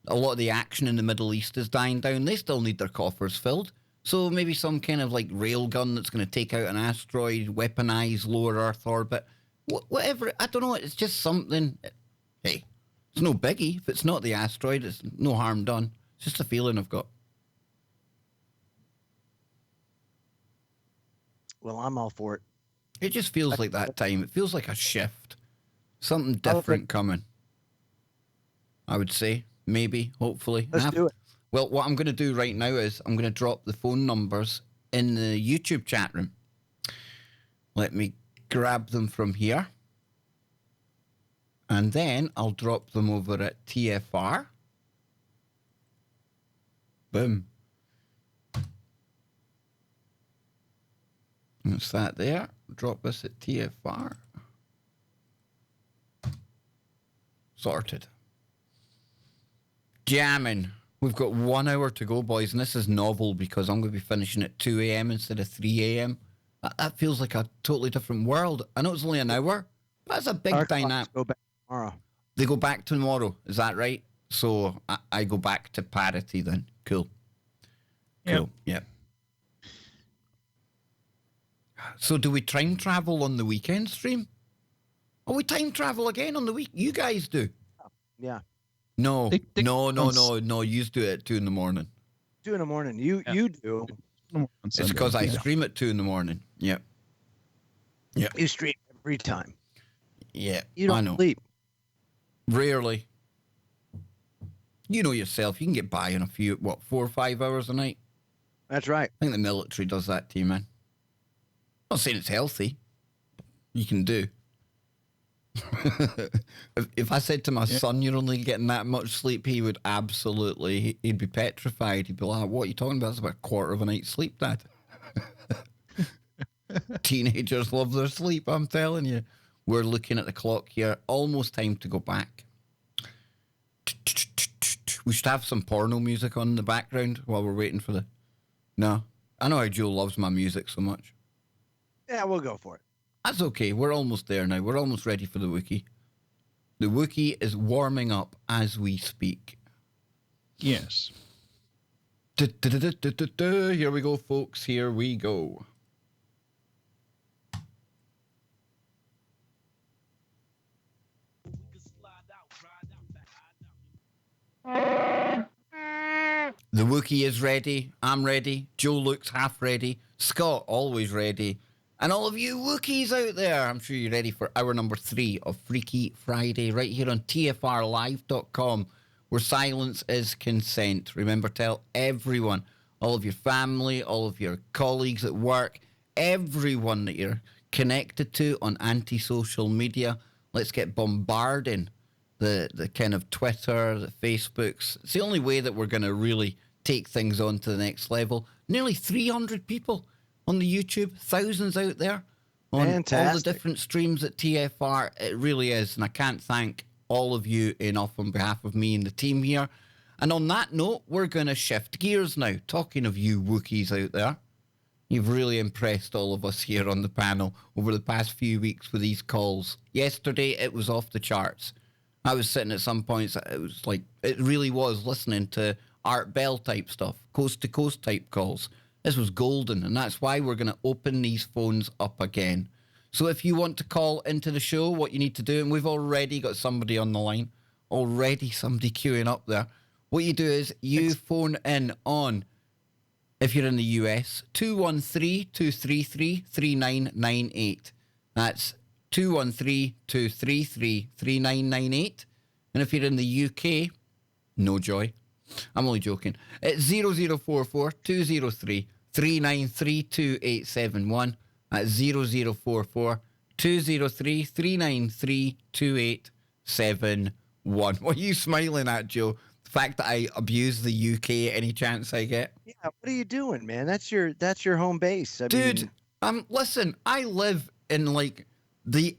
a lot of the action in the Middle East is dying down, they still need their coffers filled. So maybe some kind of like railgun that's going to take out an asteroid, weaponize lower Earth orbit, whatever. I don't know. It's just something. Hey, it's no biggie. If it's not the asteroid, it's no harm done. It's just a feeling I've got. well, I'm all for it. It just feels like that time. It feels like a shift. Something different coming. I would say. Maybe. Hopefully. Let's do it. Well, what I'm going to do right now is I'm going to drop the phone numbers in the YouTube chat room. Let me grab them from here. And then I'll drop them over at TFR. Boom. That's that there. Drop this at TFR. Sorted. Jamming. We've got 1 hour to go, boys, and this is novel because I'm going to be finishing at 2 a.m. instead of 3 a.m. That feels like a totally different world. I know it's only an hour, but that's a big Our dynamic. clocks go back tomorrow. They go back tomorrow, is that right? So I go back to parity then. Cool. Cool, yeah. So do we time travel on the weekend stream? Oh, we time travel again on the week? You guys do? Yeah. No, They- no. You do it at 2 in the morning. 2 in the morning. You do. It's because I stream at 2 in the morning. Yep. You stream every time. Yeah, You I don't know. sleep. Rarely. You know yourself. You can get by in a few, 4 or 5 hours a night? That's right. I think the military does that to you, man. I'm not saying it's healthy. You can do. if I said to my son, you're only getting that much sleep, he would absolutely, he'd be petrified. He'd be like, what are you talking about? It's about a quarter of a night's sleep, Dad. Teenagers love their sleep, I'm telling you. We're looking at the clock here. Almost time to go back. We should have some porno music on in the background while we're waiting for the... No. I know how Joe loves my music so much. Yeah, we'll go for it. That's okay. We're almost there now. We're almost ready for the Wookiee. The Wookiee is warming up as we speak. Yes. Here we go, folks. Here we go. The Wookiee is ready. I'm ready. Joe looks half ready. Scott, always ready. And all of you Wookiees out there, I'm sure you're ready for hour number 3 of Freaky Friday right here on TFRlive.com, where silence is consent. Remember, tell everyone, all of your family, all of your colleagues at work, everyone that you're connected to on anti-social media. Let's get bombarding the kind of Twitter, the Facebooks. It's the only way that we're going to really take things on to the next level. Nearly 300 people on the YouTube, thousands out there on all the different streams at TFR. It really is, and I can't thank all of you enough on behalf of me and the team here. And on that note, we're going to shift gears now. Talking of you Wookiees out there, you've really impressed all of us here on the panel over the past few weeks with these calls. Yesterday, it was off the charts. I was sitting at some points, it was like, it really was listening to Art Bell type stuff, coast to coast type calls. This was golden, and that's why we're going to open these phones up again. So if you want to call into the show, what you need to do, and we've already got somebody on the line, already somebody queuing up there. What you do is you phone in on, if you're in the US, 213-233-3998. That's 213-233-3998. And if you're in the UK, no joy. I'm only joking. It's 0044-203-393-2871. That's 0044-203-393-2871. What are you smiling at, Joe? The fact that I abuse the UK any chance I get? Yeah, what are you doing, man? That's your home base. I Dude, mean, listen, I live in like this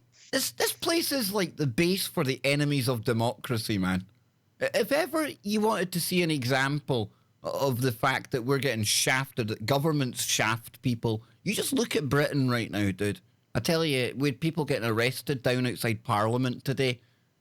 place is like the base for the enemies of democracy, man. If ever you wanted to see an example of the fact that we're getting shafted, that governments shaft people, you just look at Britain right now, dude. I tell you, we had people getting arrested down outside Parliament today,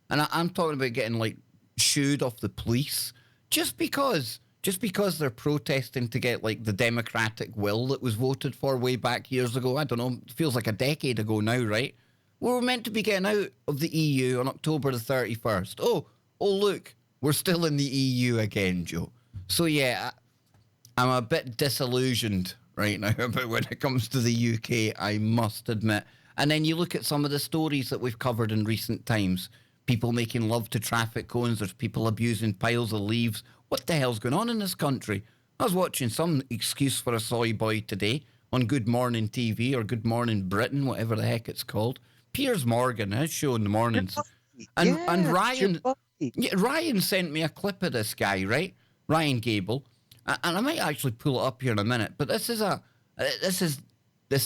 and I'm talking about getting like shooed off the police just because they're protesting to get like the democratic will that was voted for way back years ago. I don't know, it feels like a decade ago now, right? We were meant to be getting out of the EU on October the 31st. Oh, look, we're still in the EU again, Joe. So yeah, I'm a bit disillusioned right now about when it comes to the UK, I must admit. And then you look at some of the stories that we've covered in recent times. People making love to traffic cones. There's people abusing piles of leaves. What the hell's going on in this country? I was watching some excuse for a soy boy today on Good Morning TV or Good Morning Britain, whatever the heck it's called. Piers Morgan, his show in the mornings. And Ryan sent me a clip of this guy, right? Ryan Gable. And I might actually pull it up here in a minute, but this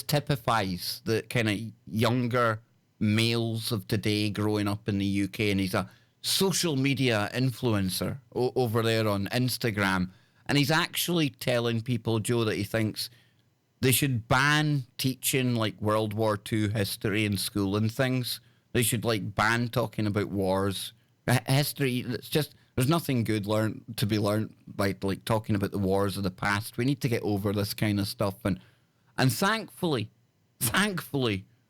typifies the kind of younger males of today growing up in the UK, and he's a social media influencer over there on Instagram, and he's actually telling people, Joe, that he thinks they should ban teaching like World War II history in school and things. They should like ban talking about wars. History, it's just, there's nothing good to be learned by like talking about the wars of the past. We need to get over this kind of stuff. And thankfully,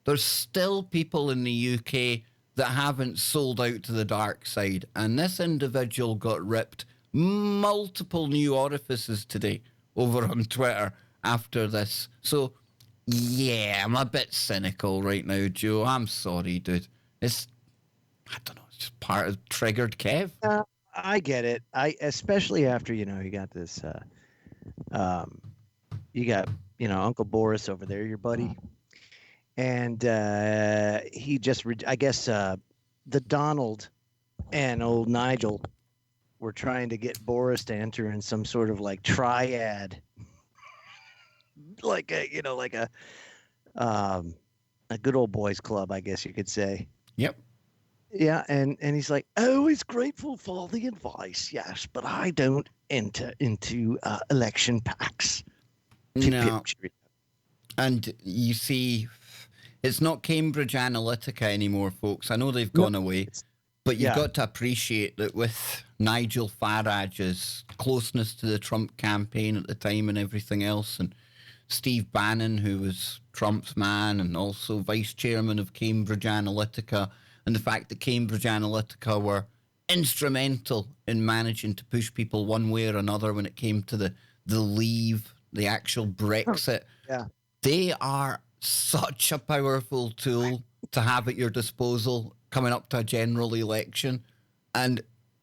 there's still people in the UK that haven't sold out to the dark side. And this individual got ripped multiple new orifices today over on Twitter after this. So, yeah, I'm a bit cynical right now, Joe. I'm sorry, dude. I don't know, it's just part of triggered Kev. I get it. Especially after, you got this, you got, Uncle Boris over there, your buddy. And he just, I guess, the Donald and old Nigel were trying to get Boris to enter in some sort of like triad, like a good old boys club, I guess you could say. Yep. Yeah, and he's like, always grateful for the advice, yes, but I don't enter into election packs. Chip, chip, No. cheerio. And you see, it's not Cambridge Analytica anymore, folks. I know they've No, gone away, it's- but you've yeah. got to appreciate that with Nigel Farage's closeness to the Trump campaign at the time and everything else, and Steve Bannon, who was Trump's man and also vice chairman of Cambridge Analytica, and the fact that Cambridge Analytica were instrumental in managing to push people one way or another when it came to the leave, the actual Brexit. Yeah. They are such a powerful tool to have at your disposal coming up to a general election. And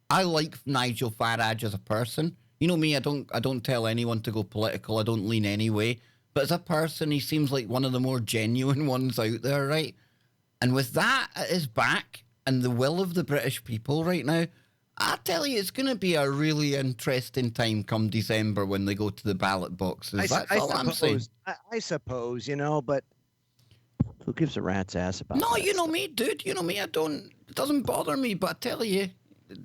I like Nigel Farage as a person. You know me, I don't tell anyone to go political. I don't lean any way. But as a person, he seems like one of the more genuine ones out there, right? And with that at his back and the will of the British people right now, I tell you, it's going to be a really interesting time come December when they go to the ballot boxes. That's all I'm saying. I suppose, but who gives a rat's ass about No, that you know stuff? me, dude. You know me. It doesn't bother me. But I tell you,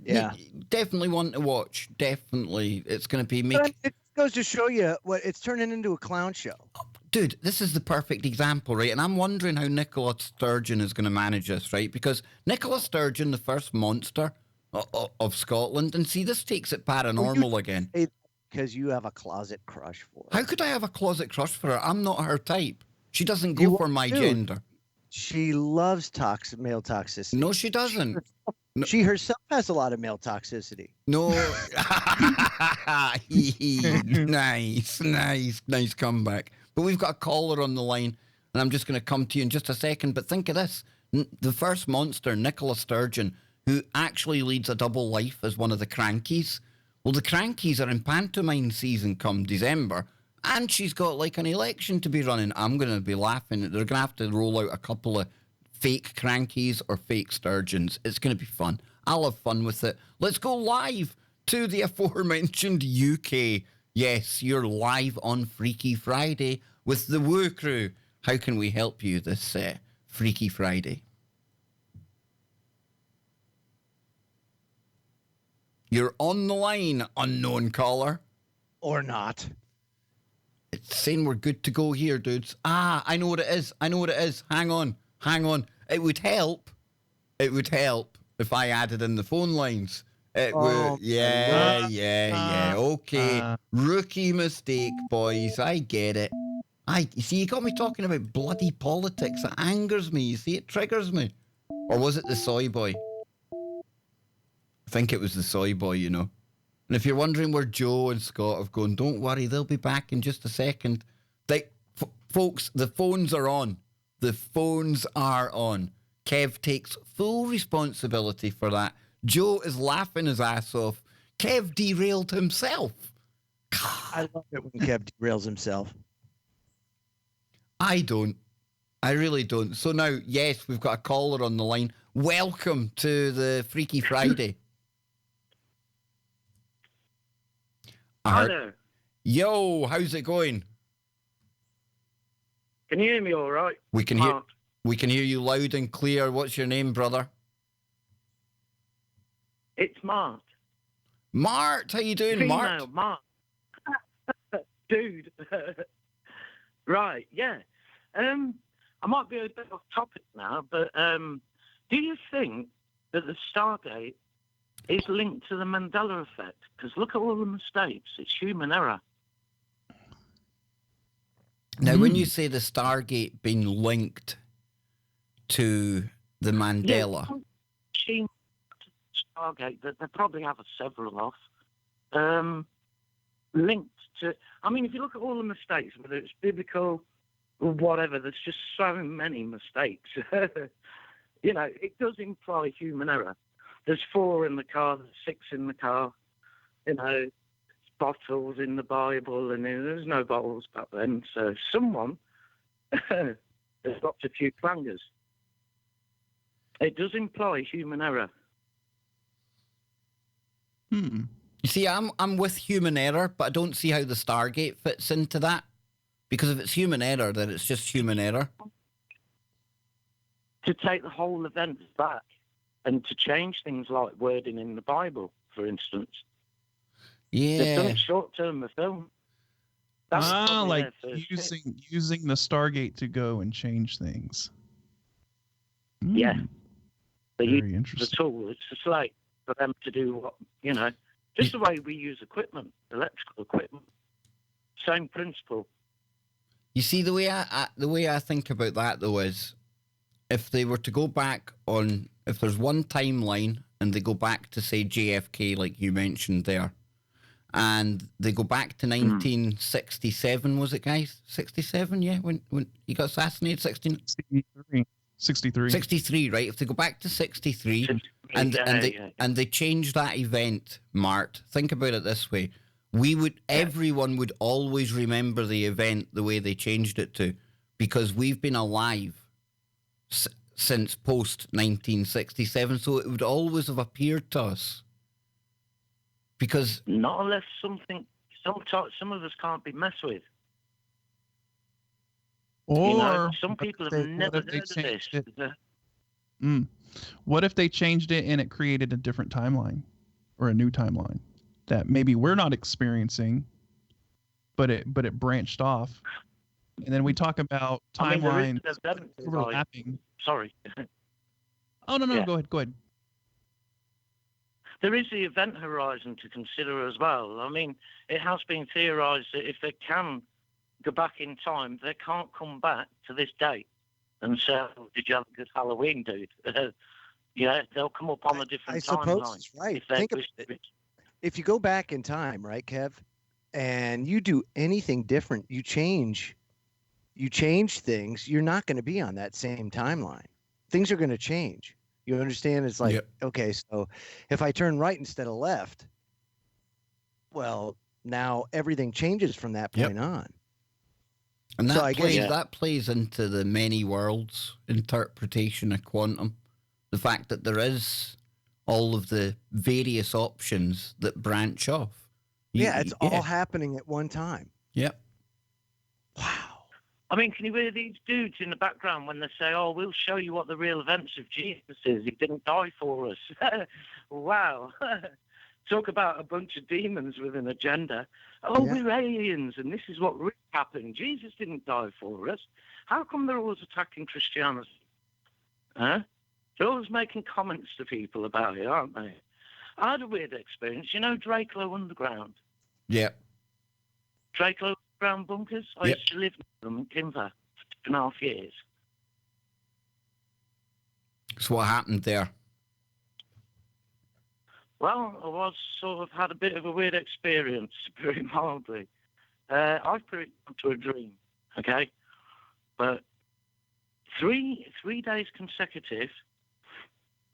Yeah. definitely one to watch. Definitely, it's going to be But make. it goes to show you what it's turning into a clown show. Dude, this is the perfect example, right? And I'm wondering how Nicola Sturgeon is going to manage this, right? Because Nicola Sturgeon, the first monster of Scotland, and see, this takes it paranormal again. Because you have a closet crush for her. How could I have a closet crush for her? I'm not her type. She doesn't go You for are my too. gender. She loves male toxicity. No, she doesn't. No. She herself has a lot of male toxicity. No. Nice comeback. But we've got a caller on the line, and I'm just going to come to you in just a second. But think of this. The first monster, Nicola Sturgeon, who actually leads a double life as one of the Crankies. Well, the Crankies are in pantomime season come December, and she's got like an election to be running. I'm going to be laughing. They're going to have to roll out a couple of fake Crankies or fake Sturgeons. It's going to be fun. I'll have fun with it. Let's go live to the aforementioned UK. Yes, you're live on Freaky Friday with the Woo Crew. How can we help you this Freaky Friday? You're on the line, unknown caller. Or not. It's saying we're good to go here, dudes. I know what it is. Hang on. It would help if I added in the phone lines. It would. Yeah. Okay. Rookie mistake, boys. I get it. You see, you got me talking about bloody politics. It angers me. You see, it triggers me. Or was it the soy boy? I think it was the soy boy, And if you're wondering where Joe and Scott have gone, don't worry, they'll be back in just a second. Folks, the phones are on. The phones are on. Kev takes full responsibility for that. Joe is laughing his ass off. Kev derailed himself. I love it when Kev derails himself. I don't. I really don't. So now, yes, we've got a caller on the line. Welcome to the Freaky Friday. Hi there. Yo, how's it going? Can you hear me all right? We can hear you loud and clear. What's your name, brother? It's Mart. Mart, how you doing, Female, Mart? Mart. Dude. Right, yeah. I might be a bit off topic now, but do you think that the Stargate is linked to the Mandela effect? Because look at all the mistakes. It's human error. Now, when you say the Stargate being linked to the Mandela... Yeah, Stargate, that they probably have several of, linked to... I mean, if you look at all the mistakes, whether it's biblical or whatever, there's just so many mistakes. It does imply human error. There's 4 in the car, there's 6 in the car, bottles in the Bible, and there's no bottles back then. So someone has dropped a few clangers. It does imply human error. You see, I'm with human error, but I don't see how the Stargate fits into that. Because if it's human error, then it's just human error. To take the whole event back. and to change things like wording in the Bible, for instance. They've done Yeah. it short-term with film. That was probably like their first hit. using the Stargate to go and change things. Yeah. They use Very the interesting. tool. It's a slate for them to do what, just the way we use equipment, electrical equipment. Same principle. You see, the way I think about that though is, if they were to go back on, if there's one timeline and they go back to say JFK, like you mentioned there, and they go back to 1967, was it, guys? 67, yeah, when he got assassinated, 63, right? If they go back to 63 and they change that event, Mart, think about it this way: everyone would always remember the event the way they changed it to, because we've been alive since post 1967, so it would always have appeared to us. Because not unless some of us can't be messed with. Or some people have never heard of this. What if they changed it and it created a different timeline, or a new timeline that maybe we're not experiencing, but it branched off? And then we talk about timelines overlapping. Sorry. Oh no, Yeah. go ahead. There is the event horizon to consider as well. I mean, it has been theorised that if they can go back in time, they can't come back to this date and say, oh, did you have a good Halloween, dude? They'll come up on a different timeline. I suppose it's right. Think of it. If you go back in time, right, Kev, and you do anything different, you change things, you're not going to be on that same timeline. Things are going to change. You understand? It's like, okay, so if I turn right instead of left, well, now everything changes from that point on. And that plays into the many worlds interpretation of quantum. The fact that there is all of the various options that branch off. It's all happening at one time. Yep. Wow. I mean, can you hear these dudes in the background when they say, oh, we'll show you what the real events of Jesus is. He didn't die for us. Wow. Talk about a bunch of demons with an agenda. Oh, we're aliens, and this is what really happened. Jesus didn't die for us. How come they're always attacking Christianity? Huh? They're always making comments to people about it, aren't they? I had a weird experience. You know Draco Underground? Yeah. Draco Underground bunkers? I used to live near them in Kimber for 2.5 years. So what happened there? Well, I was sort of had a bit of a weird experience, very mildly. I put it to a dream, okay? But three days consecutive,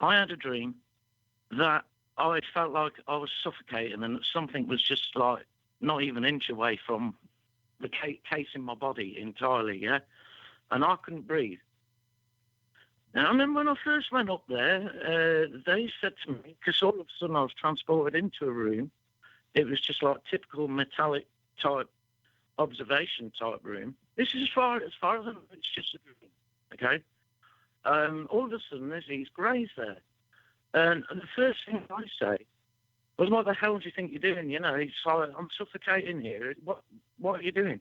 I had a dream that I felt like I was suffocating and that something was just like not even an inch away from the case in my body entirely, yeah? And I couldn't breathe. And I remember when I first went up there, they said to me, because all of a sudden I was transported into a room. It was just like typical metallic type observation type room. This is as far as I know, it's just a room, okay? All of a sudden there's these greys there. And the first thing I say was, what the hell do you think you're doing? You know, it's like, I'm suffocating here. What are you doing?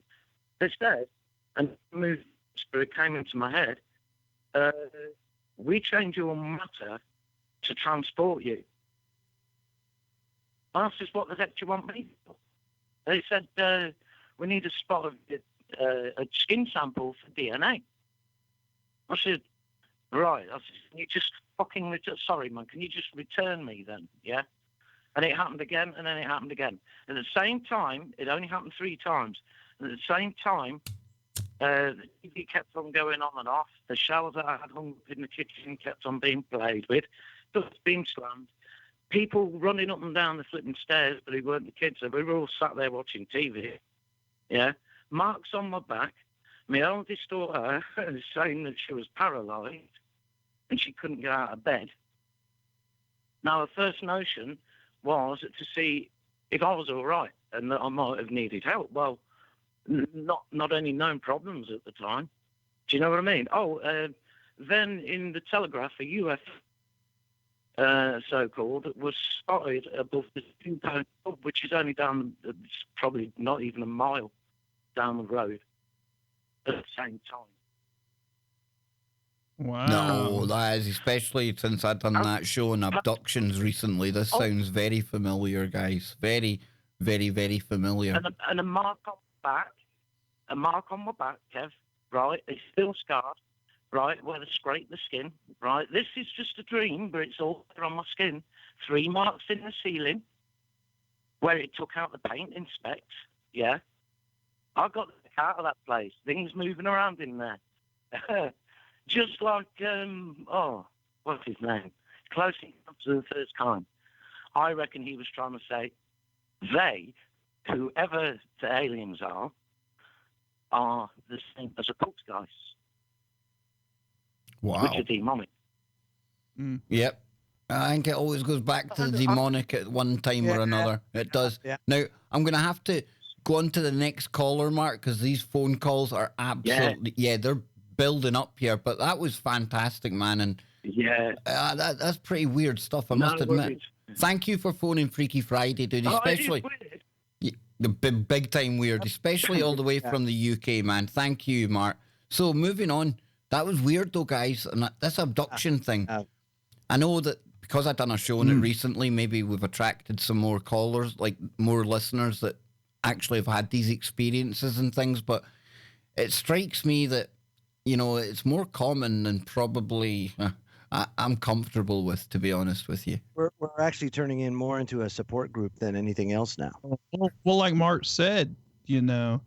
They said, and moved, spirit came into my head, we change your matter to transport you. I asked, what the heck do you want me for? They said, we need a spot of a skin sample for DNA. I said, right. I said, can you just fucking sorry, man, can you just return me then? Yeah? And it happened again, and then it happened again. At the same time, it only happened 3 times. And at the same time, the TV kept on going on and off. The shower that I had hung up in the kitchen kept on being played with. Dust being slammed. People running up and down the flipping stairs, but it weren't the kids. So we were all sat there watching TV. Yeah? Marks on my back. My oldest daughter saying that she was paralysed and she couldn't get out of bed. Now, the first notion was to see if I was all right and that I might have needed help. Well, not any known problems at the time. Do you know what I mean? Oh, then in the Telegraph, a UFO so-called, was spotted above the Tombstone pub, which is only down, it's probably not even a mile down the road at the same time. Wow. No, that is, especially since I've done that show on abductions recently. This sounds very familiar, guys. Very, very, very familiar. And a mark on my back, Kev, right? It's still scarred, right? Where they scrape the skin, right? This is just a dream, but it's all there on my skin. 3 marks in the ceiling where it took out the paint in specs, yeah? I got the heck out of that place. Things moving around in there. Just like, what's his name? Close Encounters of the Third Kind. I reckon he was trying to say, they, whoever the aliens are the same as a poltergeist, Wow. which are demonic. Yep. I think it always goes back to the demonic at one time or another. It does. Yeah. Now, I'm going to have to go on to the next caller, Mark, because these phone calls are absolutely, they're building up here. But that was fantastic, man. And Yeah. that's pretty weird stuff, I must admit. Worries. Thank you for phoning Freaky Friday, dude. Especially the big time weird, especially all the way from the UK, man. Thank you, Mark. So moving on, that was weird though, guys. And this abduction thing, I know that because I've done a show on it recently, maybe we've attracted some more callers, like more listeners that actually have had these experiences and things. But it strikes me that, you know, it's more common than probably I'm comfortable with, to be honest with you. We're actually turning in more into a support group than anything else now. Well, like Mark said, you know,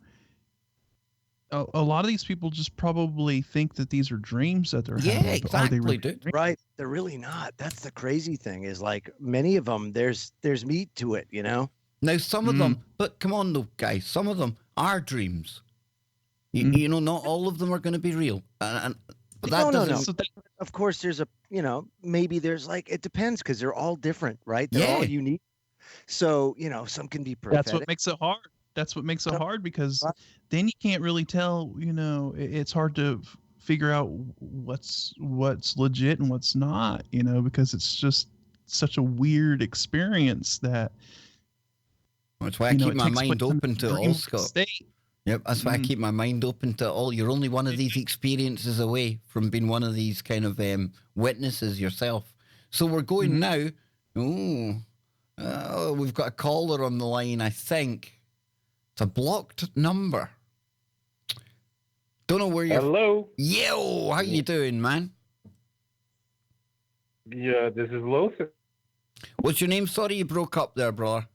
a lot of these people just probably think that these are dreams that they're having. Yeah, exactly, Are they really dude. dreams? Right. They're really not. That's the crazy thing is like many of them, there's meat to it, you know? Now, some of them, but come on though, guys, some of them are dreams. You know, not all of them are going to be real. But that doesn't... No. Of course, there's maybe there's like, it depends because they're all different, right? They're all unique. So, you know, some can be prophetic. That's what makes it hard. That's what makes it hard because then you can't really tell, you know, it's hard to figure out what's legit and what's not, you know, because it's just such a weird experience that. That's why I keep my mind open to all, Scott. Yep, that's why I keep my mind open to all. You're only one of these experiences away from being one of these kind of witnesses yourself. So we're going now. Oh, we've got a caller on the line, I think. It's a blocked number. Don't know where you're... Hello. Yo, how you doing, man? Yeah, this is Lothar. What's your name? Sorry, you broke up there, brother.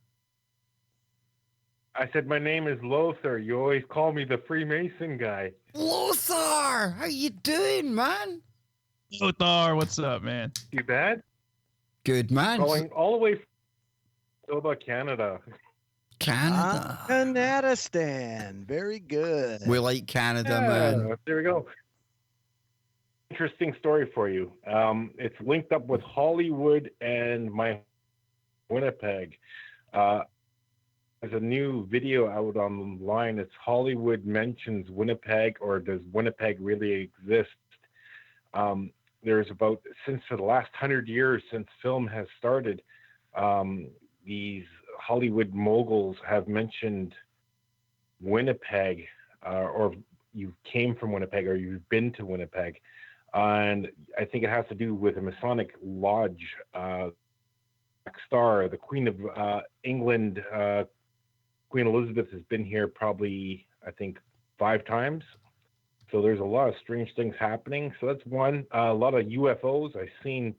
I said my name is Lothar. You always call me the Freemason guy. Lothar, how you doing, man? Lothar, what's up, man? You bad? Good, man. Calling all the way from Canada. Canada. Canada Stan. Very good. We like Canada, man. There we go. Interesting story for you. It's linked up with Hollywood and my Winnipeg. There's a new video out online. It's Hollywood mentions Winnipeg, or does Winnipeg really exist? There's about, since for the last 100 years since film has started, these Hollywood moguls have mentioned Winnipeg, or you came from Winnipeg, or you've been to Winnipeg. And I think it has to do with a Masonic lodge, Star, the Queen of England, Queen Elizabeth has been here probably, I think, 5 times. So there's a lot of strange things happening. So that's one. A lot of UFOs. I've seen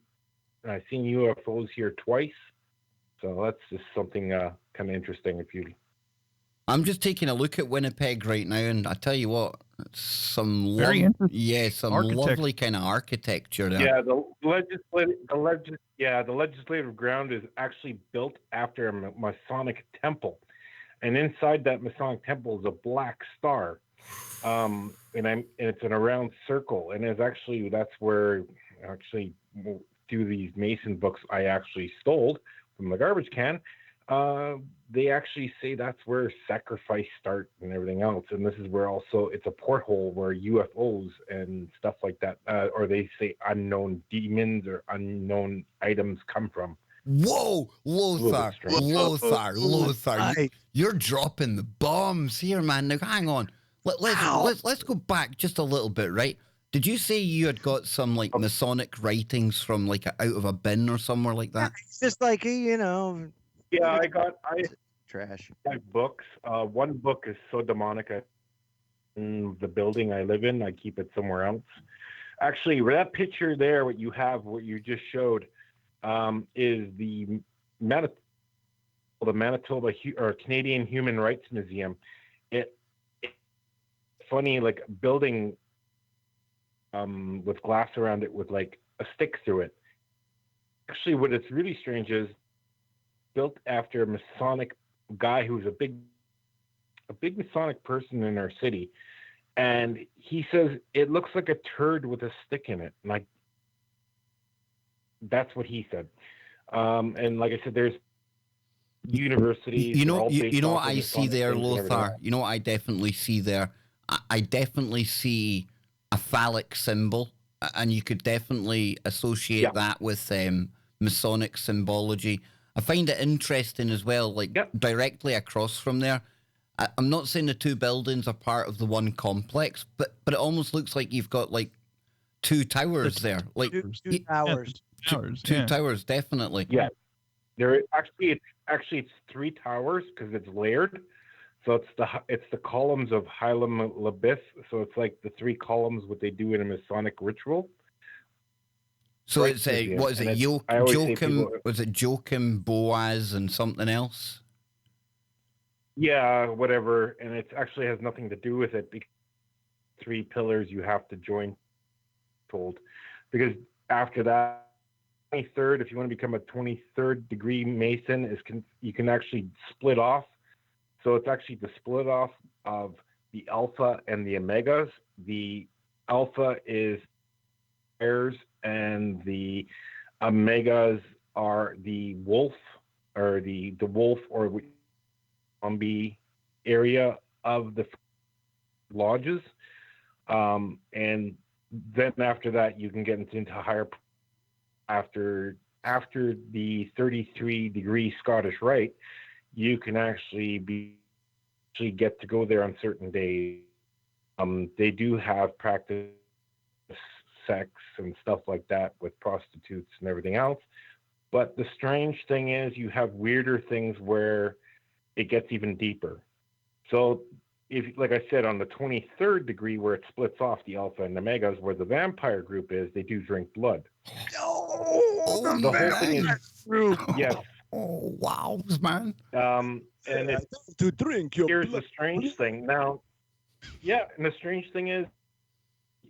UFOs here twice. So that's just something kind of interesting. I'm just taking a look at Winnipeg right now, and I tell you what, some lovely kind of architecture there. Yeah, the legislative ground is actually built after a Masonic temple. And inside that Masonic temple is a black star, and it's in a round circle. And that's where through these Mason books I actually stole from the garbage can. They actually say that's where sacrifice starts and everything else. And this is where also it's a porthole where UFOs and stuff like that, or they say unknown demons or unknown items come from. Whoa, Lothar, strange. Lothar, Right. you're dropping the bombs here, man. Now, hang on. Let's go back just a little bit, right? Did you say you had got some like Masonic writings from like out of a bin or somewhere like that? It's just like, Yeah, I trash. got books. One book is so demonic. In the building I live in, I keep it somewhere else. Actually, that picture there, what you just showed, is the Manitoba or Canadian Human Rights Museum. It's funny, like building with glass around it with like a stick through it. Actually, what it's really strange is built after a Masonic guy who's a big Masonic person in our city, and he says it looks like a turd with a stick in it. Like that's what he said. And like I said, there's universities. You know what I see there, Lothar. You know what I definitely see there. I definitely see a phallic symbol, and you could definitely associate that with Masonic symbology. I find it interesting as well, like directly across from there. I'm not saying the two buildings are part of the one complex, but it almost looks like you've got like two towers there, like Two towers. two towers, definitely. Yeah, there it's three towers because it's layered. So it's the columns of Hylam Labith. So it's like the three columns what they do in a Masonic ritual. So it's what is it? Joachim, was it Joachim, Boaz, and something else? Yeah, whatever. And it actually has nothing to do with it because three pillars you have to join. Told because after that 23rd, if you want to become a 23rd degree Mason, you can actually split off. So it's actually the split off of the alpha and the omegas. The alpha is bears and the omegas are the wolf or the wolf or zombie area of the lodges. And then after that, you can get into higher after the 33 degree Scottish Rite. You can actually get to go there on certain days. They do have practice sex and stuff like that with prostitutes and everything else. But the strange thing is you have weirder things where it gets even deeper. So if, like I said, on the 23rd degree where it splits off the alpha and omegas, where the vampire group is, they do drink blood. The whole thing is true. Yes. Oh, wow, man. And it's to drink your here's blood. the strange thing. Now, and the strange thing is,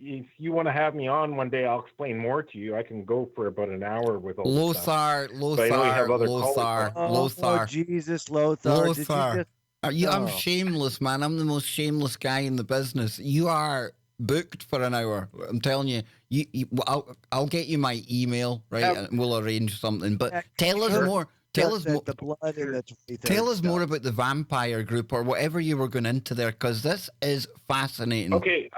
if you want to have me on one day, I'll explain more to you. I can go for about an hour with all this stuff. Lothar. Oh, Jesus, Lothar. Did you just... I'm shameless, man. I'm the most shameless guy in the business. You are booked for an hour. I'm telling you. I'll get you my email, right? And we'll arrange something. But tell us more. Tell us more. Tell us more about the vampire group or whatever you were going into there, because this is fascinating. Okay.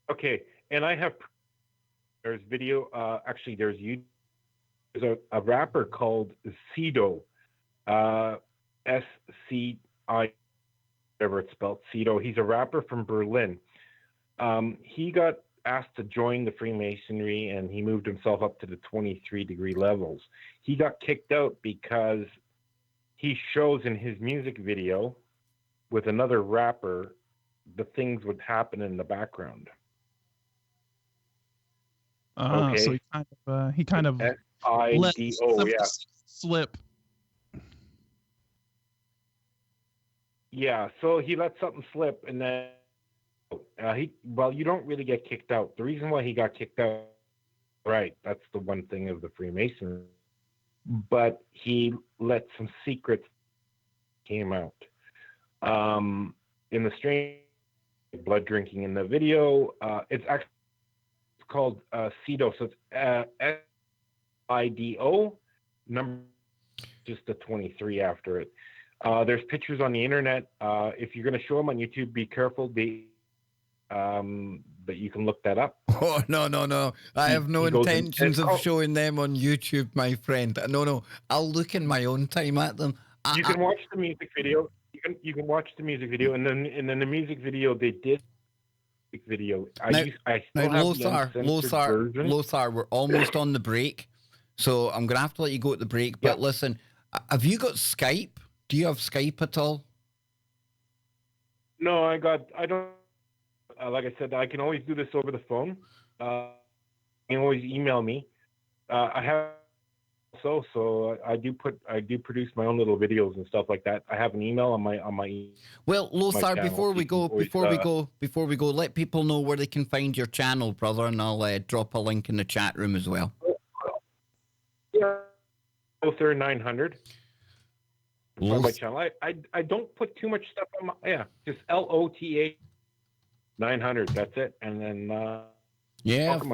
Okay. And I have there's video. Actually, there's a rapper called Cedo, SCI, whatever it's spelled, Cedo. He's a rapper from Berlin. He got asked to join the Freemasonry and he moved himself up to the 23 degree levels. He got kicked out because he shows in his music video with another rapper the things would happen in the background. Okay. So he kind of let slip. Yeah, so he let something slip, and then you don't really get kicked out. The reason why he got kicked out, right? That's the one thing of the Freemasonry, but he let some secrets came out. In the strange blood drinking in the video, it's actually called SIDO, so it's SIDO number just a 23 after it. There's pictures on the internet. If you're going to show them on YouTube, be careful. But you can look that up. Oh, no. I have no intentions of showing them on YouTube, my friend. No. I'll look in my own time at them. You can watch the music video. You can watch the music video, and then the music video they did. Video. Lothar, we're almost on the break, so I'm gonna have to let you go at the break. But listen, have you got Skype? Do you have Skype at all? No, I don't. Like I said, I can always do this over the phone. You can always email me. I have so I do produce my own little videos and stuff like that. I have an email on my. Well, Lothar, before we go, let people know where they can find your channel, brother, and I'll drop a link in the chat room as well. Yeah, Lothar 900. My channel. I don't put too much stuff on my just LOTA 900. That's it, and then I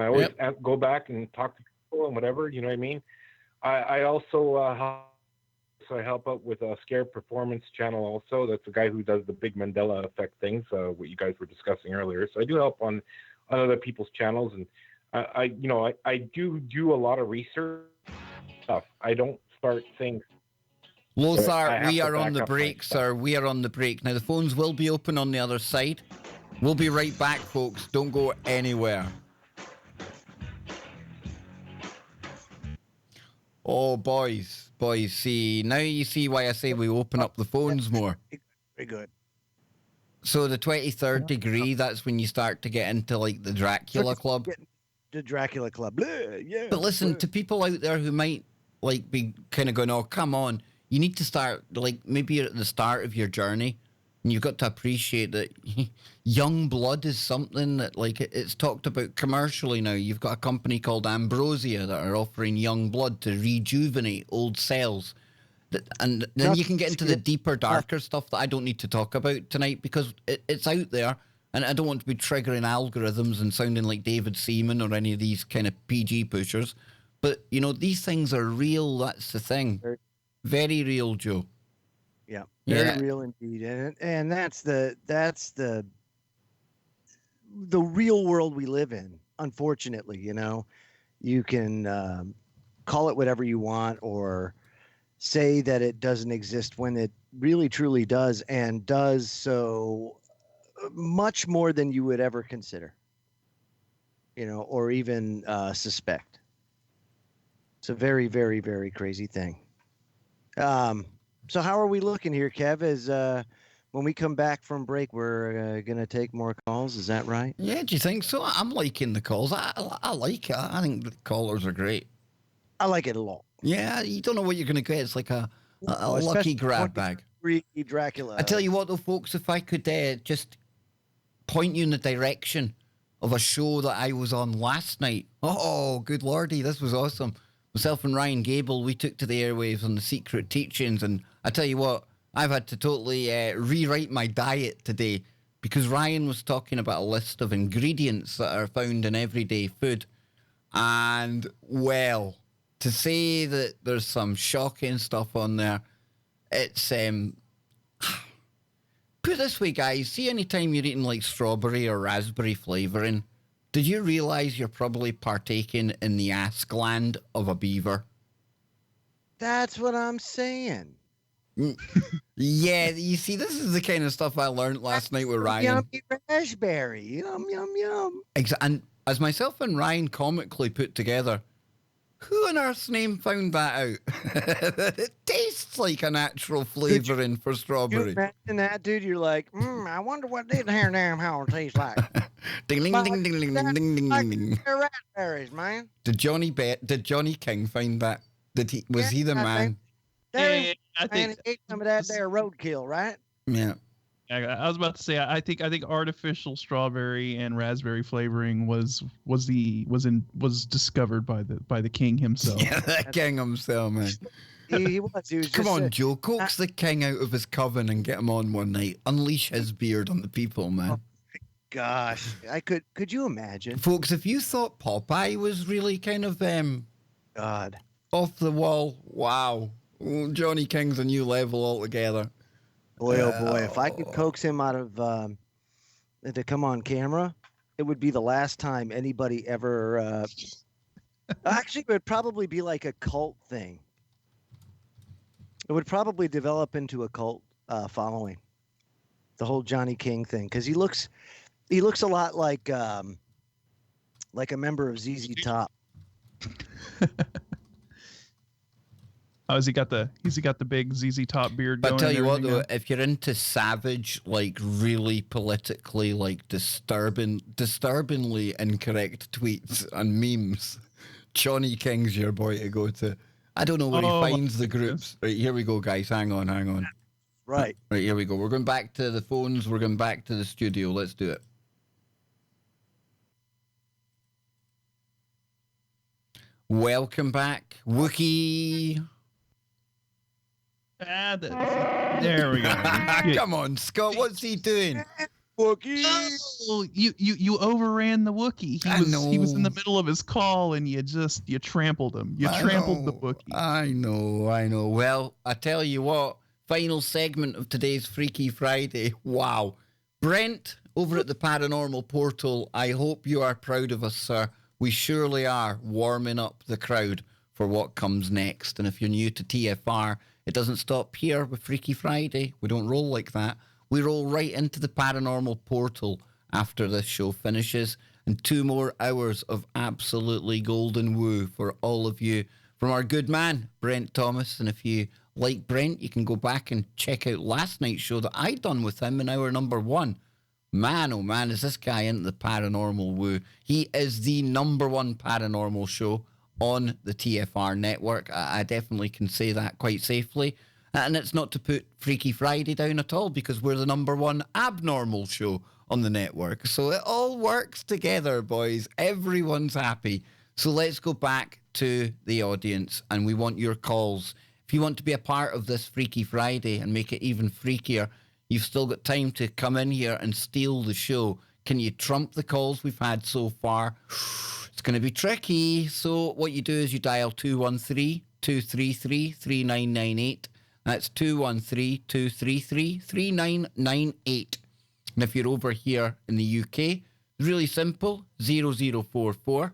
always go back and talk to people and whatever. You know what I mean? I also help out with a Scared Performance channel also. That's the guy who does the big Mandela effect things, what you guys were discussing earlier. So I do help on other people's channels, and I do a lot of research stuff. I don't start things. Lothar, we are on the break, sir. We are on the break. Now the phones will be open on the other side. We'll be right back, folks. Don't go anywhere. Oh, boys, see, now you see why I say we open up the phones more. Very good. So the 23rd degree, that's when you start to get into, like, the Dracula Club. The Dracula Club. Yeah. But listen, to people out there who might, like, be kind of going, oh, come on, you need to start, like, maybe you're at the start of your journey, and you've got to appreciate that young blood is something that, like, it's talked about commercially now. You've got a company called Ambrosia that are offering young blood to rejuvenate old cells. And then you can get into the deeper, darker stuff that I don't need to talk about tonight because it's out there. And I don't want to be triggering algorithms and sounding like David Seaman or any of these kind of PG pushers. But, you know, these things are real. That's the thing. Very real, Joe. Yeah, very real indeed, and that's the real world we live in. Unfortunately, you know, you can call it whatever you want or say that it doesn't exist when it really truly does, and does so much more than you would ever consider, you know, or even suspect. It's a very, very, very crazy thing. So how are we looking here, Kev? As when we come back from break, we're going to take more calls. Is that right? Yeah, do you think so? I'm liking the calls. I like it. I think the callers are great. I like it a lot. Yeah, you don't know what you're going to get. It's like a lucky grab bag. Dracula. I tell you what, though, folks, if I could just point you in the direction of a show that I was on last night. Oh, good lordy, this was awesome. Myself and Ryan Gable, we took to the airwaves on the Secret Teachings, and I tell you what, I've had to totally rewrite my diet today because Ryan was talking about a list of ingredients that are found in everyday food. And, well, to say that there's some shocking stuff on there, it's... Put it this way, guys, see anytime you're eating like strawberry or raspberry flavouring, did you realise you're probably partaking in the ass gland of a beaver? That's what I'm saying. Yeah, you see, this is the kind of stuff I learned last night with Ryan. Yummy raspberry. Yum, yum, yum. And as myself and Ryan comically put together, who on earth's name found that out? It tastes like a natural flavouring for strawberry. You imagine that, dude? You're like, I wonder what this here damn how it tastes like. Ding, ding, ding, ding, ding, ding, ding, ding, ding. They're raspberries, man. Did Johnny King find that? Was he the man? I think he ate some of that there roadkill, right? Yeah. I was about to say I think artificial strawberry and raspberry flavoring was discovered by the king himself. Yeah, the king himself, man. He was. Come on, Joe, coax the king out of his coven and get him on one night. Unleash his beard on the people, man. Oh, gosh, could you imagine, folks? If you thought Popeye was really kind of God off the wall, wow. Oh, Johnny King's a new level altogether. Boy, oh boy, if I could coax him out of to come on camera, it would be the last time anybody ever. Actually, it would probably be like a cult thing. It would probably develop into a cult following. The whole Johnny King thing, because he looks a lot like a member of ZZ Top. Oh, has he got the big ZZ Top beard But going? I tell you what, everything though, now? if you're into savage, like really politically, like disturbingly incorrect tweets and memes, Johnny King's your boy to go to. I don't know where he finds the groups. Right, here we go, guys. Hang on. Right. Right, here we go. We're going back to the phones. We're going back to the studio. Let's do it. Welcome back, Wookie. There we go. Come on, Scott. What's he doing? Wookie. Oh, you overran the Wookiee. He was in the middle of his call, and you trampled him. You trampled the Wookiee. I know. Well, I tell you what. Final segment of today's Freaky Friday. Wow. Brent, over at the Paranormal Portal, I hope you are proud of us, sir. We surely are warming up the crowd for what comes next. And if you're new to TFR, it doesn't stop here with Freaky Friday. We don't roll like that. We roll right into the Paranormal Portal after this show finishes. And 2 more hours of absolutely golden woo for all of you from our good man, Brent Thomas. And if you like Brent, you can go back and check out last night's show that I done with him in hour number 1. Man, oh man, is this guy into the paranormal woo. He is the number 1 paranormal show on the TFR network. I definitely can say that quite safely. And it's not to put Freaky Friday down at all, because we're the number 1 abnormal show on the network. So it all works together, boys. Everyone's happy. So let's go back to the audience, and we want your calls. If you want to be a part of this Freaky Friday and make it even freakier, you've still got time to come in here and steal the show. Can you trump the calls we've had so far? It's going to be tricky. So what you do is you dial 213-233-3998. That's 213-233-3998. And if you're over here in the UK, really simple, 0044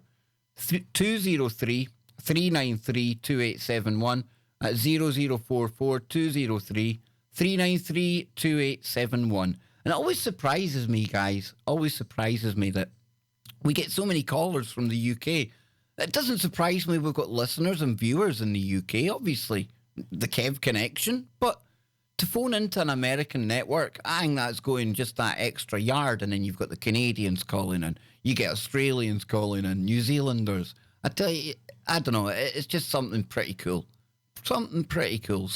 203 393 2871 at 0044 203 393 2871. And it always surprises me, guys, that we get so many callers from the UK. It doesn't surprise me we've got listeners and viewers in the UK, obviously, the Kev connection, but to phone into an American network, I think that's going just that extra yard. And then you've got the Canadians calling in, you get Australians calling in, New Zealanders. I tell you, I don't know, it's just something pretty cool. So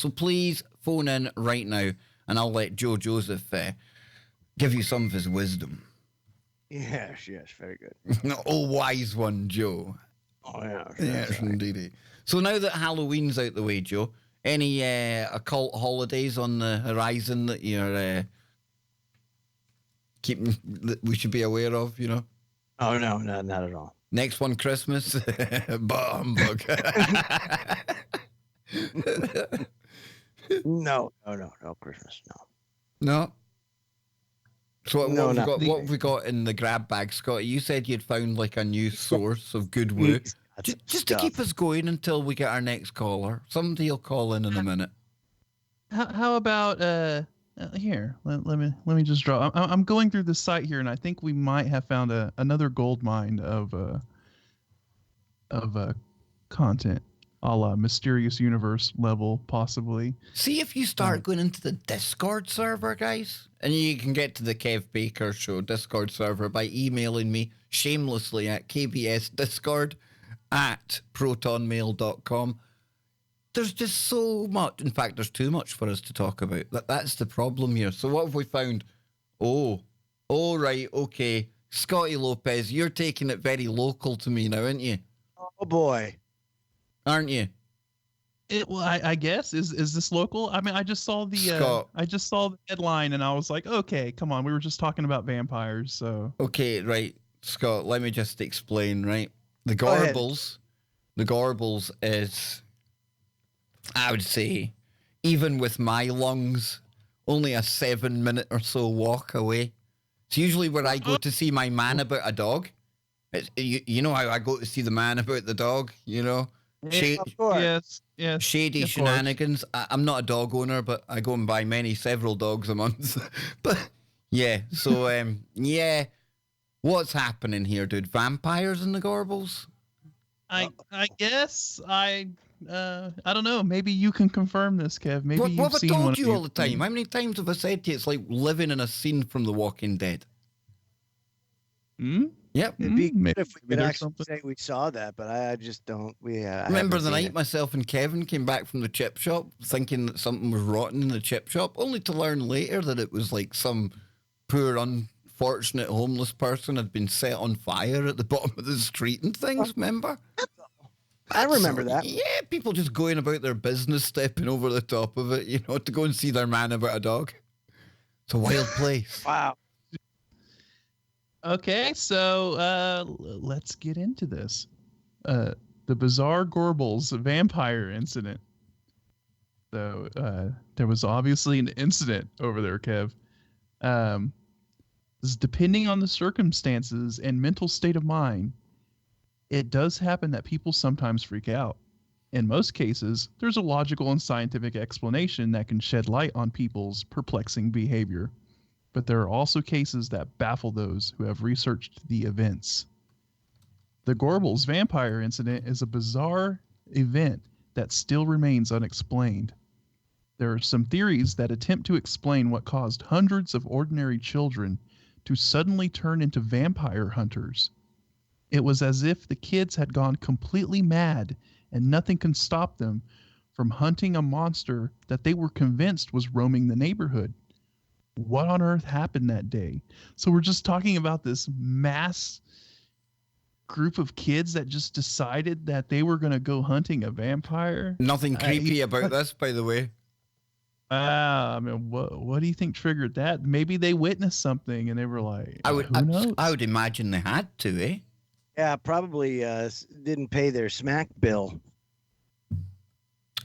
please phone in right now, and I'll let Joe Joseph give you some of his wisdom. Yes, very good. Oh, wise one, Joe. Oh, yeah. Yes, indeed. So now that Halloween's out the way, Joe, any occult holidays on the horizon that you're keeping, that we should be aware of, you know? Oh, no, not at all. Next one, Christmas. Bah, humbug. No, Christmas, no. No? So what, No, what have we got in the grab bag, Scotty? You said you'd found like a new source of good woo. Just to keep us going until we get our next caller. Somebody will call in a minute. How about here? Let me just draw. I'm going through the site here, and I think we might have found another gold mine of content, a la Mysterious Universe level, possibly. See if you start going into the Discord server, guys, and you can get to the Kev Baker Show Discord server by emailing me shamelessly at kbsdiscord@protonmail.com. There's just so much. In fact, there's too much for us to talk about. That's the problem here. So what have we found? Oh, right, okay. Scotty Lopez, you're taking it very local to me now, aren't you? Oh, boy. Aren't you? Well, I guess is this local? I mean, I just saw the headline, and I was like, okay, come on. We were just talking about vampires, so. Okay, right, Scott. Let me just explain. Right, the Gorbles is I would say, even with my lungs, only a 7-minute or so walk away. It's usually where I go to see my man about a dog. You know how I go to see the man about the dog, you know? Of course. Yes. Shady of course. shenanigans. I'm not a dog owner, but I go and buy several dogs a month. But yeah, so yeah, what's happening here, dude? Vampires in the Gorbles? I guess I don't know. Maybe you can confirm this, Kev. Maybe What you've have I seen one told of you these all the time? things. How many times have I said to you it's like living in a scene from The Walking Dead? Hmm? Yep. It'd be Maybe good if we could there's actually something. say we saw that, but I just don't. Remember the night myself and Kevin came back from the chip shop thinking that something was rotten in the chip shop, only to learn later that it was like some poor, unfortunate homeless person had been set on fire at the bottom of the street and things, remember? I remember that. Yeah, people just going about their business, stepping over the top of it, you know, to go and see their man about a dog. It's a wild place. Wow. Okay, so let's get into this. The bizarre Gorbals vampire incident. So there was obviously an incident over there, Kev. Depending on the circumstances and mental state of mind, it does happen that people sometimes freak out. In most cases, there's a logical and scientific explanation that can shed light on people's perplexing behavior. But there are also cases that baffle those who have researched the events. The Gorbals vampire incident is a bizarre event that still remains unexplained. There are some theories that attempt to explain what caused hundreds of ordinary children to suddenly turn into vampire hunters. It was as if the kids had gone completely mad and nothing can stop them from hunting a monster that they were convinced was roaming the neighborhood. What on earth happened that day? So we're just talking about this mass group of kids that just decided that they were going to go hunting a vampire. Nothing creepy about this, by the way. I mean, what do you think triggered that? Maybe they witnessed something and they were like, who knows? I would imagine they had to, eh? Yeah, probably didn't pay their smack bill.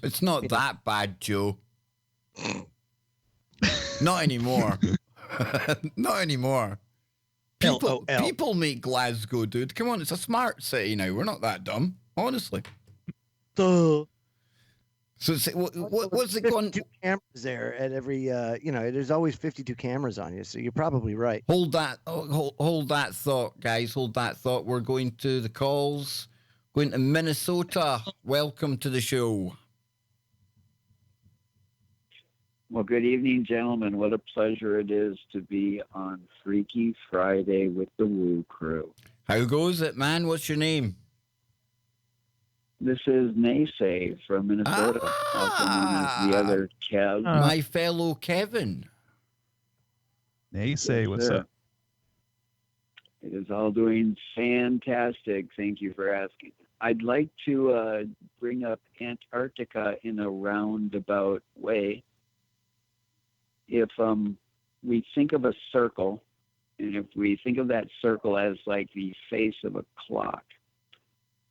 It's not that bad, Joe. Not anymore. Not anymore. People make Glasgow, dude. Come on, it's a smart city now. We're not that dumb, honestly. Duh. So what's it going? 52 cameras there at every. There's always 52 cameras on you, so you're probably right. Hold that thought, guys. Hold that thought. We're going to the calls. Going to Minnesota. Welcome to the show. Well, good evening, gentlemen. What a pleasure it is to be on Freaky Friday with the Woo Crew. How goes it, man? What's your name? This is Naysay from Minnesota, also known as the other Kev. My fellow Kevin. Naysay, what's up? It is all doing fantastic. Thank you for asking. I'd like to bring up Antarctica in a roundabout way. If we think of a circle, and if we think of that circle as like the face of a clock,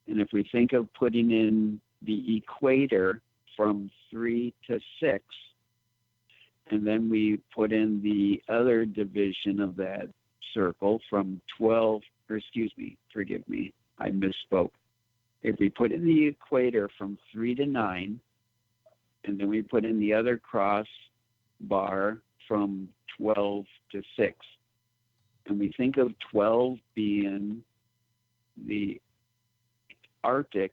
and if we think of putting in the equator from 3 to 6, and then we put in the other division of that circle from 12, forgive me, I misspoke. If we put in the equator from 3 to 9, and then we put in the other cross bar from 12 to 6, and we think of 12 being the Arctic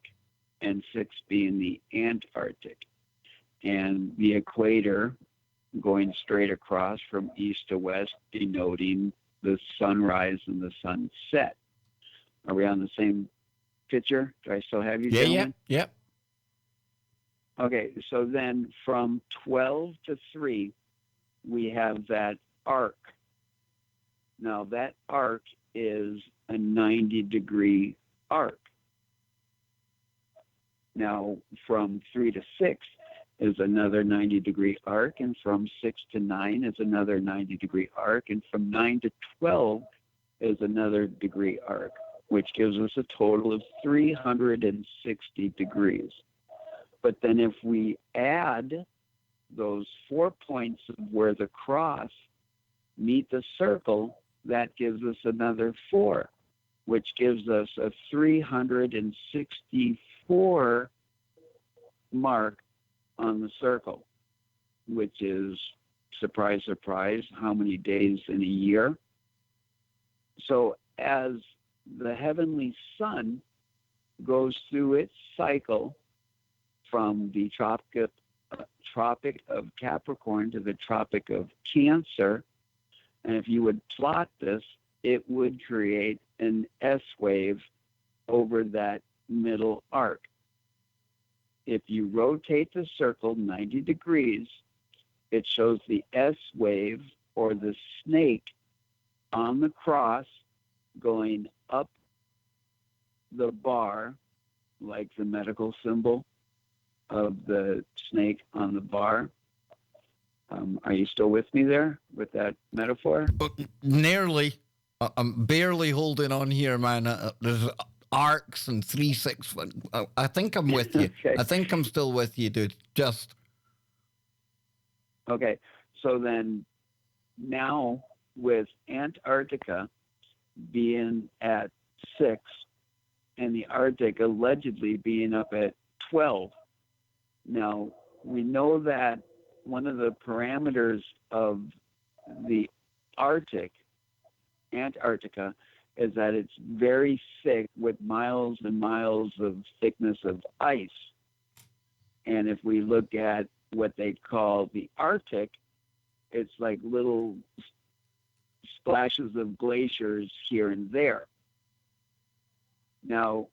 and 6 being the Antarctic, and the equator going straight across from east to west, denoting the sunrise and the sunset. Are we on the same picture? Do I still have you? Yeah. Okay, so then from 12 to 3, we have that arc. Now that arc is a 90-degree arc. Now from 3 to 6 is another 90-degree arc, and from 6 to 9 is another 90-degree arc, and from 9 to 12 is another degree arc, which gives us a total of 360 degrees. But then if we add those 4 points of where the cross meet the circle, that gives us another 4, which gives us a 364 mark on the circle, which is, surprise, surprise, how many days in a year. So as the heavenly sun goes through its cycle from the Tropic of Capricorn to the Tropic of Cancer, and if you would plot this, it would create an S wave over that middle arc. If you rotate the circle 90 degrees, it shows the S wave, or the snake, on the cross going up the bar, like the medical symbol of the snake on the bar. Are you still with me there with that metaphor? Nearly. I'm barely holding on here, man. There's arcs and 3, 6. I think I'm with you. Okay. I think I'm still with you, dude. Just. Okay. So then now with Antarctica being at 6 and the Arctic allegedly being up at 12. Now, we know that one of the parameters of the Antarctica, is that it's very thick with miles and miles of thickness of ice. And if we look at what they call the Arctic, it's like little splashes of glaciers here and there. Now,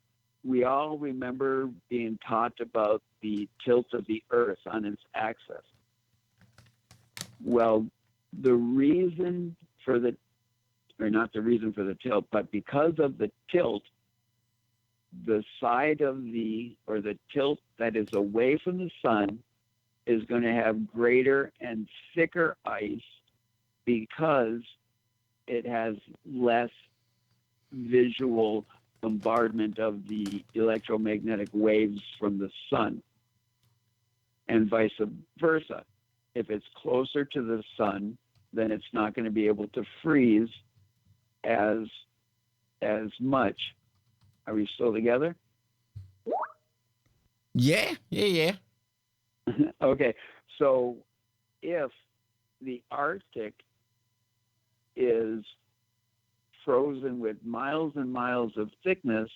we all remember being taught about the tilt of the Earth on its axis. Well, the reason for the, or not the reason for the tilt, but because of the tilt, the side of the, or the tilt that is away from the sun is going to have greater and thicker ice because it has less visual bombardment of the electromagnetic waves from the sun, and vice versa. If it's closer to the sun, then it's not going to be able to freeze as much. Are we still together? Yeah. Okay, so if the Arctic is frozen with miles and miles of thickness,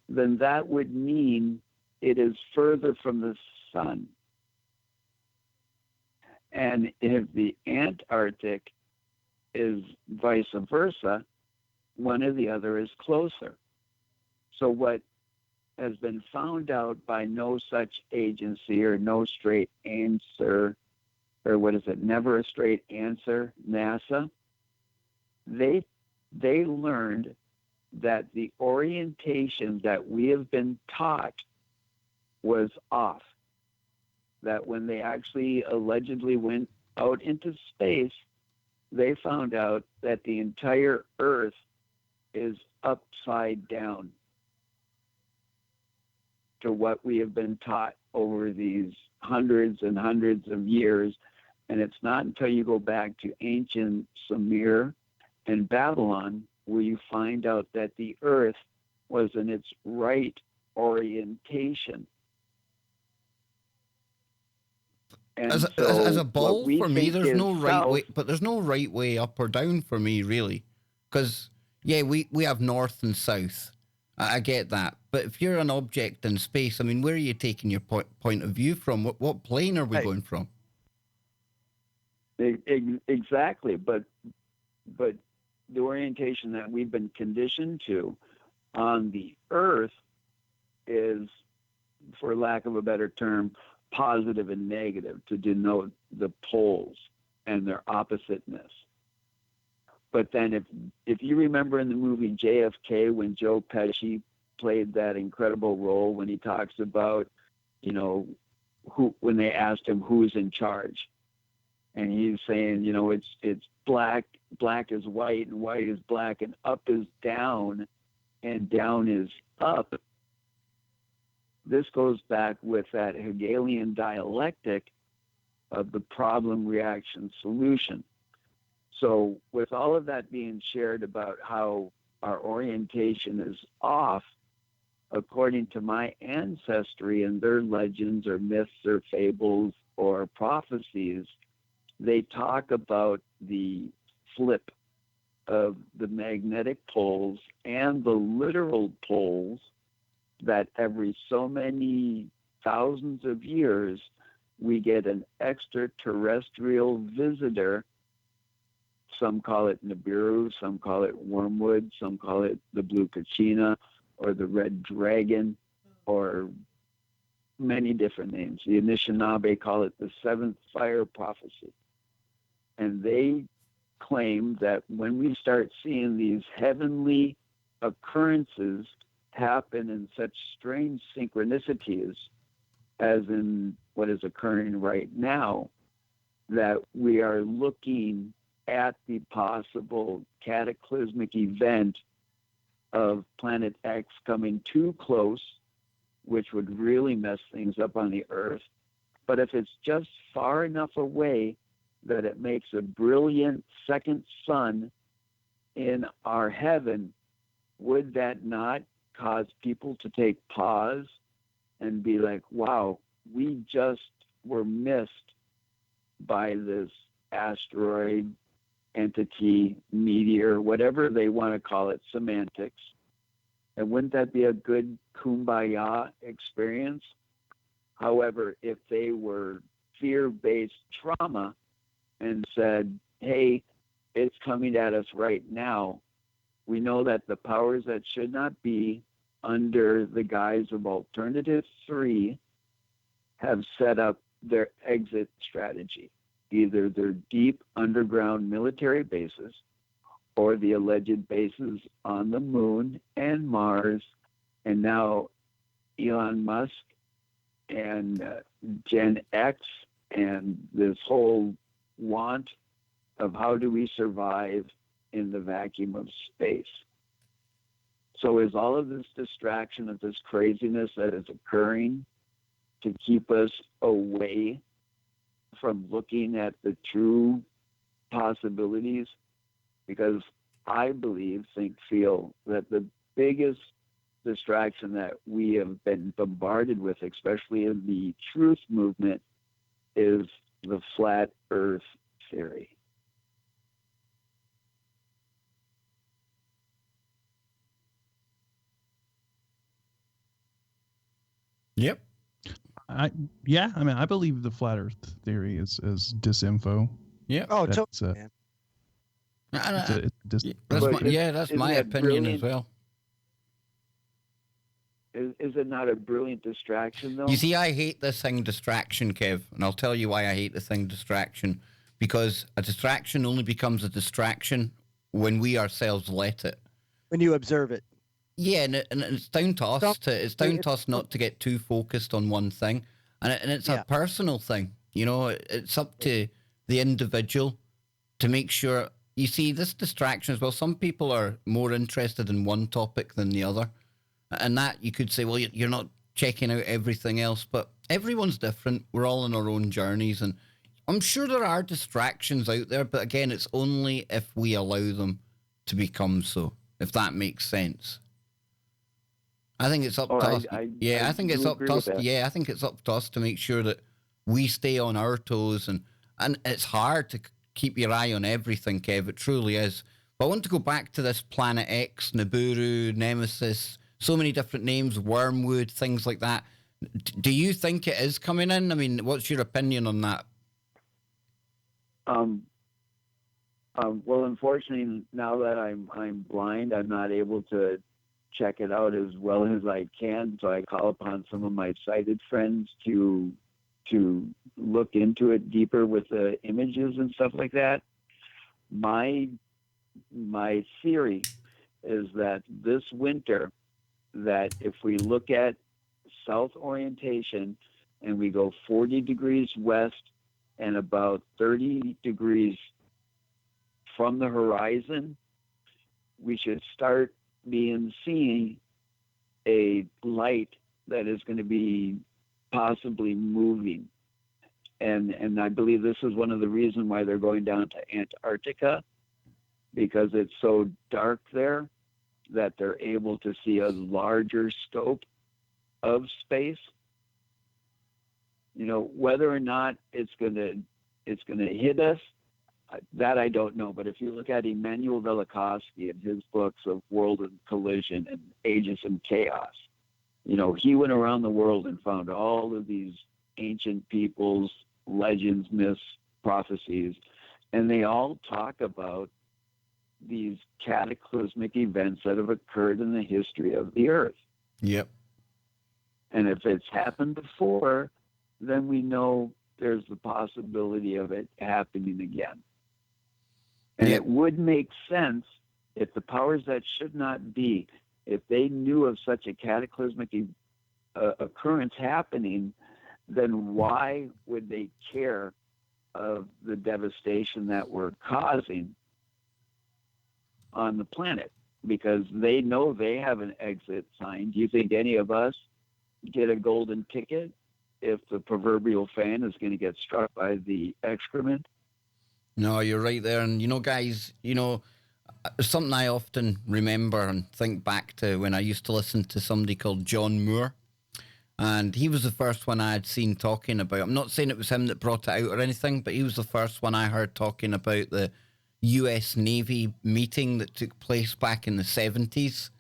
then that would mean it is further from the sun. And if the Antarctic is vice versa, one or the other is closer. So what has been found out by no such agency, or no straight answer, or what is it, never a straight answer, NASA, they learned that the orientation that we have been taught was off. That when they actually allegedly went out into space, they found out that the entire Earth is upside down to what we have been taught over these hundreds and hundreds of years. And it's not until you go back to ancient Sumer and Babylon where you find out that the Earth was in its right orientation. And As a ball, for me, there's no right way, but there's no right way up or down for me, really. Because, yeah, we have north and south. I get that. But if you're an object in space, I mean, where are you taking your point of view from? What plane are we going from? Exactly. But the orientation that we've been conditioned to on the Earth is, for lack of a better term, positive and negative, to denote the poles and their oppositeness. But then if you remember in the movie JFK, when Joe Pesci played that incredible role, when he talks about, when they asked him who's in charge, and he's saying, it's black is white, and white is black, and up is down, and down is up. this goes back with that Hegelian dialectic of the problem, reaction, solution. So with all of that being shared about how our orientation is off, according to my ancestry and their legends or myths or fables or prophecies, they talk about the flip of the magnetic poles and the literal poles, that every so many thousands of years we get an extraterrestrial visitor. Some call it Nibiru, some call it wormwood, some call it the blue kachina or the red dragon, or many different names. The Anishinaabe call it the seventh fire prophecy. And they claim that when we start seeing these heavenly occurrences happen in such strange synchronicities as in what is occurring right now, that we are looking at the possible cataclysmic event of Planet X coming too close, which would really mess things up on the Earth. But if it's just far enough away that it makes a brilliant second sun in our heaven, would that not cause people to take pause and be like, wow, we just were missed by this asteroid, entity, meteor, whatever they want to call it, semantics. And wouldn't that be a good kumbaya experience? However, if they were fear-based trauma and said, hey, it's coming at us right now, we know that the powers that should not be, under the guise of Alternative 3, have set up their exit strategy, either their deep underground military bases or the alleged bases on the moon and Mars, and now Elon Musk and Gen X and this whole want of how do we survive in the vacuum of space. So is all of this distraction of this craziness that is occurring to keep us away from looking at the true possibilities? Because I believe, think, feel that the biggest distraction that we have been bombarded with, especially in the truth movement, is the flat earth theory. Yep. I believe the flat Earth theory is disinfo. Yep. Oh, That's totally, man. That's my opinion as well. Is it not a brilliant distraction, though? You see, I hate this thing distraction, Kev, and I'll tell you why I hate the thing distraction. Because a distraction only becomes a distraction when we ourselves let it. When you observe it. Yeah, and it's down to us not to get too focused on one thing, and it's a personal thing. You know, it's up to the individual to make sure. You see, this distraction as well. Some people are more interested in one topic than the other, and that you could say, well, you're not checking out everything else. But everyone's different. We're all on our own journeys, and I'm sure there are distractions out there. But again, it's only if we allow them to become so. If that makes sense. I think it's up to us. I think it's up to us. Yeah, I think it's up to us to make sure that we stay on our toes, and it's hard to keep your eye on everything, Kev. It truly is. But I want to go back to this Planet X, Nibiru, Nemesis, so many different names, Wormwood, things like that. Do you think it is coming in? I mean, what's your opinion on that? Well, unfortunately, now that I'm blind, I'm not able to check it out as well as I can. So I call upon some of my sighted friends to look into it deeper with the images and stuff like that. My theory is that this winter, that if we look at south orientation and we go 40 degrees west and about 30 degrees from the horizon, we should start seeing a light that is going to be possibly moving. And I believe this is one of the reasons why they're going down to Antarctica, because it's so dark there that they're able to see a larger scope of space. You know, whether or not it's going to hit us, that I don't know. But if you look at Immanuel Velikovsky and his books of World and Collision and Ages and Chaos, you know, he went around the world and found all of these ancient peoples, legends, myths, prophecies, and they all talk about these cataclysmic events that have occurred in the history of the earth. Yep. And if it's happened before, then we know there's the possibility of it happening again. And Yep. it would make sense if the powers that should not be, if they knew of such a cataclysmic occurrence happening, then why would they care of the devastation that we're causing on the planet? Because they know they have an exit sign. Do you think any of us get a golden ticket if the proverbial fan is going to get struck by the excrement? No, you're right there. And, you know, guys, you know, something I often remember and think back to when I used to listen to somebody called John Moore. And he was the first one I had seen talking about. I'm not saying it was him that brought it out or anything, but he was the first one I heard talking about the US Navy meeting that took place back in the 70s.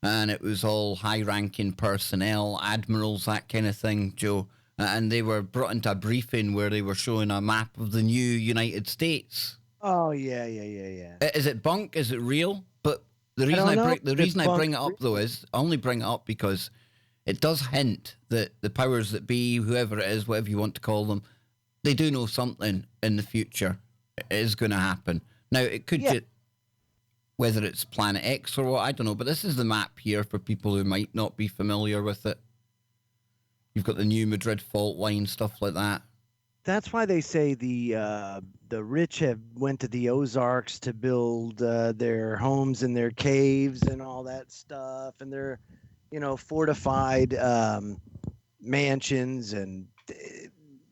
And it was all high-ranking personnel, admirals, that kind of thing, Joe. And they were brought into a briefing where they were showing a map of the new United States. Oh, yeah. Is it bunk? Is it real? But the reason don't know. the reason It's I bring it bunk. up, though, is I only bring it up because it does hint that the powers that be, whoever it is, whatever you want to call them, they do know something in the future is going to happen. Now, it could just, whether it's Planet X or what, I don't know. But this is the map here for people who might not be familiar with it. You've got the New Madrid fault line, stuff like that. That's why they say the rich have went to the Ozarks to build their homes and their caves and all that stuff, and their, you know, fortified mansions, and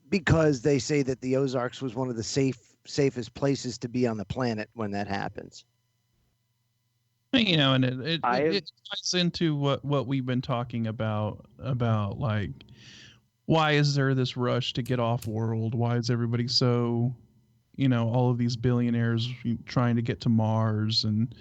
because they say that the Ozarks was one of the safest places to be on the planet when that happens. You know, and it ties into what we've been talking about like, why is there this rush to get off world? Why is everybody so, you know, all of these billionaires trying to get to Mars and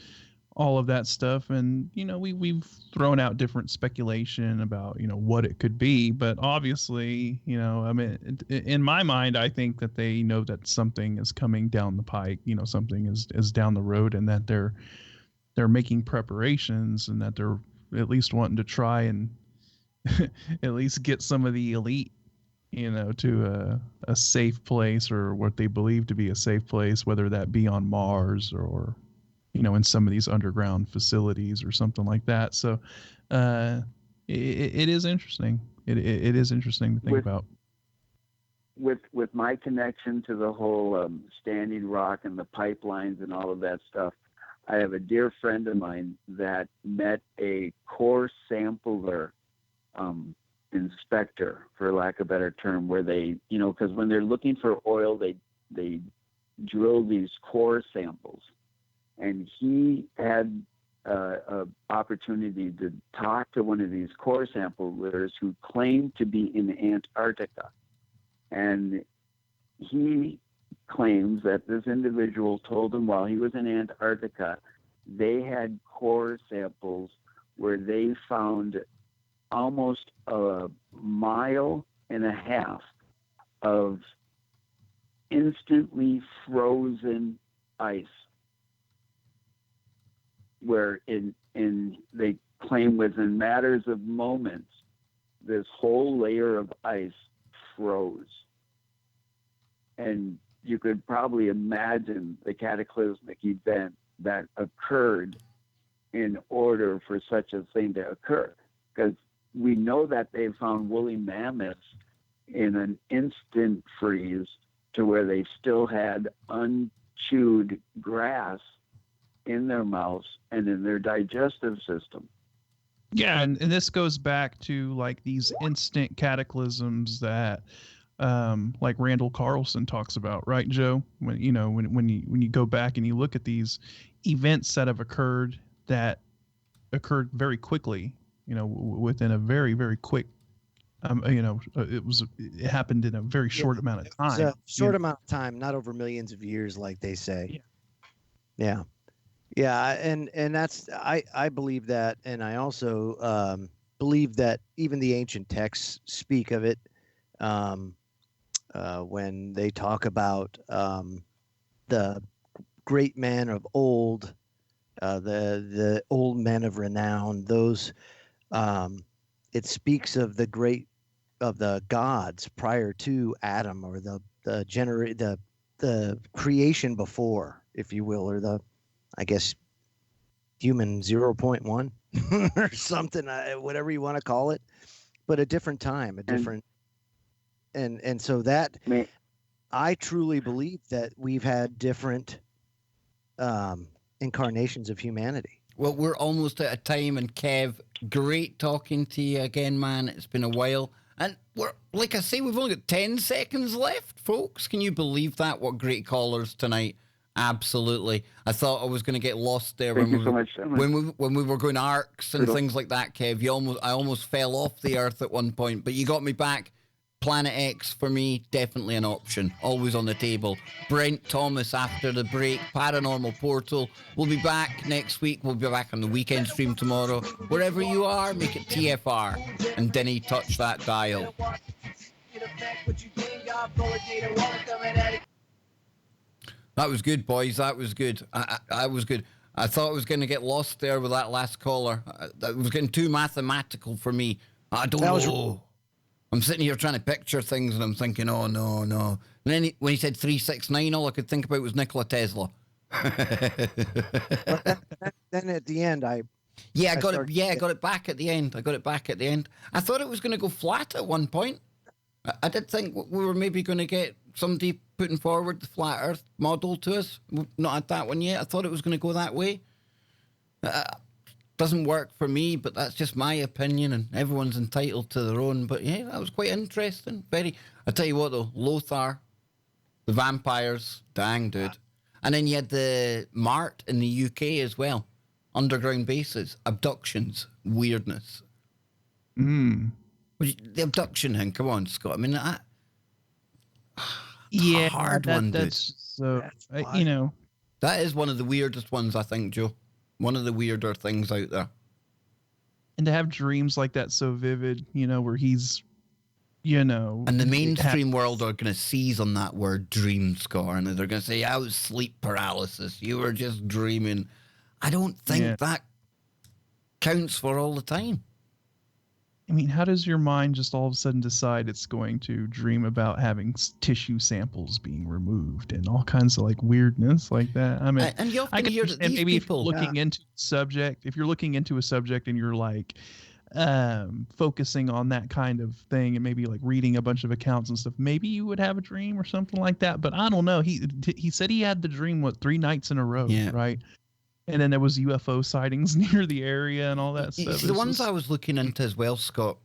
all of that stuff? And, you know, we've thrown out different speculation about, you know, what it could be. But obviously, you know, I mean, in my mind, I think that they know that something is coming down the pike, you know, something is down the road, and that they're making preparations, and that they're at least wanting to try and at least get some of the elite, you know, to a safe place, or what they believe to be a safe place, whether that be on Mars or, you know, in some of these underground facilities or something like that. So it is interesting. It is interesting to think about. With my connection to the whole Standing Rock and the pipelines and all of that stuff, I have a dear friend of mine that met a core sampler inspector, for lack of a better term, where they, you know, because when they're looking for oil, they drill these core samples, and he had an opportunity to talk to one of these core samplers who claimed to be in Antarctica, and he claims that this individual told him while he was in Antarctica, they had core samples where they found almost 1.5 miles of instantly frozen ice, where they claim within matters of moments, this whole layer of ice froze. And you could probably imagine the cataclysmic event that occurred in order for such a thing to occur. Because we know that they found woolly mammoths in an instant freeze to where they still had unchewed grass in their mouths and in their digestive system. Yeah, and this goes back to like these instant cataclysms that like Randall Carlson talks about, right, Joe? When when you go back and you look at these events that have occurred that occurred very quickly, within a very, very quick it happened in a very short amount of It's time. a short amount of time, not over millions of years, like they say. Yeah. Yeah, and that's I believe that, and I also believe that even the ancient texts speak of it when they talk about the great men of old, the old men of renown. Those it speaks of the gods prior to Adam, or the creation before, if you will, or I guess human 0.1 or something, whatever you want to call it, but a different time, a different, and so that I truly believe that we've had different incarnations of humanity. Well, we're almost out of time, and Kev, great talking to you again, man. It's been a while. And we're, like I say, we've only got 10 seconds left, folks. Can you believe that? What great callers tonight. Absolutely. I thought I was going to get lost there when we were going arcs and things like that, Kev. I almost fell off the earth at one point, but you got me back. Planet X, for me, definitely an option. Always on the table. Brent Thomas after the break. Paranormal Portal. We'll be back next week. We'll be back on the weekend stream tomorrow. Wherever you are, make it TFR. And Denny, touch that dial. That was good, boys. That was good. I was good. I thought I was going to get lost there with that last caller. That was getting too mathematical for me. I don't know. I'm sitting here trying to picture things, and I'm thinking, oh, no. And then when he said 369, all I could think about was Nikola Tesla. Then at the end, I got it back at the end. I thought it was going to go flat at one point. I did think we were maybe going to get somebody putting forward the flat Earth model to us. We've not had that one yet. I thought it was going to go that way. Doesn't work for me, but that's just my opinion, and everyone's entitled to their own. But yeah, that was quite interesting. I tell you what though, Lothar, the vampires, dang dude. And then you had the Mart in the UK as well. Underground bases, abductions, weirdness. The abduction thing, come on, Scott. I mean, yeah, hard one, dude. So, that is one of the weirdest ones, I think, Joe. One of the weirder things out there. And to have dreams like that so vivid, where he's, And the mainstream world are going to seize on that word dream, Scott, and they're going to say, I was sleep paralysis. You were just dreaming. I don't think that counts for all the time. I mean, how does your mind just all of a sudden decide it's going to dream about having tissue samples being removed and all kinds of like weirdness like that? I mean, and you often hear that these maybe people, if you're looking into a subject and you're like focusing on that kind of thing and maybe like reading a bunch of accounts and stuff, maybe you would have a dream or something like that. But I don't know. He said he had the dream 3 nights in a row, right? And then there was UFO sightings near the area and all that stuff. The ones I was looking into as well, Scott,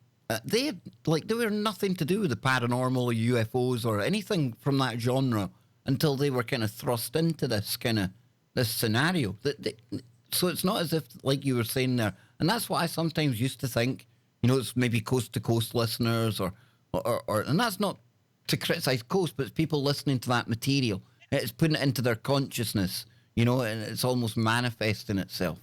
they were nothing to do with the paranormal or UFOs or anything from that genre until they were kind of thrust into this scenario. So it's not as if, like you were saying there, and that's what I sometimes used to think. It's maybe coast to coast listeners or and that's not to criticize coast, but it's people listening to that material. It's putting it into their consciousness. And it's almost manifesting itself.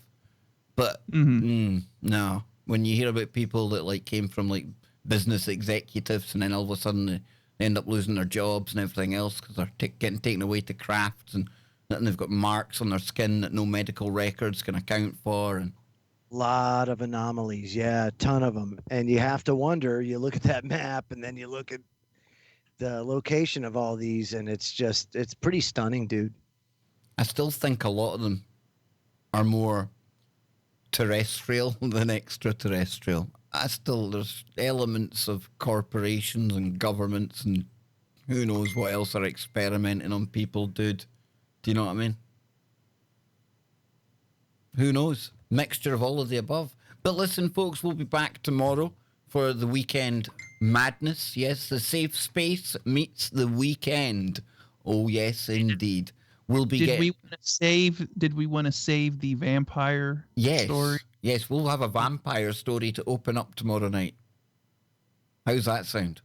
But no, when you hear about people that came from business executives and then all of a sudden they end up losing their jobs and everything else because they're getting taken away to crafts and they've got marks on their skin that no medical records can account for. And lot of anomalies, a ton of them. And you have to wonder, you look at that map and then you look at the location of all these and it's pretty stunning, dude. I still think a lot of them are more terrestrial than extraterrestrial. There's elements of corporations and governments and who knows what else are experimenting on people, dude. Do you know what I mean? Who knows? Mixture of all of the above. But listen, folks, we'll be back tomorrow for the weekend madness. Yes, the safe space meets the weekend. Oh, yes, indeed. We'll be Did we want to save? Did we want to save the vampire story? Yes, we'll have a vampire story to open up tomorrow night. How's that sound?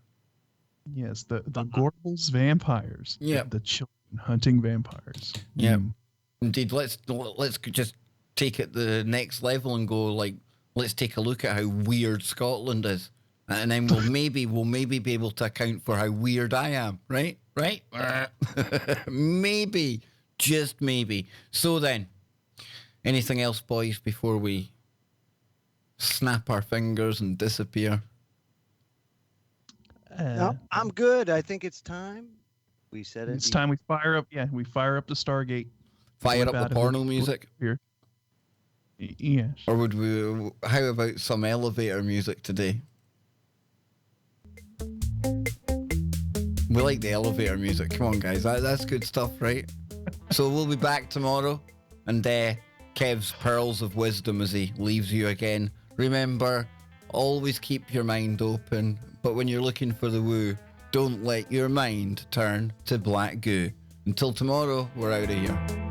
Yes, the Gorbals vampires. Yep. The children hunting vampires. Yep. Mm. Indeed, let's just take it the next level and go like, let's take a look at how weird Scotland is, and then we'll maybe be able to account for how weird I am. Right? Maybe, just maybe. So then, anything else, boys, before we snap our fingers and disappear? No, I'm good. I think it's time. We said it. It's time we fire up. Yeah, we fire up the Stargate. Fire up the porno music. Here. Yes. Or would we? How about some elevator music today? We like the elevator music. Come on, guys. That's good stuff, right? So we'll be back tomorrow. And Kev's pearls of wisdom as he leaves you again. Remember, always keep your mind open. But when you're looking for the woo, don't let your mind turn to black goo. Until tomorrow, we're out of here.